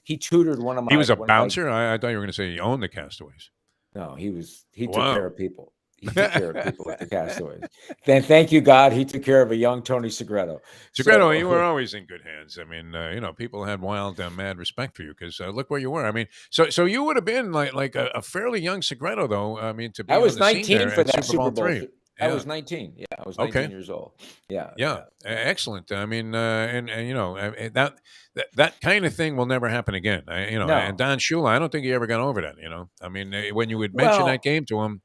he tutored one of my. He was a bouncer. I thought you were going to say he owned the Castaways. No, he took care of people. He took care of people at the Castaways. Then thank you, God, he took care of a young Tony Segreto. Segreto, you were always in good hands. I mean, people had wild, mad respect for you because look where you were. I mean, so you would have been like a fairly young Segreto, though. I mean, to be I was on the 19 scene for that Super Bowl Super Bowl. 3. I was 19. Yeah, I was 19 years old. Yeah. Yeah, excellent. I mean, and you know, that kind of thing will never happen again. You know, and No. Don Shula, I don't think he ever got over that. You know, I mean, when you would mention Well, that game to him,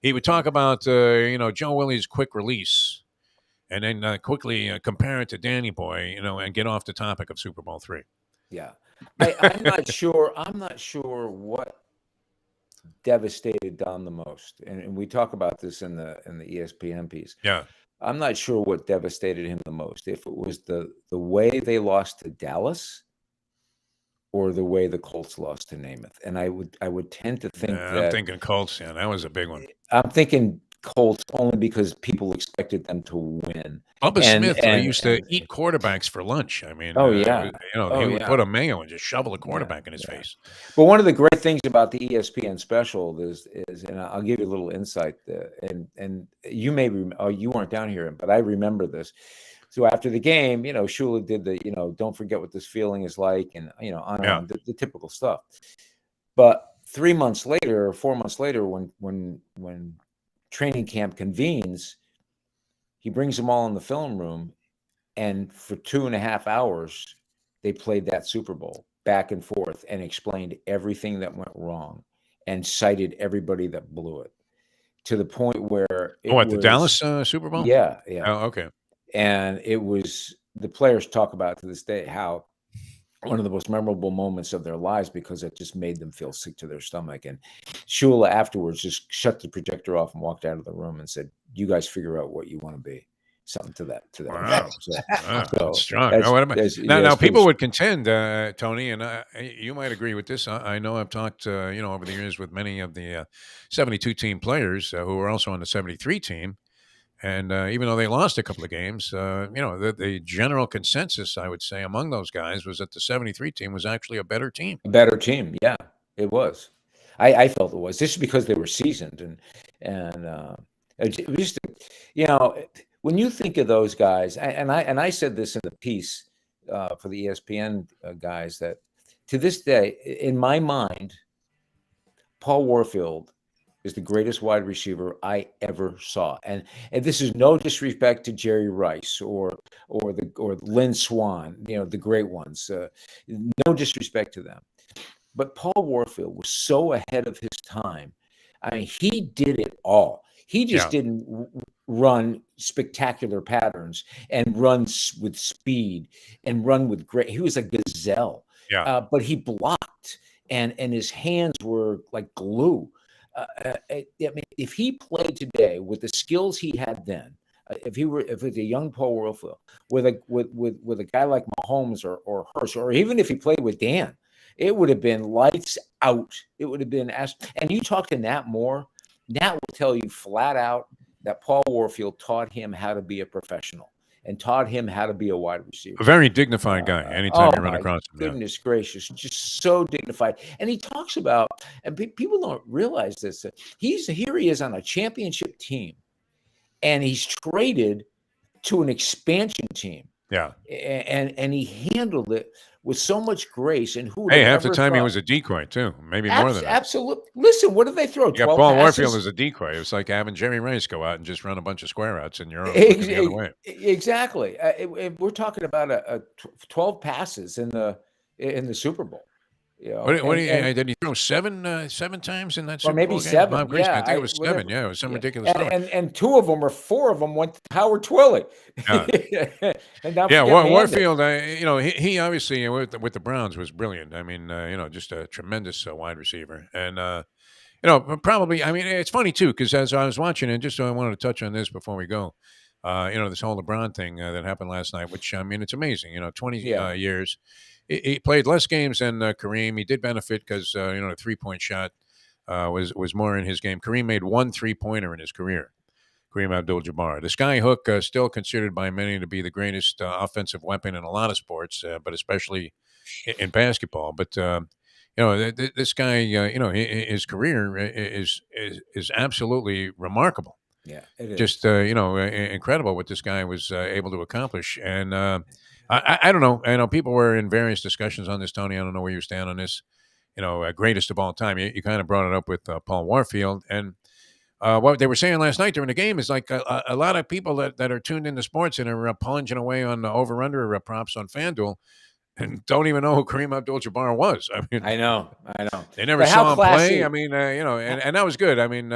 he would talk about you know, Joe Willie's quick release, and then quickly compare it to Danny Boy, you know, and get off the topic of Super Bowl III. yeah. I'm not sure. I'm not sure what devastated Don the most, and we talk about this in the ESPN piece. Yeah. I'm not sure what devastated him the most. If it was the way they lost to Dallas, or the way the Colts lost to Namath, and I would tend to think that I'm thinking Colts. Yeah, that was a big one. I'm thinking Colts only because people expected them to win. Bubba Smith used to eat quarterbacks for lunch. I mean, oh yeah, you know, he would put a mayo and just shovel a quarterback in his face. But one of the great things about the ESPN special is, and I'll give you a little insight. And you may you weren't down here, but I remember this. So after the game, you know, Shula did the, you know, don't forget what this feeling is like, and you know, on the typical stuff. But 3 months later, or 4 months later, when training camp convenes, he brings them all in the film room, and for 2.5 hours, they played that Super Bowl back and forth and explained everything that went wrong and cited everybody that blew it, to the point where the Dallas Super Bowl? Yeah. Oh, okay. And it was, the players talk about to this day how one of the most memorable moments of their lives, because it just made them feel sick to their stomach. And Shula afterwards just shut the projector off and walked out of the room and said, "You guys figure out what you want to be." Something to that. Wow. So, that's strong. Now, people would contend, Tony, and you might agree with this. I know I've talked, you know, over the years with many of the 72 team players who were also on the 73 team. And even though they lost a couple of games, you know, the general consensus, I would say, among those guys was that the 73 team was actually a better team. A better team. Yeah, it was. I felt it was. This is because they were seasoned. And it used to, you know, when you think of those guys, and I said this in the piece for the ESPN guys, that to this day, in my mind, Paul Warfield is the greatest wide receiver I ever saw, and this is no disrespect to Jerry Rice or Lynn Swan, you know, the great ones. No disrespect to them, but Paul Warfield was so ahead of his time. I mean, he did it all. He just didn't run spectacular patterns and run with speed and run with great. He was a gazelle, but he blocked, and his hands were like glue. I mean, if he played today with the skills he had then, if it was a young Paul Warfield with a guy like Mahomes or Hurst, or even if he played with Dan, it would have been lights out. It would have been and you talk to Nat Moore, Nat will tell you flat out that Paul Warfield taught him how to be a professional and taught him how to be a wide receiver. A very dignified guy. Anytime you run across him. Goodness gracious, just so dignified. And he talks about, and people don't realize this, here he is on a championship team, and he's traded to an expansion team. Yeah. And he handled it with so much grace. And half the time he was a decoy too, maybe more than that. Absolutely. Listen, what did they throw? Yeah, Paul Warfield as a decoy. It was like having Jerry Rice go out and just run a bunch of square routes, and you're the other way. Exactly. We're talking about 12 passes in the Super Bowl. You know, did he throw seven times in that Super Bowl? Or maybe game? seven. I think it was seven. Yeah, it was some ridiculous number. And 2 of them or 4 of them went to Howard Twilley. Warfield. You know, he obviously with the Browns was brilliant. I mean, you know, just a tremendous wide receiver, and you know, probably. I mean, it's funny too, because as I was watching it, just so I wanted to touch on this before we go. You know, this whole LeBron thing that happened last night, which I mean, it's amazing. You know, 20 years. He played less games than Kareem. He did benefit because you know, the 3-point shot was more in his game. Kareem made 1 3-pointer in his career. Kareem Abdul-Jabbar. The sky hook still considered by many to be the greatest offensive weapon in a lot of sports, but especially in basketball. But you know, this guy, you know, his career is absolutely remarkable. Yeah, it is. Just you know, incredible what this guy was able to accomplish. And I don't know. I know people were in various discussions on this, Tony. I don't know where you stand on this. You know, greatest of all time. You kind of brought it up with Paul Warfield, and what they were saying last night during the game is like a lot of people that are tuned into sports and are plunging away on over-under props on FanDuel and don't even know who Kareem Abdul-Jabbar was. I mean, I know. they never But how saw him classy- play. I mean, and that was good. I mean,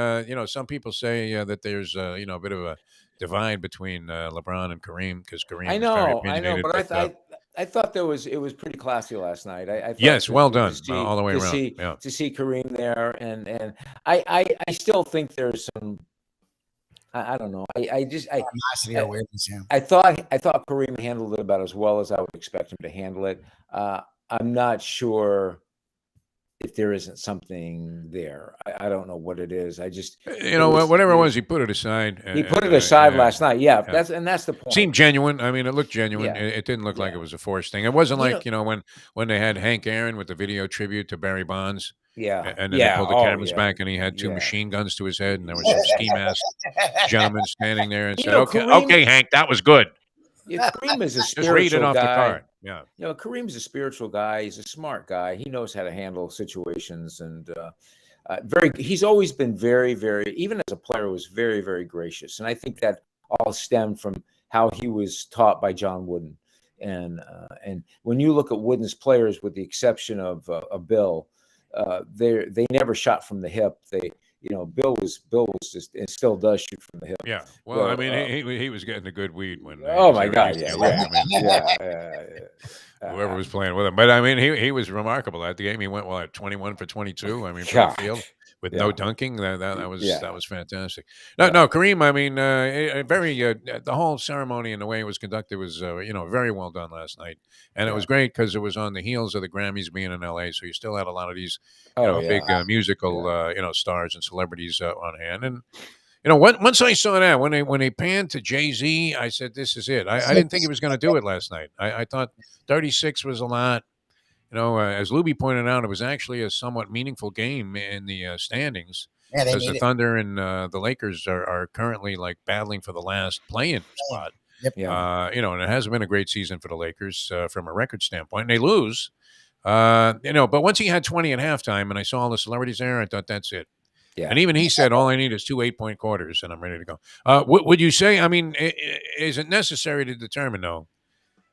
some people say that there's a bit of a divide between LeBron and Kareem because Kareem I is very know, opinionated. but I thought it was pretty classy last night. I thought yes, well done, to see, all the way to around. See, yeah. To see Kareem there, and I still think there's some. I don't know. I thought Kareem handled it about as well as I would expect him to handle it. I'm not sure if there isn't something there. I don't know what it is. I just whatever it was, he put it aside. He put it aside last night. Yeah, that's the point. Seemed genuine. I mean, it looked genuine. Yeah. It didn't look like it was a forced thing. It wasn't like when they had Hank Aaron with the video tribute to Barry Bonds. Yeah, and then they pulled the cameras back, and he had two machine guns to his head, and there was some ski mask gentleman standing there and said, "Okay, Hank, that was good." Yeah, Kareem is a spiritual just read it off guy. the card. Yeah, Kareem's a spiritual guy. He's a smart guy. He knows how to handle situations, and he's always been very, very. Even as a player, was very, very gracious, and I think that all stemmed from how he was taught by John Wooden. And when you look at Wooden's players, with the exception of Bill. They never shot from the hip. Bill was just and still does shoot from the hip. Yeah. Well, I mean, he was getting a good weed when. Oh my God! Yeah. Whoever was playing with him, but I mean, he was remarkable at the game. He went 21 for 22. I mean, from the field with no dunking. That was fantastic. No, Kareem. I mean, the whole ceremony and the way it was conducted was very well done last night, and it was great because it was on the heels of the Grammys being in LA, so you still had a lot of these big musical stars and celebrities on hand. And once I saw that when they panned to Jay-Z, I said, "This is it." I didn't think he was going to do it last night. I thought 36 was a lot. As Lubie pointed out, it was actually a somewhat meaningful game in the standings because the Thunder and the Lakers are currently like battling for the last play-in spot. Yep. And it hasn't been a great season for the Lakers from a record standpoint. And they lose, but once he had 20 at halftime and I saw all the celebrities there, I thought that's it. Yeah. And even he said, all I need is 2 8-point quarters and I'm ready to go. Would you say, I mean, is it necessary to determine, though,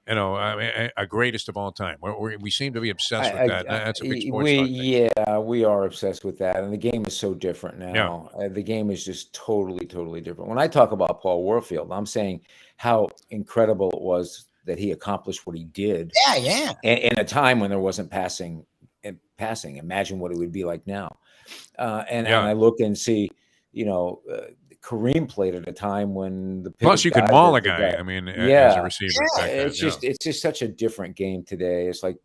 a greatest of all time? We seem to be obsessed with that. That's a big sports talk thing. Yeah, we are obsessed with that. And the game is so different now. Yeah. The game is just totally, totally different. When I talk about Paul Warfield, I'm saying how incredible it was that he accomplished what he did. Yeah. In a time when there wasn't passing. Imagine what it would be like now. And I look and see, Kareem played at a time when the plus you could maul a guy. I mean, as a receiver, it's just such a different game today. It's like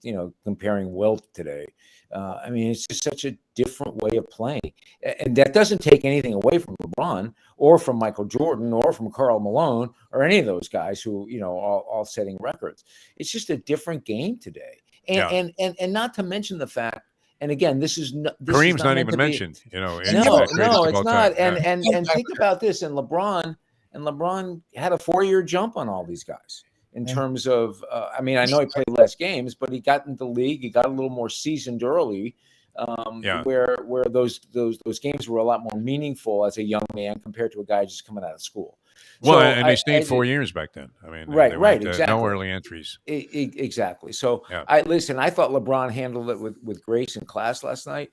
comparing Wilt today. I mean, it's just such a different way of playing, and that doesn't take anything away from LeBron or from Michael Jordan or from Karl Malone or any of those guys who all setting records. It's just a different game today, and not to mention the fact. And again, Kareem's not even mentioned. No, it's not. And think about this. And LeBron had a 4-year jump on all these guys in terms of. I mean, I know he played less games, but he got into the league. He got a little more seasoned early, where those games were a lot more meaningful as a young man compared to a guy just coming out of school. Well, and they stayed 4 years back then. I mean, right, exactly. No early entries. Exactly. So, I thought LeBron handled it with grace and class last night.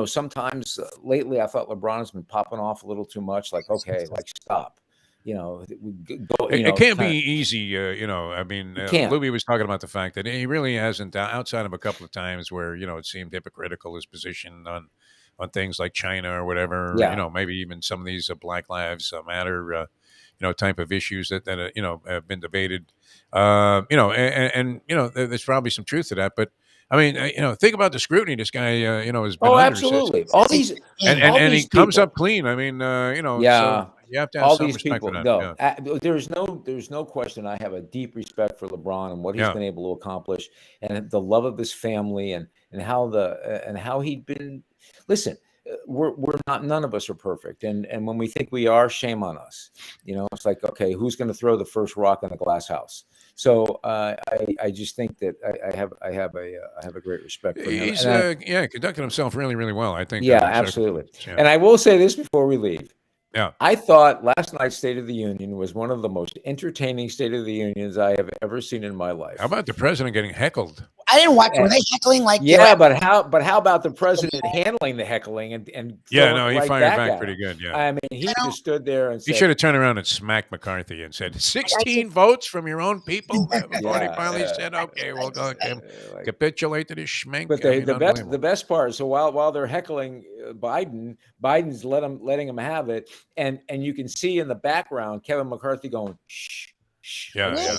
Sometimes lately I thought LeBron has been popping off a little too much. Like, okay, stop. It can't be easy. I mean, Lubie was talking about the fact that he really hasn't, outside of a couple of times where it seemed hypocritical his position on things like China or whatever. Maybe even some of these Black Lives Matter. Type of issues that have been debated, and there's probably some truth to that. But I mean, think about the scrutiny this guy, has been under. Absolutely. All these and he comes up clean. I mean, So you have to have all some these respect people. for that. No, there's no question. I have a deep respect for LeBron and what he's been able to accomplish, and the love of his family, and how he'd been. Listen. We're not. None of us are perfect, and when we think we are, shame on us. It's like, okay, who's going to throw the first rock in the glass house? So I just think that I have a great respect for him. He's conducted himself really, really well. I think. Yeah, absolutely. And I will say this before we leave: Yeah. I thought last night's State of the Union was one of the most entertaining State of the Unions I have ever seen in my life. How about the president getting heckled? I didn't watch. Were they heckling like? Yeah, but how about the president handling the heckling and Yeah, throwing no, it he right fired back back at pretty him? good. Yeah. I mean, he just stood there and He said, should have turned around and smacked McCarthy and said, 16 votes from your own people? Before he finally said, okay, we'll go capitulate to this schmink. But the best part, so while they're heckling Biden's letting him have it, and you can see in the background Kevin McCarthy going, shh. Yeah, yeah.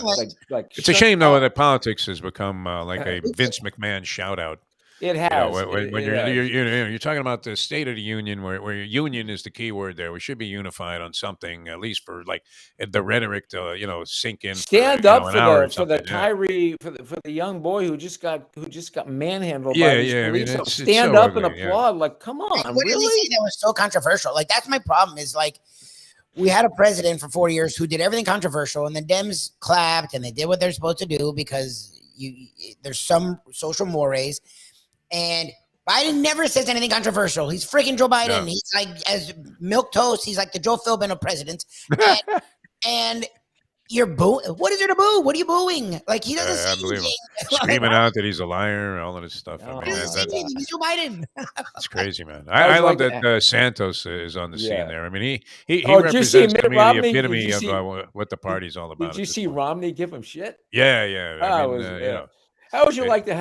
Like it's a shame, though, that politics has become like a Vince McMahon shout-out. It has. When you're talking about the State of the Union, where union is the key word there. We should be unified on something, at least for like the rhetoric to sink in. Stand up for the Kyrie for the young boy who just got manhandled by these police. I mean, stand up and applaud. Like, come on, what did he say that was so controversial? Like, that's my problem. Is like, we had a president for 4 years who did everything controversial, and the Dems clapped and they did what they're supposed to do because there's some social mores. And Biden never says anything controversial. He's freaking Joe Biden. Yeah. He's like, as milk toast, he's like the Joe Philbin of presidents. And you're booing. What is there to boo? What are you booing? Like, he doesn't say anything. Screaming out that he's a liar, all of this stuff. I mean, he's Joe Biden. It's crazy, man. I love that Santos is on the scene there. I mean, he represents to me the epitome of what the party's all about. Did you see Romney give him shit? Yeah. I mean, How would you like to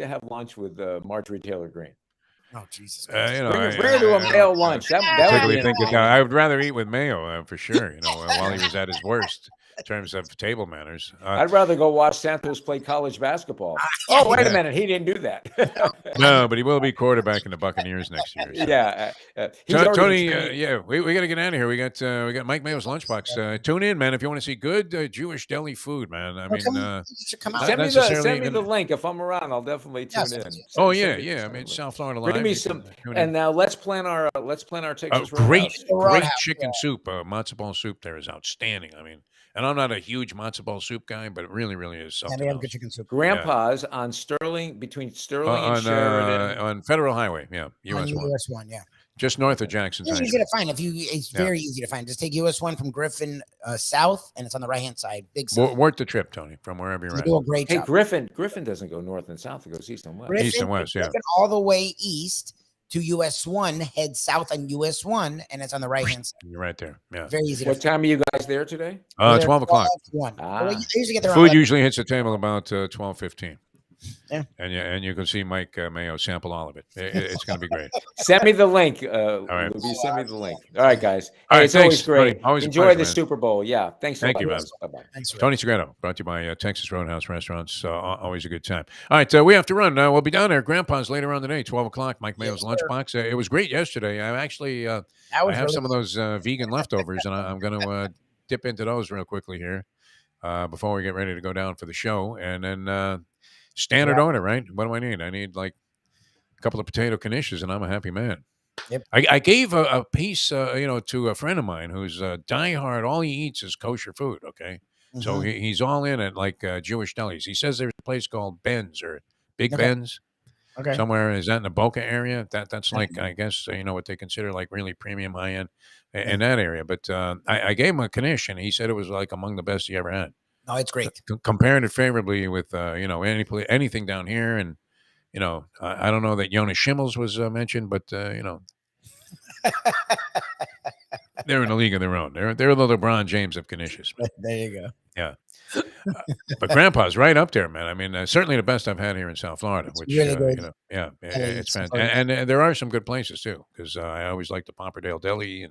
have lunch with Marjorie Taylor Greene? Oh, Jesus! Bring her to a Mayo lunch. I would rather eat with Mayo for sure. While he was at his worst in terms of table manners. I'd rather go watch Santos play college basketball. Oh, wait a minute, he didn't do that. No, but he will be quarterbacking the Buccaneers next year. So. Yeah, Tony. We got to get out of here. We got Mike Mayo's lunchbox. Tune in, man, if you want to see good Jewish deli food, man. I mean, send me the link if I'm around. I'll definitely tune in. Oh yeah. I mean, South Florida Live. Bring me some. And now let's plan our Texas Roadhouse. Great chicken soup. Matzo ball soup there is outstanding. I mean. And I'm not a huge matzo ball soup guy, but it really, really is something. They have good chicken soup. Grandpa's on Sterling, between Sterling and Sheridan. On Federal Highway, US 1. US 1, just north of Jackson. It's easy to find. It's very easy to find. Just take US 1 from Griffin south, and it's on the right hand side. Big south. Work the trip, Tony, from wherever you're at. Do a great job. Griffin doesn't go north and south; it goes east and west. East and west, Griffin all the way east to US 1, head south on US 1, and it's on the right hand side. You're right there. Yeah. Very easy. What time are you guys there today? 12 o'clock. Food usually hits the table about 12:15. Yeah. And you can see Mike Mayo sample all of it. It's going to be great. Send me the link. All right. Send me the link. All right, guys. All right, it's thanks, always great. buddy. Always enjoy pleasure, the man. Super Bowl. Yeah. Thanks. Thank you, man. Bye-bye. Thanks, Tony Segreto, brought to you by Texas Roadhouse Restaurants. Always a good time. All right, we have to run. We'll be down there at Grandpa's later on today, 12 o'clock. Mike Mayo's lunchbox. It was great yesterday. I actually I have some of those vegan leftovers, and I'm going to dip into those real quickly here before we get ready to go down for the show. And then standard order, right? What do I need? I need like a couple of potato knishes, and I'm a happy man. Yep. I gave a piece, to a friend of mine who's diehard. All he eats is kosher food. Okay, so he's all in at like Jewish delis. He says there's a place called Ben's or Big Ben's. Okay. Somewhere is that in the Boca area? That's like I guess what they consider like really premium high end in that area. But I gave him a knish, and he said it was like among the best he ever had. Oh, it's great. Comparing it favorably with anything down here, and I don't know that Jonas Schimmels was mentioned, but they're in a league of their own. They're the LeBron James of knishes. There you go. Yeah. But Grandpa's right up there, man. I mean, certainly the best I've had here in South Florida. Which really good. It's fantastic, and there are some good places too. Because I always like the Pomperdale Deli,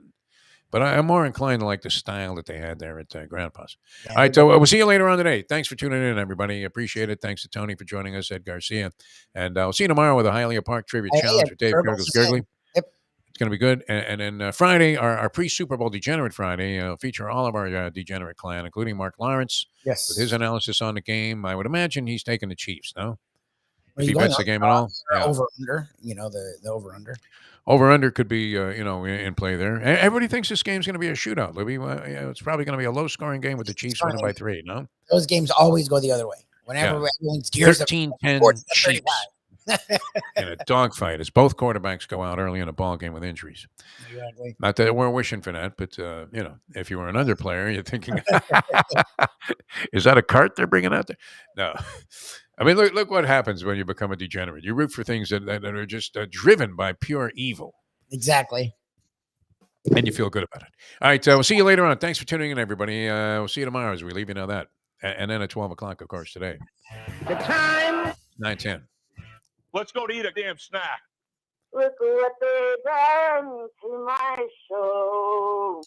but I'm more inclined to like the style that they had there at Grandpa's. All right, so we'll see you later on today. Thanks for tuning in, everybody. Appreciate it. Thanks to Tony for joining us, Ed Garcia, and we'll see you tomorrow with a Hialeah Park Trivia Challenge with Dave Gurgly. It's going to be good. And then Friday, our pre-Super Bowl Degenerate Friday, feature all of our Degenerate clan, including Mark Lawrence. Yes. With his analysis on the game. I would imagine he's taking the Chiefs, no? If he bets the game at all? Yeah. Over-under, the over-under. Over-under could be, in play there. Everybody thinks this game's going to be a shootout, Lubie. It's probably going to be a low-scoring game with the Chiefs winning by 3, no? Those games always go the other way. Whenever everyone's gears 13-10 Chiefs. in a dogfight as both quarterbacks go out early in a ball game with injuries. Exactly. Not that we're wishing for that, but if you were an under player, you're thinking, is that a cart they're bringing out there? No. I mean, look what happens when you become a degenerate. You root for things that are just driven by pure evil. Exactly. And you feel good about it. All right, we'll see you later on. Thanks for tuning in, everybody. We'll see you tomorrow as we leave you know that. And then at 12 o'clock, of course, today. The time. 9:10. Let's go to eat a damn snack. Look what they done to my show.